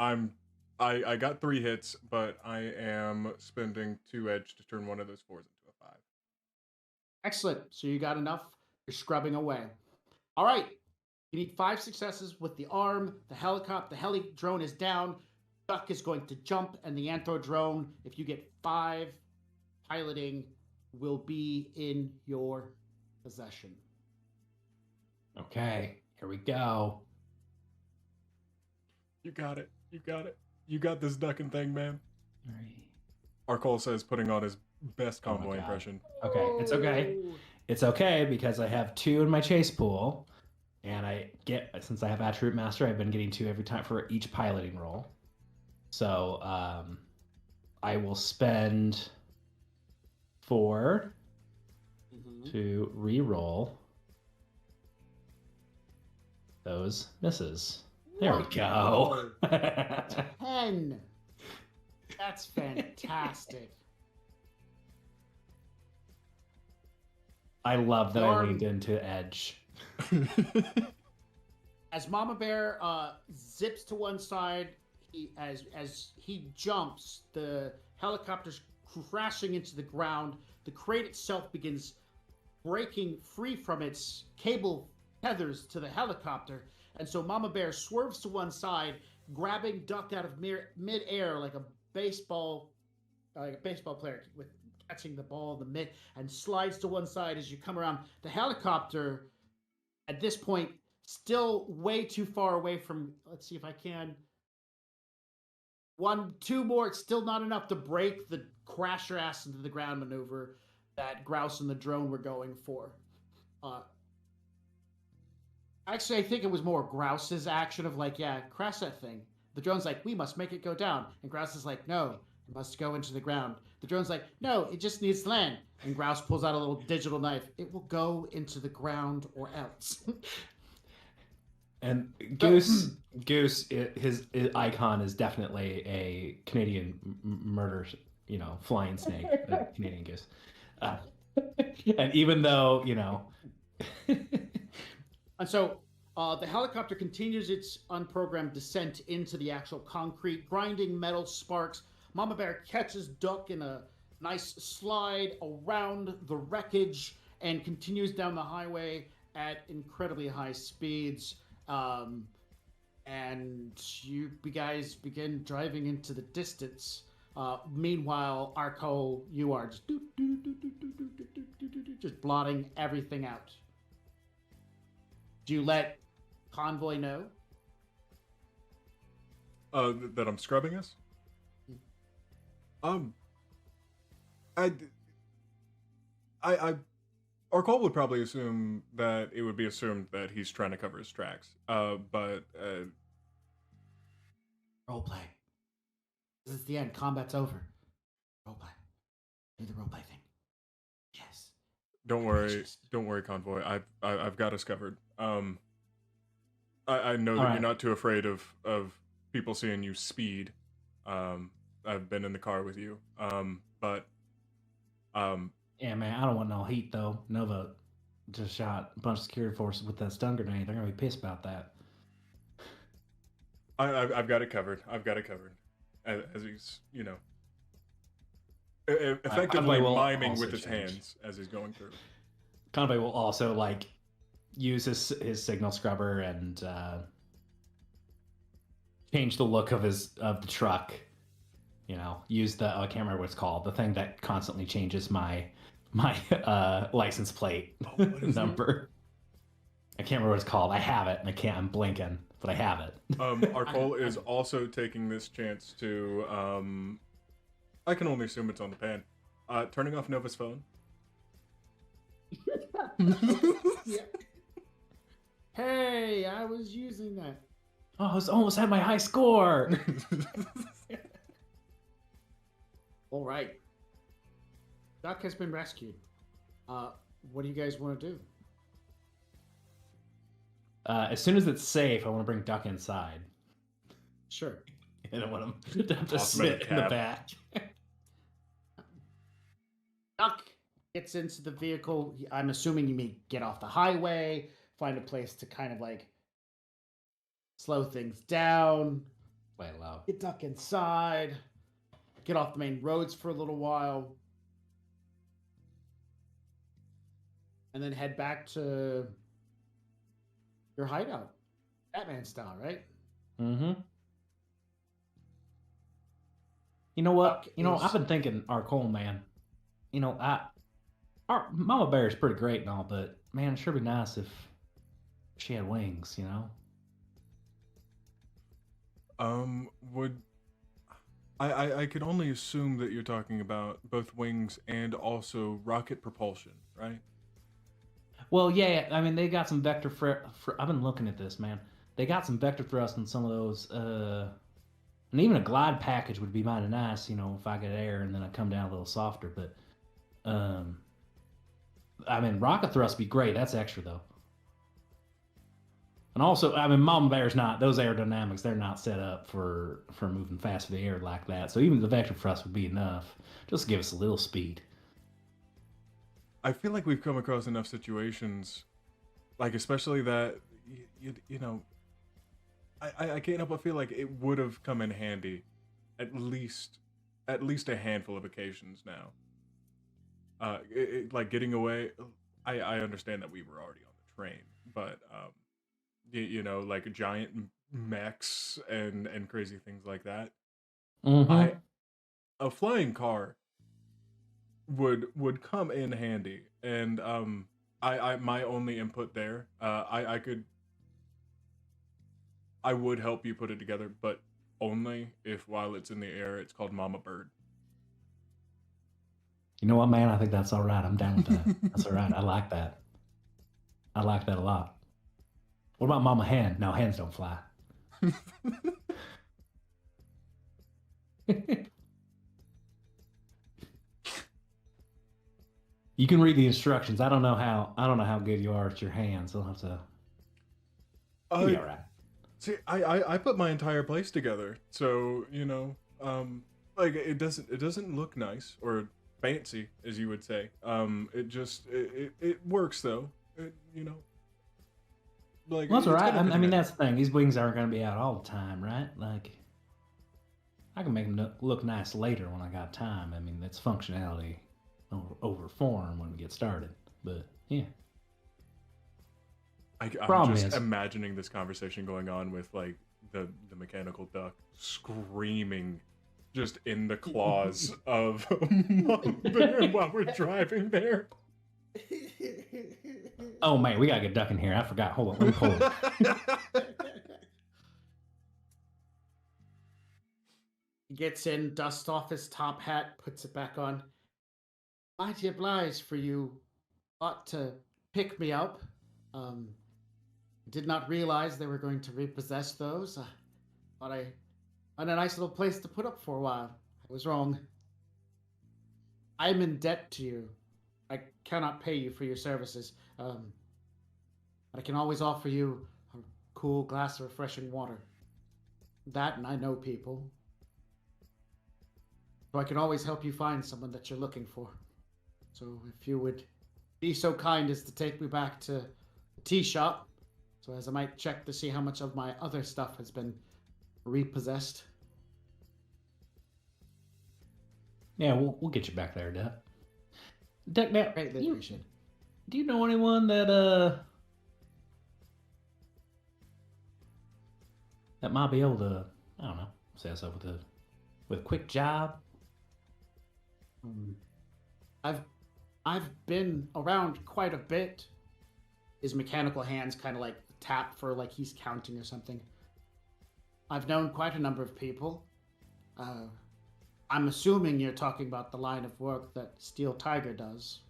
S1: I got 3 hits, but I am spending 2 edge to turn one of those 4s into a 5.
S8: Excellent. So you got enough. You're scrubbing away. All right. You need 5 successes with the arm. The helicopter, the heli drone is down. Duck is going to jump, and the anthro drone, if you get 5 piloting, will be in your possession.
S10: Okay, here we go.
S1: You got it. You got it. You got this ducking thing, man.
S10: All right.
S1: Arcole says, putting on his best
S10: Oh my
S1: convoy
S10: God.
S1: impression.
S10: Okay, it's okay. It's okay because I have 2 in my chase pool, and since I have Attribute Master, I've been getting 2 every time for each piloting roll. So I will spend 4 to re-roll those misses. There we go.
S8: 10. That's fantastic.
S10: I love that I leaned into edge.
S8: As Mama Bear zips to one side, as he jumps, the helicopter's crashing into the ground. The crate itself begins breaking free from its cable tethers to the helicopter, and so Mama Bear swerves to one side, grabbing Duck out of mid-air like a baseball player with catching the ball in the mid, and slides to one side as you come around. The helicopter, at this point, still way too far away from. Let's see if I can. 1, 2 more. It's still not enough to break the crash your ass into the ground maneuver that Grouse and the drone were going for. Actually, I think it was more Grouse's action of like, yeah, crash that thing. The drone's like, we must make it go down. And Grouse is like, no, it must go into the ground. The drone's like, no, it just needs to land. And Grouse pulls out a little digital knife. It will go into the ground or else.
S10: And Goose, his icon is definitely a Canadian murder, flying snake, a Canadian goose. And even though,
S8: And so the helicopter continues its unprogrammed descent into the actual concrete, grinding metal sparks. Mama Bear catches Duck in a nice slide around the wreckage and continues down the highway at incredibly high speeds. And you guys begin driving into the distance. Meanwhile, Arcole, you are just blotting everything out. Do you let Convoy know?
S1: That I'm scrubbing us? Arcole would probably assume that it would be assumed that he's trying to cover his tracks. But
S8: Roleplay. This is the end. Combat's over. Roleplay. Do the roleplay thing. Yes.
S1: Don't worry, Convoy. I've got us covered. I know that you're not too afraid of people seeing you speed. I've been in the car with you.
S10: Yeah, man, I don't want no heat though. Nova just shot a bunch of security forces with that stun grenade. They're gonna be pissed about that.
S1: I've got it covered. As he's, effectively miming with his hands as he's going through.
S10: Convoy will also use his signal scrubber and change the look of the truck. Use the I can't remember what it's called. The thing that constantly changes my license plate number. I can't remember what it's called. I have it, and I'm blinking, but I have it.
S1: Arcole is also taking this chance to. I can only assume it's on the pan. Turning off Nova's phone.
S8: Yeah. Hey, I was using that.
S10: Oh, I almost had my high score.
S8: All right. Duck has been rescued. What do you guys want to do?
S10: As soon as it's safe, I want to bring Duck inside.
S8: Sure.
S10: And I want him to have to
S1: Toss him in
S10: sit
S1: the
S10: in the
S1: cab.
S10: back.
S8: Duck gets into the vehicle. I'm assuming you may get off the highway, find a place to kind of like slow things down,
S10: Play it loud.
S8: get Duck inside, get off the main roads for a little while, and then head back to your hideout. Batman style, right?
S10: Mm-hmm. You know what?
S8: Duck
S10: I've
S8: is-
S10: been thinking, our Cole man. Our Mama Bear is pretty great and all, but man, it sure be nice if she had wings.
S1: Would I could only assume that you're talking about both wings and also rocket propulsion, right?
S10: Well, yeah. I mean, they got some vector. I've been looking at this, man. They got some vector thrust in some of those. And even a glide package would be mighty nice, if I get air and then I come down a little softer. But, I mean, rocket thrust would be great. That's extra, though. And also, I mean, Mama Bear's not, those aerodynamics, they're not set up for moving fast through the air like that. So even the vector thrust would be enough. Just to give us a little speed.
S1: I feel like we've come across enough situations, like especially that, I can't help but feel like it would have come in handy, at least a handful of occasions now. Like getting away. I understand that we were already on the train, but like giant mechs and crazy things like that.
S10: Mm-hmm.
S1: A flying car would come in handy, and I my only input there, I would help you put it together, but only if while it's in the air it's called Mama Bird.
S10: You know what, man? I think that's all right. I'm down with that. That's all right. I like that. I like that a lot. What about Mama Hen? No, hens don't fly. You can read the instructions. I don't know how good you are at your hands. I'll have to. You'll be all right.
S1: See, I put my entire place together, so like it doesn't look nice or fancy, as you would say. It works though. Like
S10: Well, that's all
S1: it's
S10: right.
S1: got
S10: I mean,
S1: everything in it.
S10: that's the thing. These wings aren't going to be out all the time, right? Like, I can make them look nice later when I got time. I mean, that's functionality over form when we get started. But yeah.
S1: I'm
S10: Problem
S1: just
S10: is-
S1: imagining this conversation going on with like the mechanical duck screaming just in the claws of Mama Bear while we're driving there.
S10: Oh man, we gotta get Duck in here. I forgot. Hold on, let me pull it.
S8: He gets in, dusts off his top hat, puts it back on. Mighty obliged for you ought to pick me up. Did not realize they were going to repossess those. Thought I had a nice little place to put up for a while. I was wrong. I'm in debt to you. I cannot pay you for your services. But I can always offer you a cool glass of refreshing water. That, and I know people. So I can always help you find someone that you're looking for. So if you would be so kind as to take me back to the tea shop, so as I might check to see how much of my other stuff has been repossessed.
S10: Yeah, we'll get you back there, Duck. Duck, now,
S8: Greatly appreciated.
S10: do you know anyone that might be able to, I don't know, set us up with a quick job?
S8: I've been around quite a bit. His mechanical hands kind of like tap for like he's counting or something. I've known quite a number of people. I'm assuming you're talking about the line of work that Steel Tiger does.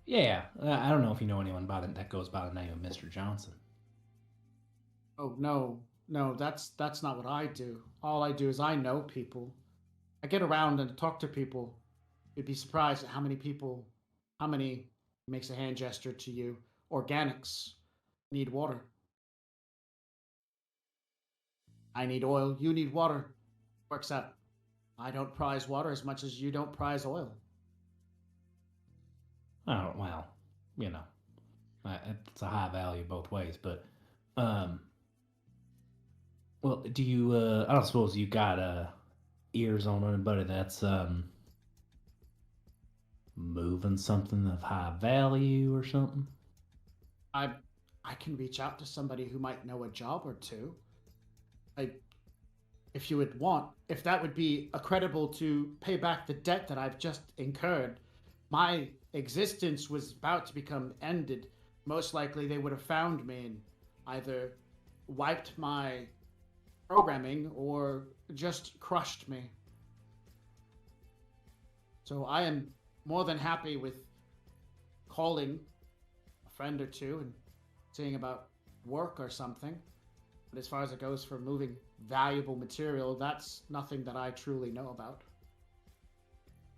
S10: Yeah, I don't know if you know anyone by that goes by the name of Mr. Johnson.
S8: Oh no, that's not what I do. All I do is I know people. I get around and talk to people. You'd be surprised at how many makes a hand gesture to you, organics need water. I need oil, you need water. Works out. I don't prize water as much as you don't prize oil.
S10: Oh, well, you know, it's a high value both ways, but, well, do you, I don't suppose you got, ears on anybody that's, moving something of high value or something?
S8: I can reach out to somebody who might know a job or two. If you would want, if that would be credible to pay back the debt that I've just incurred. My existence was about to become ended. Most likely they would have found me and either wiped my programming or just crushed me. So I am more than happy with calling a friend or two and seeing about work or something. But as far as it goes for moving valuable material, that's nothing that I truly know about.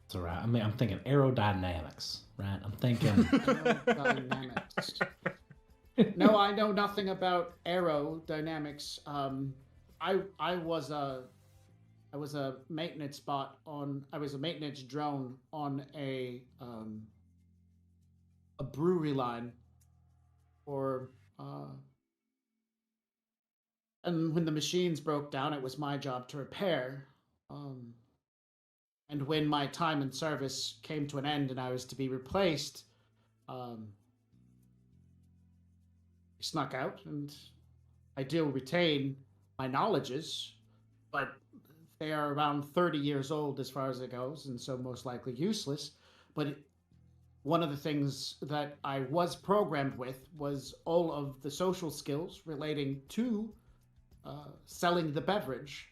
S10: It's all right. I mean, I'm thinking aerodynamics, right? I'm thinking...
S8: Aerodynamics. No, I know nothing about aerodynamics. I was a maintenance bot on. I was a maintenance drone on a brewery line, or and when the machines broke down, it was my job to repair. And when my time in service came to an end and I was to be replaced, I snuck out, and I do retain my knowledges, but they are around 30 years old as far as it goes, and so most likely useless. But one of the things that I was programmed with was all of the social skills relating to selling the beverage,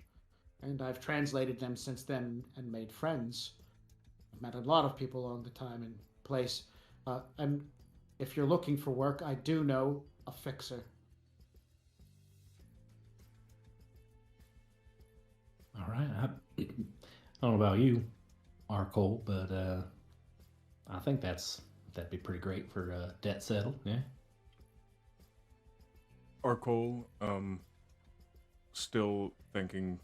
S8: and I've translated them since then and made friends. I've met a lot of people along the time and place. And if you're looking for work, I do know a fixer.
S10: All right. I don't know about you, Arcole, but I think that'd be pretty great for debt settled. Yeah.
S1: Arcole, still thinking.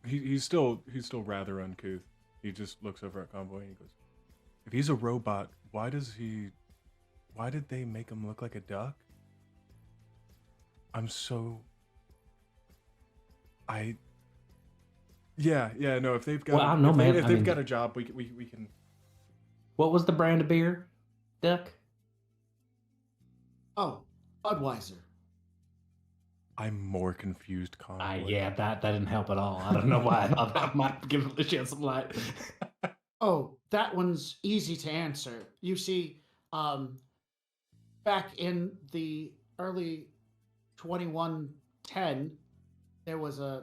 S1: He's still rather uncouth. He just looks over at Convoy and he goes, "If he's a robot, why did they make him look like a duck? No, if they've got
S10: Well, I don't know, man.
S1: if they've got a job, we can.
S10: What was the brand of beer, Duck?
S8: Oh, Budweiser.
S1: I'm more confused, Convoy.
S10: Yeah, that didn't help at all. I don't know why I thought that might give it a chance of light.
S8: Oh, that one's easy to answer. You see, back in the early 2110, there was a...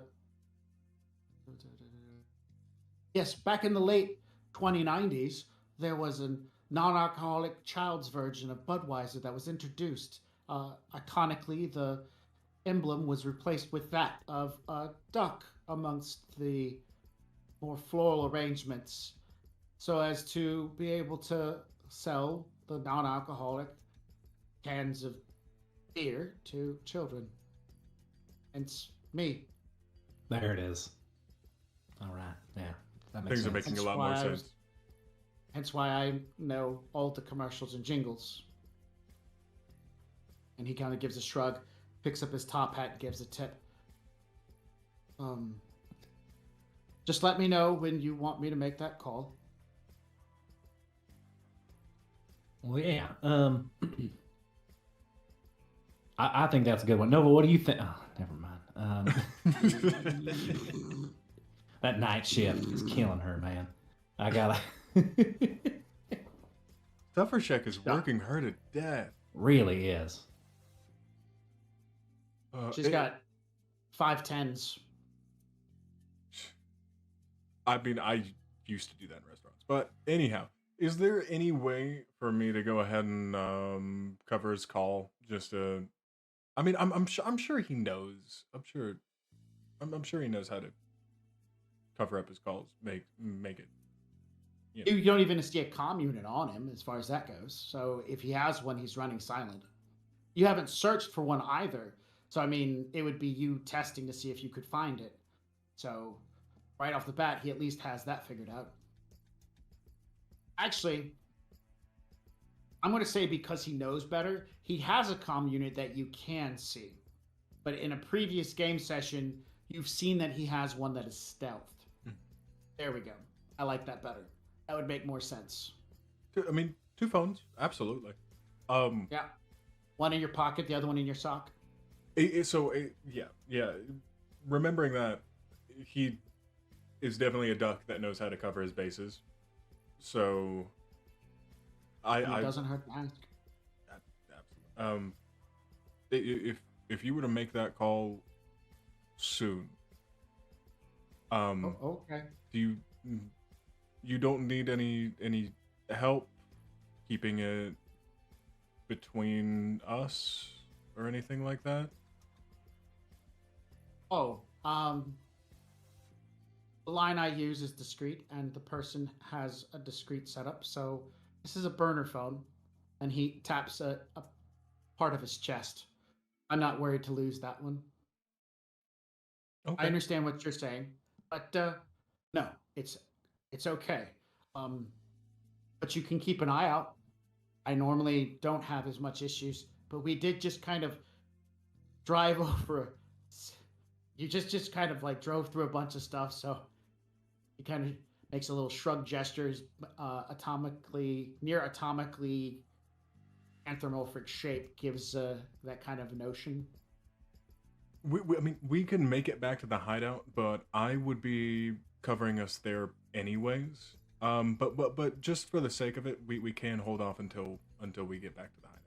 S8: Yes, back in the late 2090s, there was a non-alcoholic child's version of Budweiser that was introduced. Iconically, the emblem was replaced with that of a duck amongst the more floral arrangements, so as to be able to sell the non-alcoholic cans of beer to children. It's me.
S10: There it is. All right. Yeah. That makes
S1: Things
S10: sense.
S1: are making a lot more sense.
S8: Hence why I know all the commercials and jingles. And he kind of gives a shrug, picks up his top hat, and gives a tip. Just let me know when you want me to make that call.
S10: Well, yeah. I think that's a good one. Nova, what do you think? Oh, never mind. That night shift is killing her, man. I gotta.
S1: Suffercheck is working her to death.
S10: Really is.
S8: She's got 5 10s.
S1: I mean, I used to do that in restaurants. But anyhow, is there any way for me to go ahead and cover his call? Just to, I mean, I'm sure he knows. I'm sure he knows how to cover up his calls, make it. You know.
S8: You don't even see a comm unit on him as far as that goes. So if he has one, he's running silent. You haven't searched for one either. So I mean, it would be you testing to see if you could find it. So right off the bat, he at least has that figured out. Actually, I'm going to say because he knows better, he has a comm unit that you can see. But in a previous game session, you've seen that he has one that is stealthed. There we go. I like that better. That would make more sense.
S1: I mean, 2 phones, absolutely.
S8: Yeah. One in your pocket, the other one in your sock.
S1: Yeah. Remembering that he is definitely a duck that knows how to cover his bases. So
S8: It doesn't hurt to ask.
S1: If you were to make that call soon,
S8: Okay.
S1: do you don't need any help keeping it between us or anything like that?
S8: The line I use is discreet, and the person has a discreet setup. So this is a burner phone, and he taps a part of his chest. I'm not worried to lose that one.
S1: Okay.
S8: I understand what you're saying, but no, it's okay. But you can keep an eye out. I normally don't have as much issues, but we did just kind of drive over. You just kind of like drove through a bunch of stuff, so he kind of makes a little shrug gestures, near atomically anthropomorphic shape gives that kind of notion.
S1: I mean, we can make it back to the hideout, but I would be covering us there anyways. But just for the sake of it, we can hold off until we get back to the hideout.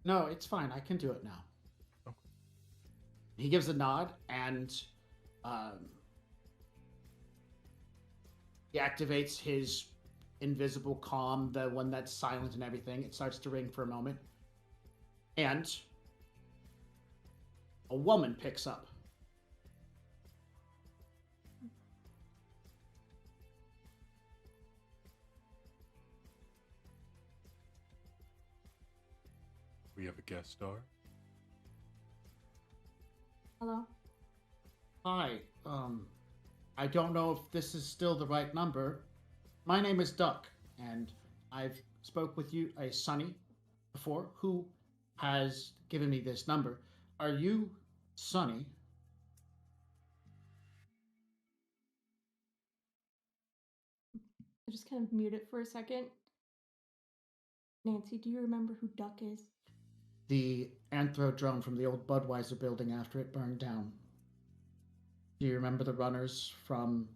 S8: No, it's fine. I can do it now.
S1: Okay.
S8: He gives a nod, and he activates his invisible comm, the one that's silent and everything. It starts to ring for a moment, and a woman picks up.
S1: We have a guest star.
S5: Hello?
S8: Hi, I don't know if this is still the right number. My name is Duck, and I've spoke with you, Sonny, before, who has given me this number. Are you Sonny?
S5: I just kind of mute it for a second. Nancy, do you remember who Duck is?
S8: The anthro drone from the old Budweiser building after it burned down. Do you remember the runners from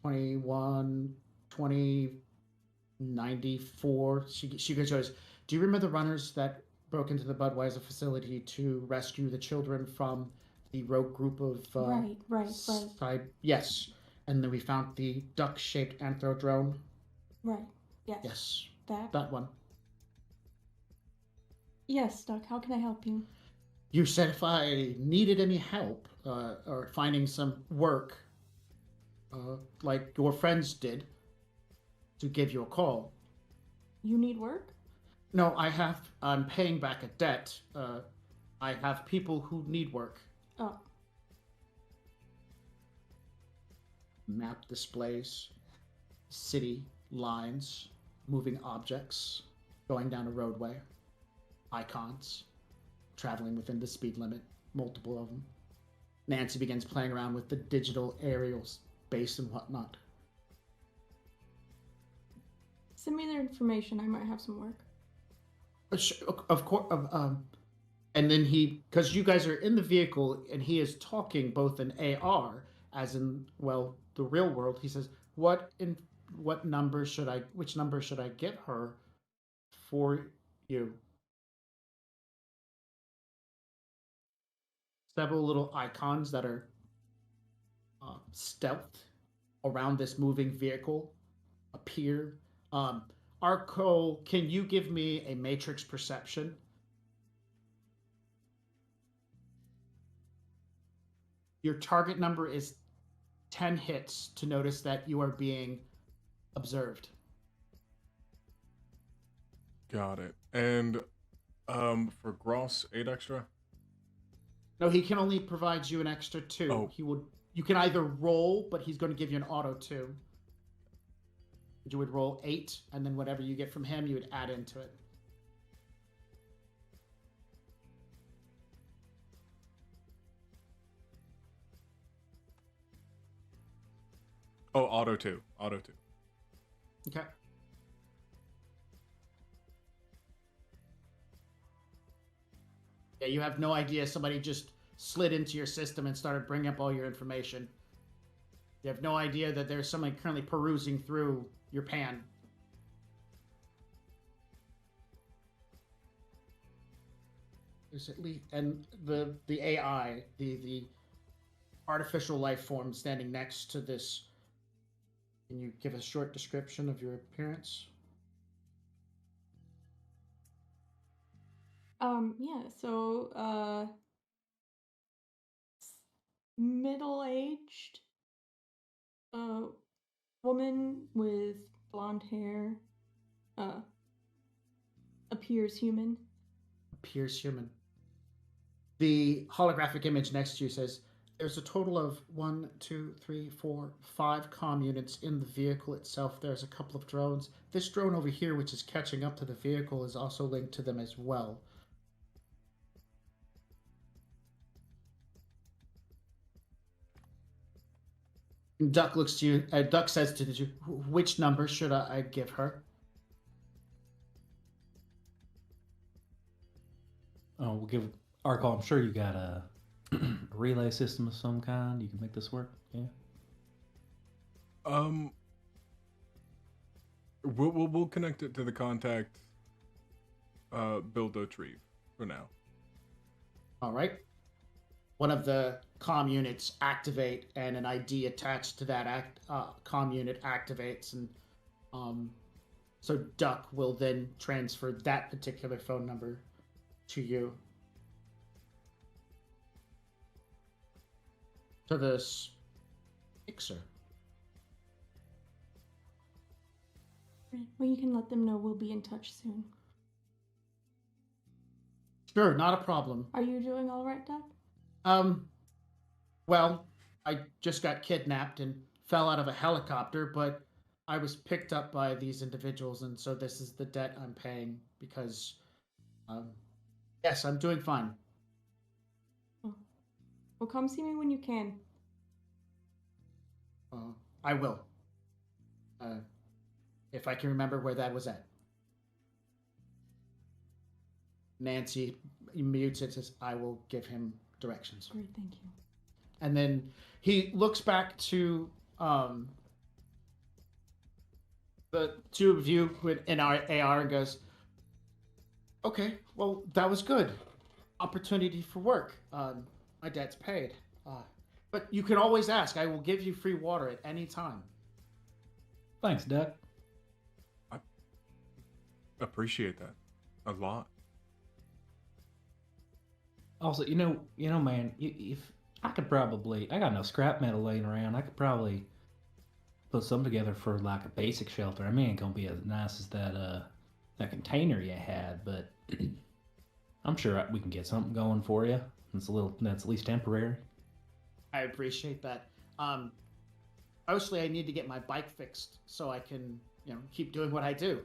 S8: 2094? She goes, do you remember the runners that broke into the Budweiser facility to rescue the children from the rogue group of...
S5: Right.
S8: Yes. And then we found the duck-shaped anthro drone.
S5: Right. Yes.
S8: Yes.
S5: That
S8: one.
S5: Yes, Duck. How can I help you?
S8: You said if I needed any help or finding some work, like your friends did, to give you a call.
S5: You need work?
S8: No, I'm paying back a debt. I have people who need work.
S5: Oh.
S8: Map displays, city lines, moving objects, going down a roadway, icons, traveling within the speed limit, multiple of them. Nancy begins playing around with the digital aerial base and whatnot.
S5: Send me their information. I might have some work.
S8: Of course. And then because you guys are in the vehicle and he is talking both in AR, as in, well, the real world. He says, which number should I get her for you? Several little icons that are stealth around this moving vehicle appear. Arco, can you give me a matrix perception? Your target number is 10 hits to notice that you are being observed.
S1: Got it. And for Gross, 8 extra?
S8: No, he can only provide you an extra 2.
S1: Oh.
S8: You can either roll, but he's going to give you an auto 2. You would roll 8, and then whatever you get from him, you would add into it.
S1: Oh, auto 2. Auto 2.
S8: Okay. Yeah, you have no idea. Somebody just slid into your system and started bringing up all your information. You have no idea that there's somebody currently perusing through your pan. There's at least, and the AI, the artificial life form standing next to this. Can you give a short description of your appearance?
S11: Yeah, so middle-aged woman with blonde hair appears human.
S8: Appears human. The holographic image next to you says there's a total of 1, 2, 3, 4, 5 comm units in the vehicle itself. There's a couple of drones. This drone over here, which is catching up to the vehicle, is also linked to them as well. Duck looks to you. Duck says to you, "Which number should I give her?"
S10: Oh, we'll give Arco. I'm sure you got a relay system of some kind. You can make this work. Yeah.
S1: We'll connect it to the contact build retrieve for now.
S8: All right. One of the comm units activate, and an ID attached to that comm unit activates, and so Duck will then transfer that particular phone number to you. To this Mixer.
S11: Right. Well, you can let them know we'll be in touch soon.
S8: Sure, not a problem.
S11: Are you doing all right, Doc?
S8: Well, I just got kidnapped and fell out of a helicopter, but I was picked up by these individuals, and so this is the debt I'm paying because, yes, I'm doing fine.
S11: Oh. Well, come see me when you can.
S8: I will. If I can remember where that was at. Nancy mutes it, says, "I will give him directions."
S11: Great, thank you.
S8: And then he looks back to the two of you in our AR and goes, "Okay, well, that was good. Opportunity for work. My debt's paid. But you can always ask. I will give you free water at any time."
S10: Thanks, Duck.
S1: I appreciate that a lot.
S10: Also, you know, man, if I could probably, I got no scrap metal laying around. I could probably put some together for like a basic shelter. I mean, it ain't gonna be as nice as that container you had, but I'm sure we can get something going for you. That's at least temporary.
S8: I appreciate that. Mostly I need to get my bike fixed so I can, keep doing what I do.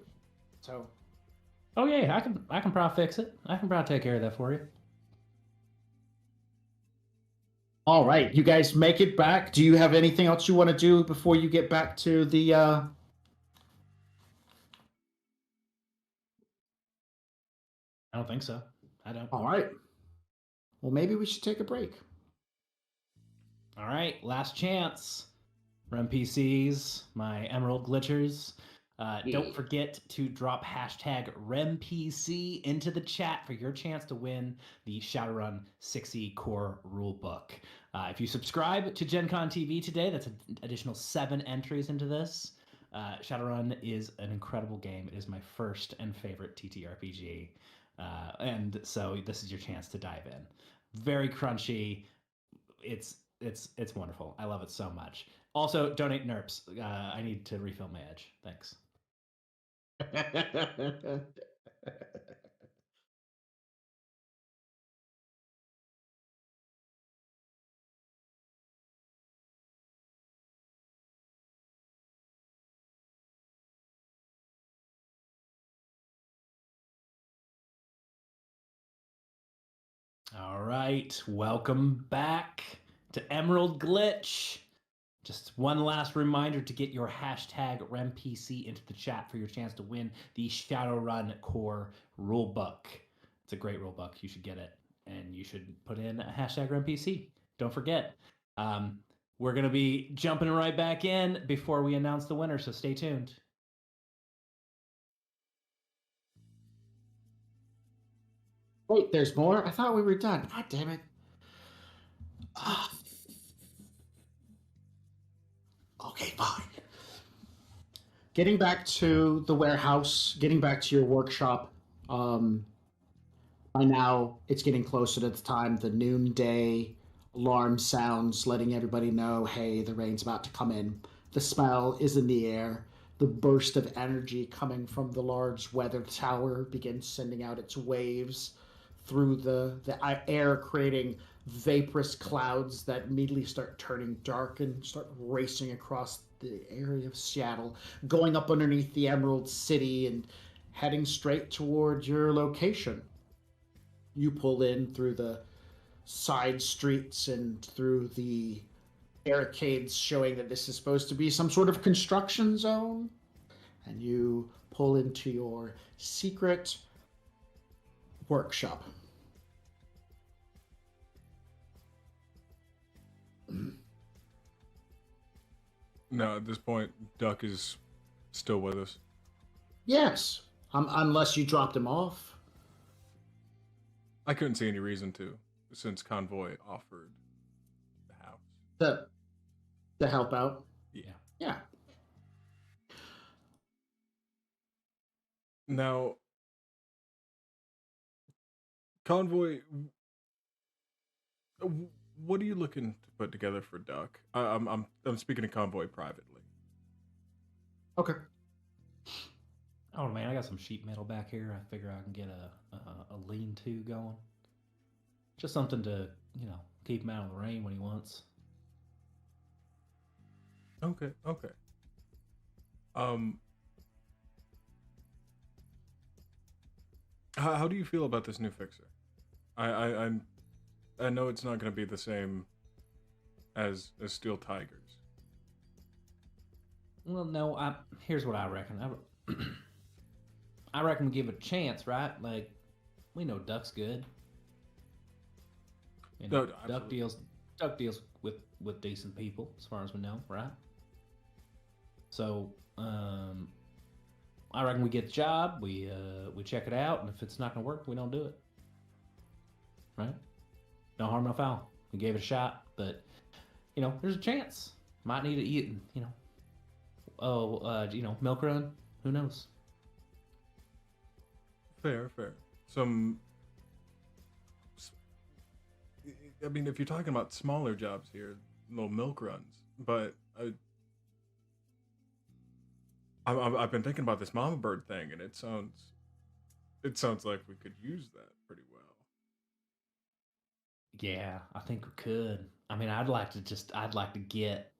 S8: So.
S10: Oh yeah, I can probably fix it. I can probably take care of that for you.
S8: All right, you guys make it back. Do you have anything else you want to do before you get back to the?
S10: I don't think so. I don't.
S8: All right. Well, maybe we should take a break.
S10: All right, last chance for NPCs, my Emerald Glitchers. Don't forget to drop hashtag RemPC into the chat for your chance to win the Shadowrun 6e core rulebook. If you subscribe to Gen Con TV today, that's an additional 7 entries into this. Shadowrun is an incredible game. It is my first and favorite TTRPG. And so this is your chance to dive in. Very crunchy. It's wonderful. I love it so much. Also, donate NERPs. I need to refill my edge. Thanks. All right, welcome back to Emerald Glitch. Just one last reminder to get your hashtag RemPC into the chat for your chance to win the Shadowrun core rulebook. It's a great rulebook. You should get it, and you should put in a hashtag RemPC. Don't forget. We're going to be jumping right back in before we announce the winner, so stay tuned.
S8: Wait, there's more? I thought we were done. God damn it. Okay, fine. Getting back to the warehouse, getting back to your workshop. By now, it's getting closer to the time. The noonday alarm sounds, letting everybody know, hey, the rain's about to come in. The smell is in the air. The burst of energy coming from the large weather tower begins sending out its waves through the air, creating vaporous clouds that immediately start turning dark and start racing across the area of Seattle, going up underneath the Emerald City and heading straight toward your location. You pull in through the side streets and through the barricades showing that this is supposed to be some sort of construction zone, and you pull into your secret workshop.
S1: No, at this point, Duck is still with us.
S8: Yes, unless you dropped him off.
S1: I couldn't see any reason to, since Convoy offered the house.
S8: To help out?
S1: Yeah.
S8: Yeah.
S1: Now, Convoy, what are you looking to put together for Duck? I'm speaking to Convoy privately.
S8: Okay.
S10: Oh man, I got some sheet metal back here. I figure I can get a lean-to going. Just something to, keep him out of the rain when he wants.
S1: Okay. How do you feel about this new fixer? I know it's not going to be the same as Steel Tigers.
S10: Well, no. Here's what I reckon. I reckon we give it a chance, right? Like, we know Duck's good.
S1: No,
S10: Duck deals with decent people, as far as we know, right? So, I reckon we get the job, we check it out, and if it's not gonna work, we don't do it. Right? No harm, no foul. We gave it a shot, but there's a chance. Might need to eat, milk run. Who knows?
S1: Fair. I mean, if you're talking about smaller jobs here, little milk runs, but I've been thinking about this mama bird thing, and it sounds like we could use that pretty well.
S10: Yeah, I think we could. I mean, I'd like to get.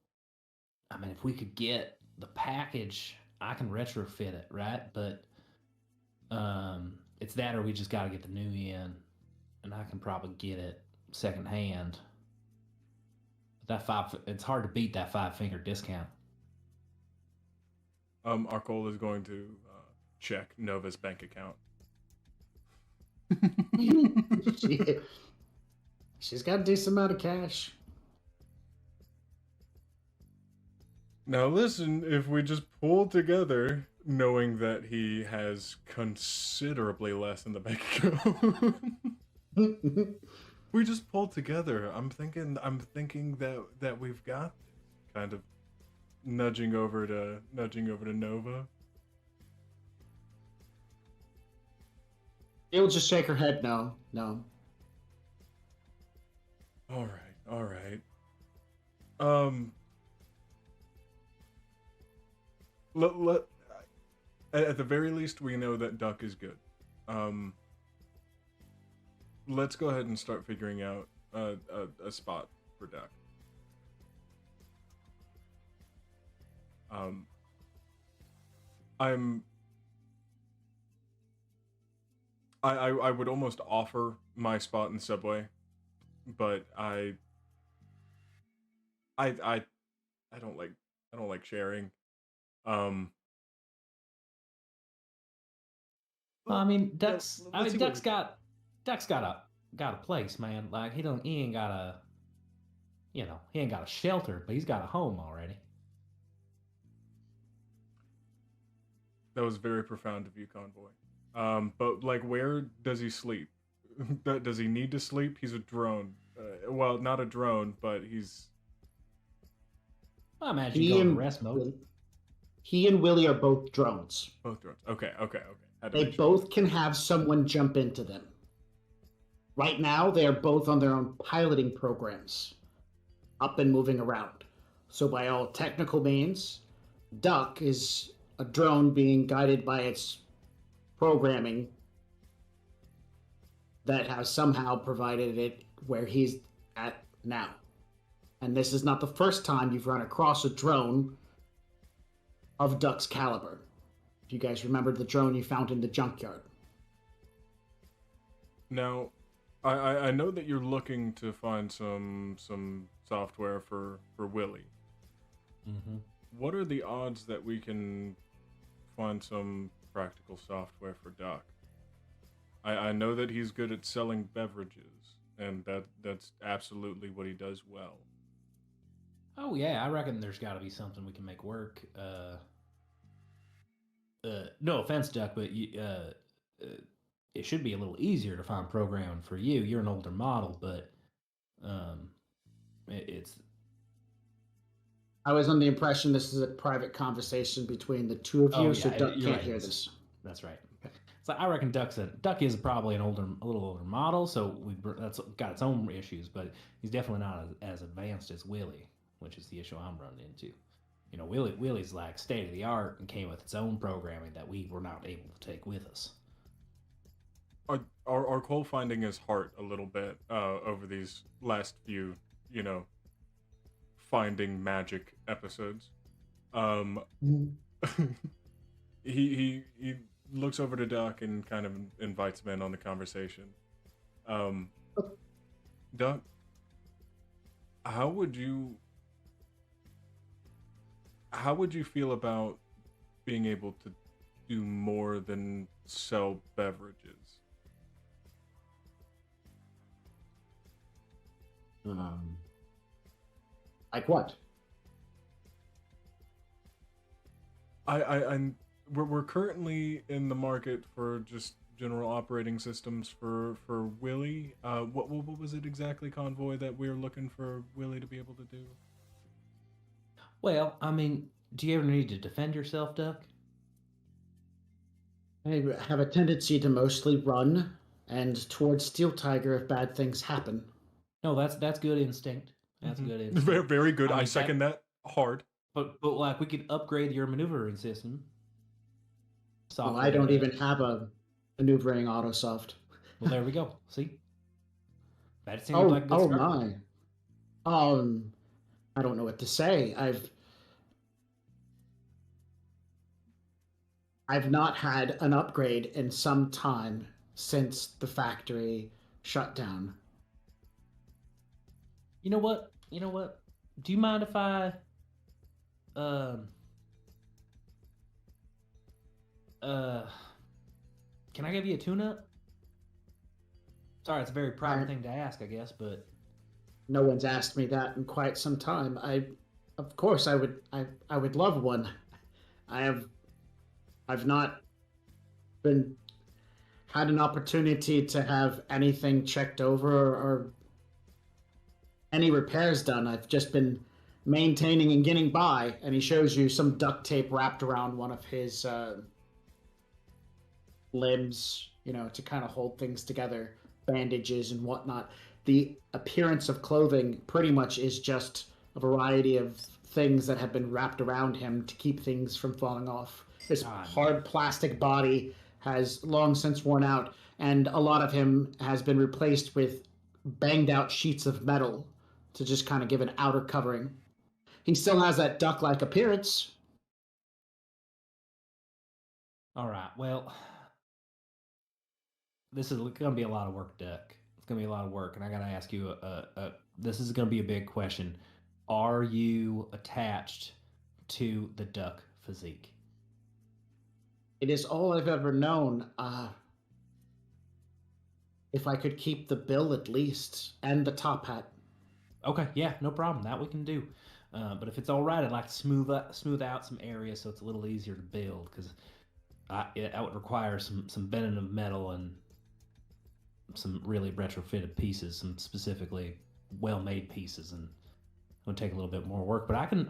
S10: I mean, if we could get the package, I can retrofit it, right? But it's that, or we just got to get the new in, and I can probably get it secondhand. It's hard to beat that 5-finger discount.
S1: Our goal is going to check Nova's bank account.
S8: She's got a decent amount of cash.
S1: Now listen, if we just pull together knowing that he has considerably less in the bank account. We just pulled together. I'm thinking that we've got this. Kind of nudging over to Nova.
S8: She'll just shake her head. No.
S1: All right. Let at the very least we know that Duck is good. Let's go ahead and start figuring out a spot for Duck. I would almost offer my spot in Subway, but I don't like sharing.
S10: Well, I mean, Duck's got a place, man. Like he ain't got a, he ain't got a shelter, but he's got a home already.
S1: That was very profound of you, Convoy. But like, where does he sleep? Does he need to sleep? He's a drone. Well, not a drone, but he's.
S10: I imagine you go in rest mode.
S8: He and Willie are both drones.
S1: Both drones. Okay.
S8: They both can have someone jump into them. Right now, they are both on their own piloting programs, up and moving around. So by all technical means, Duck is a drone being guided by its programming that has somehow provided it where he's at now. And this is not the first time you've run across a drone of Duck's caliber. If you guys remember the drone you found in the junkyard.
S1: Now, I know that you're looking to find some software for Willie.
S10: Mm-hmm.
S1: What are the odds that we can find some practical software for Doc? I know that he's good at selling beverages, and that's absolutely what he does well.
S10: Oh yeah, I reckon there's got to be something we can make work. No offense, Duck, but it should be a little easier to find programming for you. You're an older model, but it's.
S8: I was under the impression this is a private conversation between the two of you, so Duck can't
S10: right.
S8: hear this.
S10: That's right. So I reckon Duck is probably a little older model, so that's got its own issues, but he's definitely not as advanced as Willie, which is the issue I'm running into. Willie's like state of the art and came with its own programming that we were not able to take with us.
S1: Our Cole finding his heart a little bit over these last few, finding magic episodes. He looks over to Duck and kind of invites him in on the conversation. Duck, how would you feel about being able to do more than sell beverages?
S8: Like what?
S1: We're currently in the market for just general operating systems for Willie. What was it exactly, Convoy, that we're looking for Willie to be able to do?
S10: Well, I mean, do you ever need to defend yourself, Duck?
S8: I have a tendency to mostly run and towards Steel Tiger if bad things happen.
S10: No, that's good instinct. That's good instinct.
S1: Very, very good. I second that hard.
S10: But like we could upgrade your maneuvering system.
S8: Well, I don't even have a maneuvering autosoft.
S10: Well, there we go. See? That seems like a good start.
S8: My. I don't know what to say. I've not had an upgrade in some time since the factory shut down.
S10: You know what? Do you mind if I can I give you a tune-up? Sorry, it's a very private thing to ask, I guess, but
S8: no one's asked me that in quite some time. Of course I would love one. I have I've not been had an opportunity to have anything checked over or any repairs done. I've just been maintaining and getting by. And he shows you some duct tape wrapped around one of his limbs, to kind of hold things together, bandages and whatnot. The appearance of clothing pretty much is just a variety of things that have been wrapped around him to keep things from falling off. His hard plastic body has long since worn out, and a lot of him has been replaced with banged out sheets of metal to just kind of give an outer covering. He still has that duck-like appearance.
S10: All right. Well, this is going to be a lot of work, Duck. It's going to be a lot of work, and I got to ask you. This is going to be a big question. Are you attached to the duck physique?
S8: It is all I've ever known. If I could keep the bill at least, and the top hat.
S10: Okay, yeah, no problem. That we can do. But if it's all right, I'd like to smooth out some areas so it's a little easier to build, because that would require some bending of metal and some really retrofitted pieces, some specifically well-made pieces, and it would take a little bit more work. But I can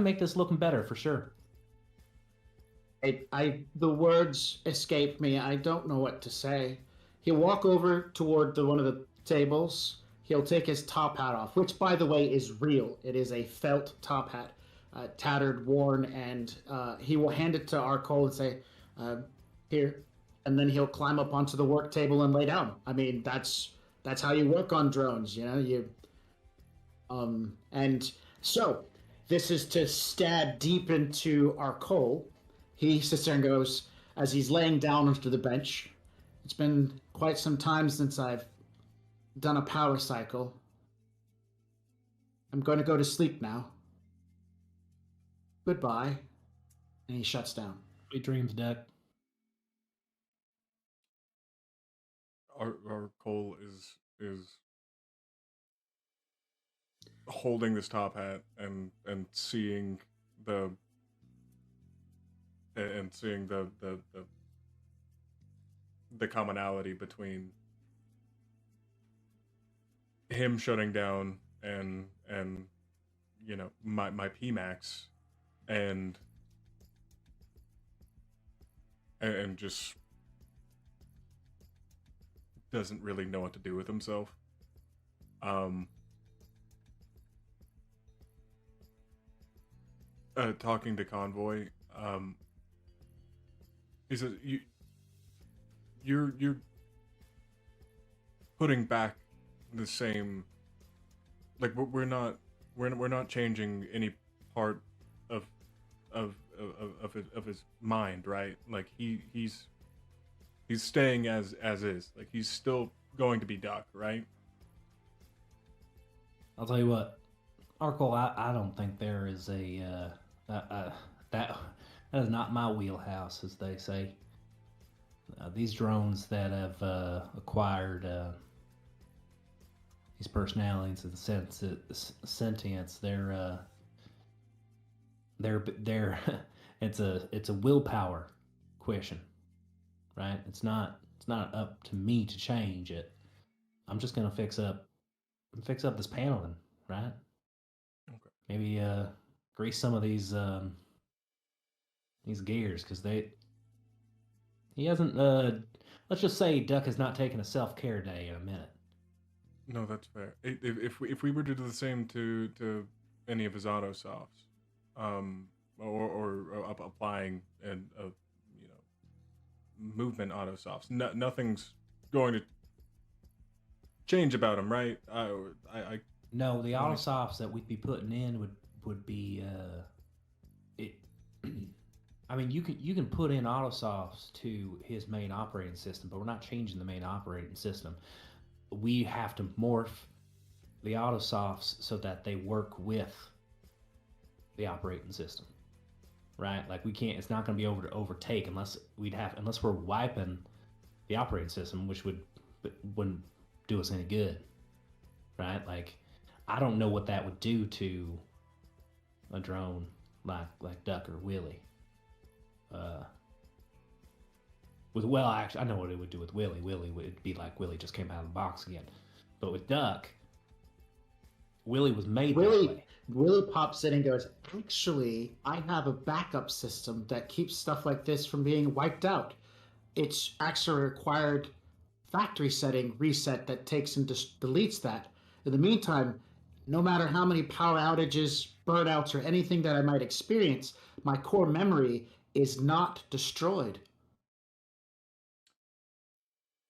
S10: make this looking better for sure.
S8: The words escape me. I don't know what to say. He'll walk over toward one of the tables. He'll take his top hat off, which, by the way, is real. It is a felt top hat, tattered, worn, and he will hand it to Arcole and say, here. And then he'll climb up onto the work table and lay down. I mean, that's how you work on drones, And so, this is to stab deep into Arcole. He sits there and goes, as he's laying down onto the bench, it's been quite some time since I've done a power cycle. I'm going to go to sleep now. Goodbye. And he shuts down.
S10: Sweet dreams, Duck.
S1: Our Cole is holding this top hat and seeing the commonality between him shutting down and my PMax and just doesn't really know what to do with himself. Talking to Convoy, he says, you're putting back the same, like we're not changing any part of his mind, right? Like he's staying as is. Like he's still going to be Duck, right?
S10: I'll tell you what, Arcole, I don't think there is that is not my wheelhouse, as they say. These drones that have acquired these personalities in the sense of sentience, they're it's a willpower question, right? It's not up to me to change it. I'm just gonna fix up this paneling, right?
S1: Okay.
S10: Maybe grease some of these gears, because he hasn't. Let's just say Duck has not taken a self-care day in a minute.
S1: No, that's fair. If we were to do the same to any of his autosofts, or applying and movement autosofts, nothing's going to change about him, right?
S10: No, the autosofts that we'd be putting in would be it. I mean, you can put in autosofts to his main operating system, but we're not changing the main operating system. We have to morph the autosofts so that they work with the operating system, right? Like we can't. It's not going to be over to overtake unless we're wiping the operating system, which wouldn't do us any good, right? Like I don't know what that would do to a drone like Duck or Willy. Actually, I know what it would do with Willie. Willie would be like Willie just came out of the box again. But with Duck, Willie was made that way.
S8: Willie pops in and goes, actually, I have a backup system that keeps stuff like this from being wiped out. It's actually a required factory setting reset that takes and deletes that. In the meantime, no matter how many power outages, burnouts, or anything that I might experience, my core memory is not destroyed.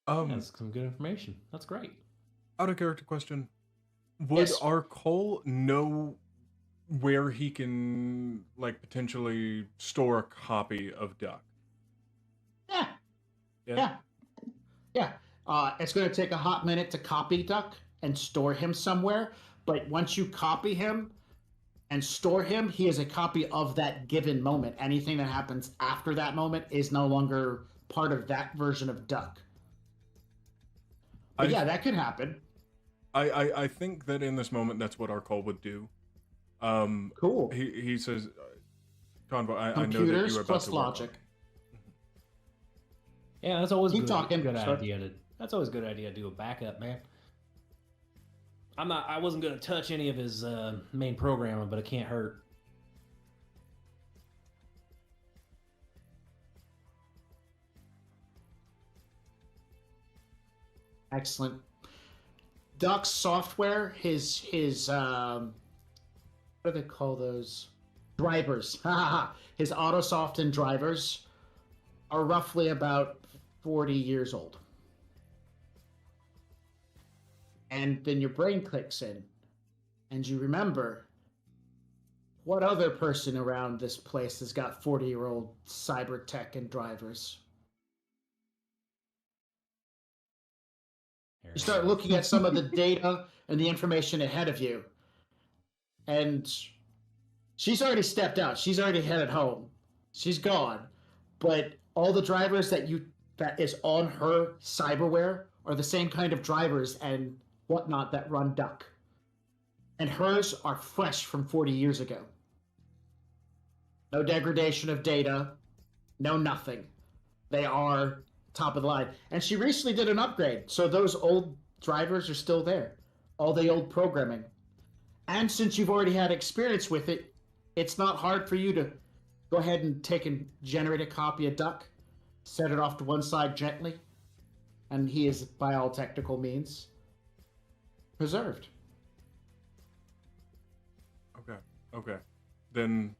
S10: That's some good information. That's great.
S1: Out of character question. Would
S8: Yes.
S1: our Cole know where he can like potentially store a copy of Duck?
S8: Yeah. It's going to take a hot minute to copy Duck and store him somewhere, but once you copy him and store him, he is a copy of that given moment. Anything that happens after that moment is no longer part of that version of Duck. But yeah, that could happen.
S1: I think that in this moment, that's what our Cole would do.
S8: Cool.
S1: He says, Convo, I know that
S8: Computers
S1: you were about
S8: plus
S1: to work on
S8: logic.
S10: Yeah, that's always
S8: Keep
S10: good.
S8: talking.
S10: Good
S8: Sorry.
S10: idea. That's always a good idea to do a backup, man. I wasn't gonna touch any of his main programming, but it can't hurt.
S8: Excellent. Duck's software, his what do they call those? Drivers. His AutoSoft and drivers are roughly about 40 years old. And then your brain clicks in, and you remember, what other person around this place has got 40-year-old cyber tech and drivers? You start looking at some of the data and the information ahead of you, and she's already stepped out. She's already headed home. She's gone. But all the drivers that is on her cyberware are the same kind of drivers and whatnot that run Duck. And hers are fresh from 40 years ago. No degradation of data, no nothing. They are top of the line. And she recently did an upgrade, so those old drivers are still there. All the old programming. And since you've already had experience with it, it's not hard for you to go ahead and take and generate a copy of Duck, set it off to one side gently, and he is, by all technical means, preserved.
S1: Okay. Then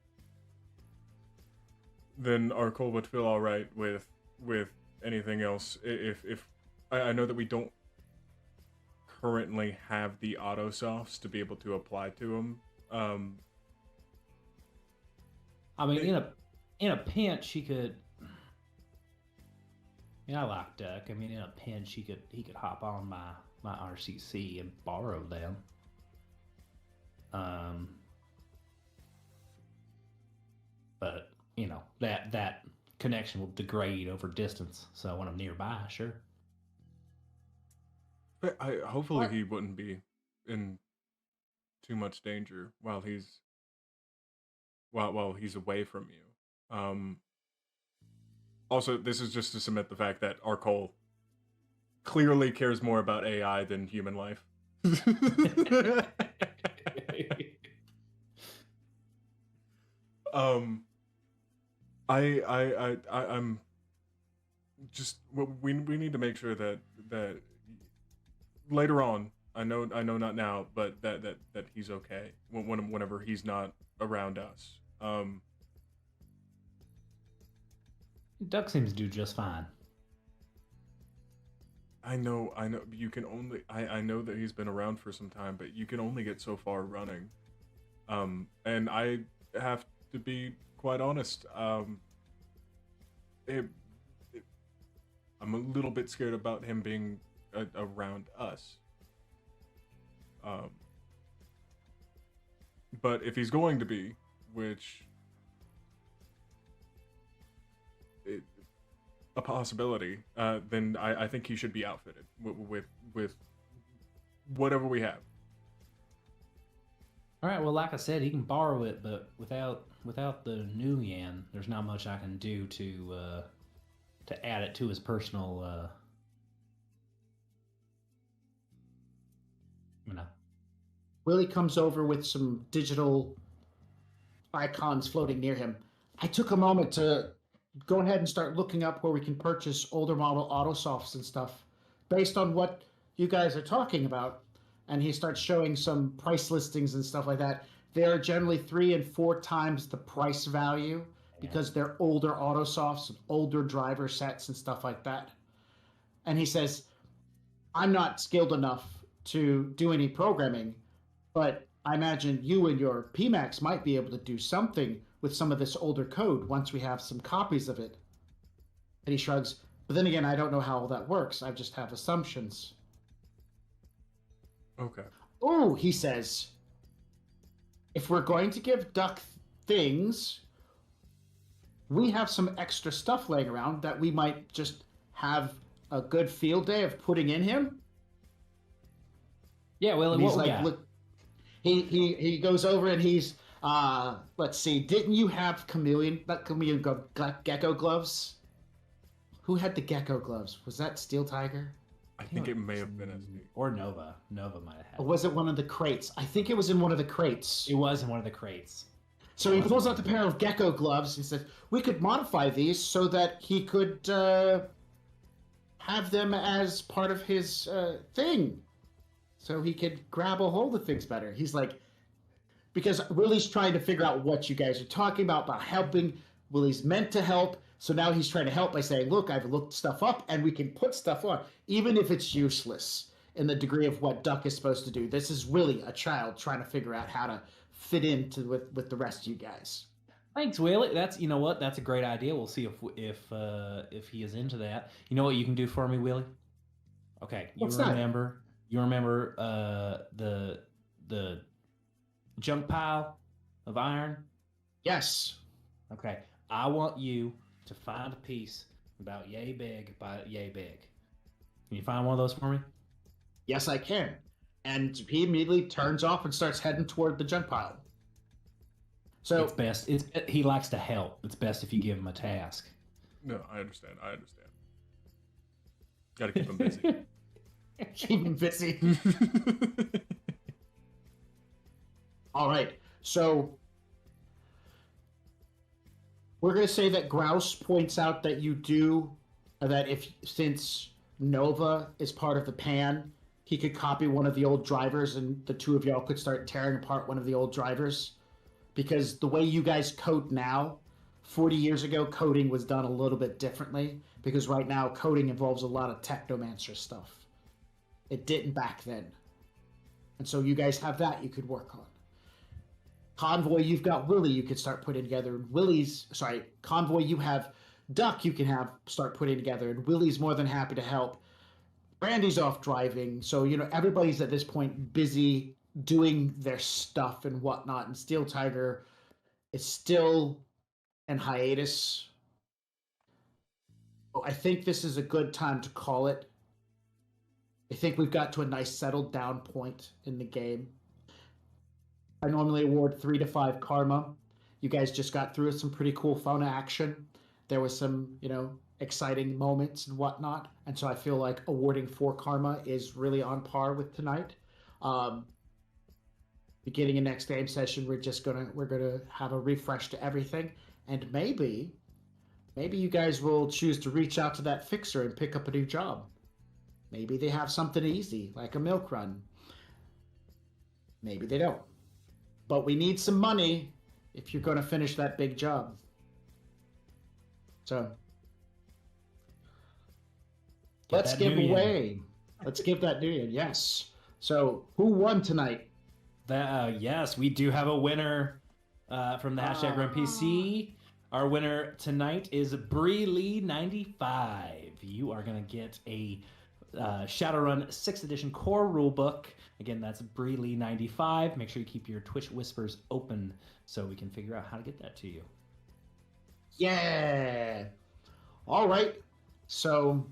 S1: our Cole would feel all right with anything else. If I know that we don't currently have the auto softs to be able to apply to him.
S10: I mean, in a pinch, he could. I like Duck. I mean, in a pinch, he could hop on my RCC and borrow them. But that connection will degrade over distance. So when I'm nearby, sure.
S1: But hopefully he wouldn't be in too much danger while he's away from you. Also, this is just to cement the fact that our Cole clearly cares more about AI than human life. I'm just we need to make sure that later on, I know not now, but that he's okay whenever he's not around us.
S10: Duck seems to do just fine.
S1: I know you can only I know that he's been around for some time, but you can only get so far running. And I have to be quite honest, I'm a little bit scared about him being around us. But if he's going to be, which a possibility, then I think he should be outfitted with whatever we have.
S10: All right. Well, like I said, he can borrow it, but without the new yen, there's not much I can do to add it to his personal.
S8: Willie comes over with some digital icons floating near him. I took a moment to go ahead and start looking up where we can purchase older model autosofts and stuff based on what you guys are talking about. And he starts showing some price listings and stuff like that. They are generally 3 and 4 times the price value because they're older autosofts, older driver sets and stuff like that. And he says, I'm not skilled enough to do any programming, but I imagine you and your PMAX might be able to do something with some of this older code once we have some copies of it. And he shrugs, but then again, I don't know how all that works. I just have assumptions.
S1: Okay.
S8: Oh, he says, if we're going to give Duck things, we have some extra stuff laying around that we might just have a good field day of putting in him.
S10: Yeah, well,
S8: He's
S10: what we
S8: like,
S10: got?
S8: look, he goes over and he's let's see, didn't you have gecko gloves? Who had the gecko gloves? Was that Steel Tiger?
S1: I think it may have been SD.
S10: Or Nova. Nova might have had.
S8: Or was it one of the crates? I think it was in one of the crates.
S10: It was in one of the crates.
S8: So he pulls out the pair of gecko gloves and says, we could modify these so that he could have them as part of his thing. So he could grab a hold of things better. He's like, because Willie's trying to figure out what you guys are talking about helping. Willie's meant to help. So now he's trying to help by saying, look, I've looked stuff up and we can put stuff on, even if it's useless in the degree of what Duck is supposed to do. This is Willie, a child, trying to figure out how to fit into with the rest of you guys.
S10: Thanks, Willie. That's what. That's a great idea. We'll see if he is into that. You know what you can do for me, Willie? Okay,
S8: What's that?
S10: You remember the junk pile of iron?
S8: Yes.
S10: Okay, I want you to find a piece about yay big by yay big. Can you find one of those for me?
S8: Yes, I can. And he immediately turns off and starts heading toward the junk pile. So
S10: It's best. He likes to help. It's best if you give him a task.
S1: No, I understand. Got to keep him busy.
S8: keep him busy. All right. So we're going to say that Grouse points out that you do that since Nova is part of the pan, he could copy one of the old drivers and the two of y'all could start tearing apart one of the old drivers. Because the way you guys code now, 40 years ago, coding was done a little bit differently. Because right now, coding involves a lot of technomancer stuff. It didn't back then. And so you guys have that you could work on. Convoy, you've got Willie you could start putting together. Convoy, you have Duck you can start putting together. And Willie's more than happy to help. Brandy's off driving. So, everybody's at this point busy doing their stuff and whatnot. And Steel Tiger is still in hiatus. I think this is a good time to call it. I think we've got to a nice settled down point in the game. I normally award 3 to 5 karma. You guys just got through some pretty cool phone action. There was some, exciting moments and whatnot. And so I feel like awarding 4 karma is really on par with tonight. Beginning of next game session, we're gonna have a refresh to everything. And maybe you guys will choose to reach out to that fixer and pick up a new job. Maybe they have something easy, like a milk run. Maybe they don't. But we need some money if you're going to finish that big job. So, let's give away. Let's give that new yen, yes. So, who won tonight?
S10: Yes, we do have a winner from the hashtag RunPC. Our winner tonight is Bree-Lee95. You are going to get a Shadowrun 6th edition core rulebook. Again, that's Bree-Lee95. Make sure you keep your Twitch whispers open so we can figure out how to get that to you.
S8: Yeah. All right. So,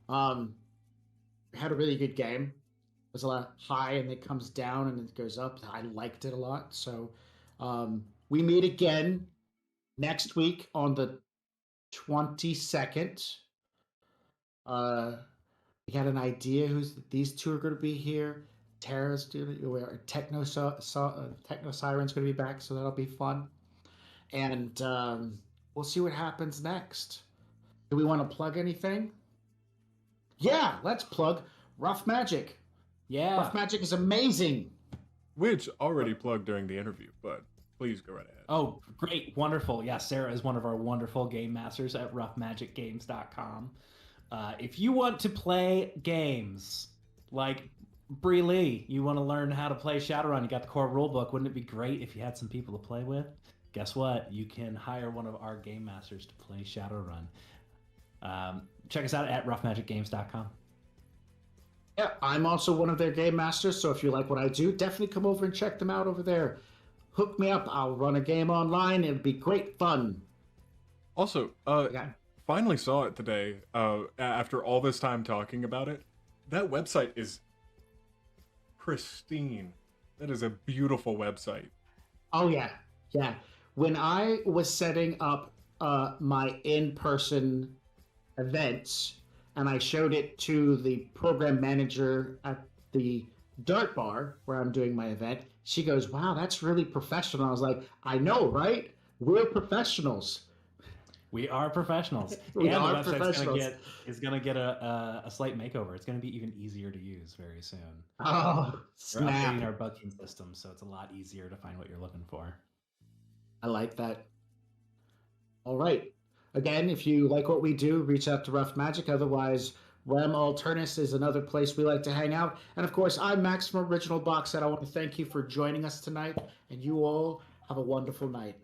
S8: had a really good game. was a lot high and it comes down and it goes up. I liked it a lot. So we meet again next week on the 22nd. We got an idea who's these two are going to be here. Tara's doing it. Techno Siren's going to be back, so that'll be fun. And we'll see what happens next. Do we want to plug anything? Yeah, let's plug Rough Magic.
S10: Yeah.
S8: Rough Magic is amazing.
S1: Which already plugged during the interview, but please go right ahead.
S10: Oh, great. Wonderful. Yeah, Sarah is one of our wonderful game masters at roughmagicgames.com. If you want to play games like Bree Lee, you want to learn how to play Shadowrun, you got the core rulebook. Wouldn't it be great if you had some people to play with? Guess what? You can hire one of our game masters to play Shadowrun. Check us out at roughmagicgames.com.
S8: Yeah, I'm also one of their game masters, so if you like what I do, definitely come over and check them out over there. Hook me up. I'll run a game online. It'll be great fun.
S1: Also, finally saw it today after all this time talking about it. That website is pristine. That is a beautiful website.
S8: Oh, yeah. Yeah. When I was setting up my in-person events and I showed it to the program manager at the Dart Bar where I'm doing my event, she goes, "Wow, that's really professional." I was like, "I know, right? We're professionals."
S10: We are professionals.
S8: We
S10: and
S8: are
S10: the website's
S8: professionals.
S10: is going to get a slight makeover. It's going to be even easier to use very soon.
S8: Oh,
S10: We're updating
S8: snap.
S10: our booking system, so it's a lot easier to find what you're looking for.
S8: I like that. All right. Again, if you like what we do, reach out to Rough Magic. Otherwise, Alternis is another place we like to hang out. And of course, I'm Max from Original Box Set. I want to thank you for joining us tonight, and you all have a wonderful night.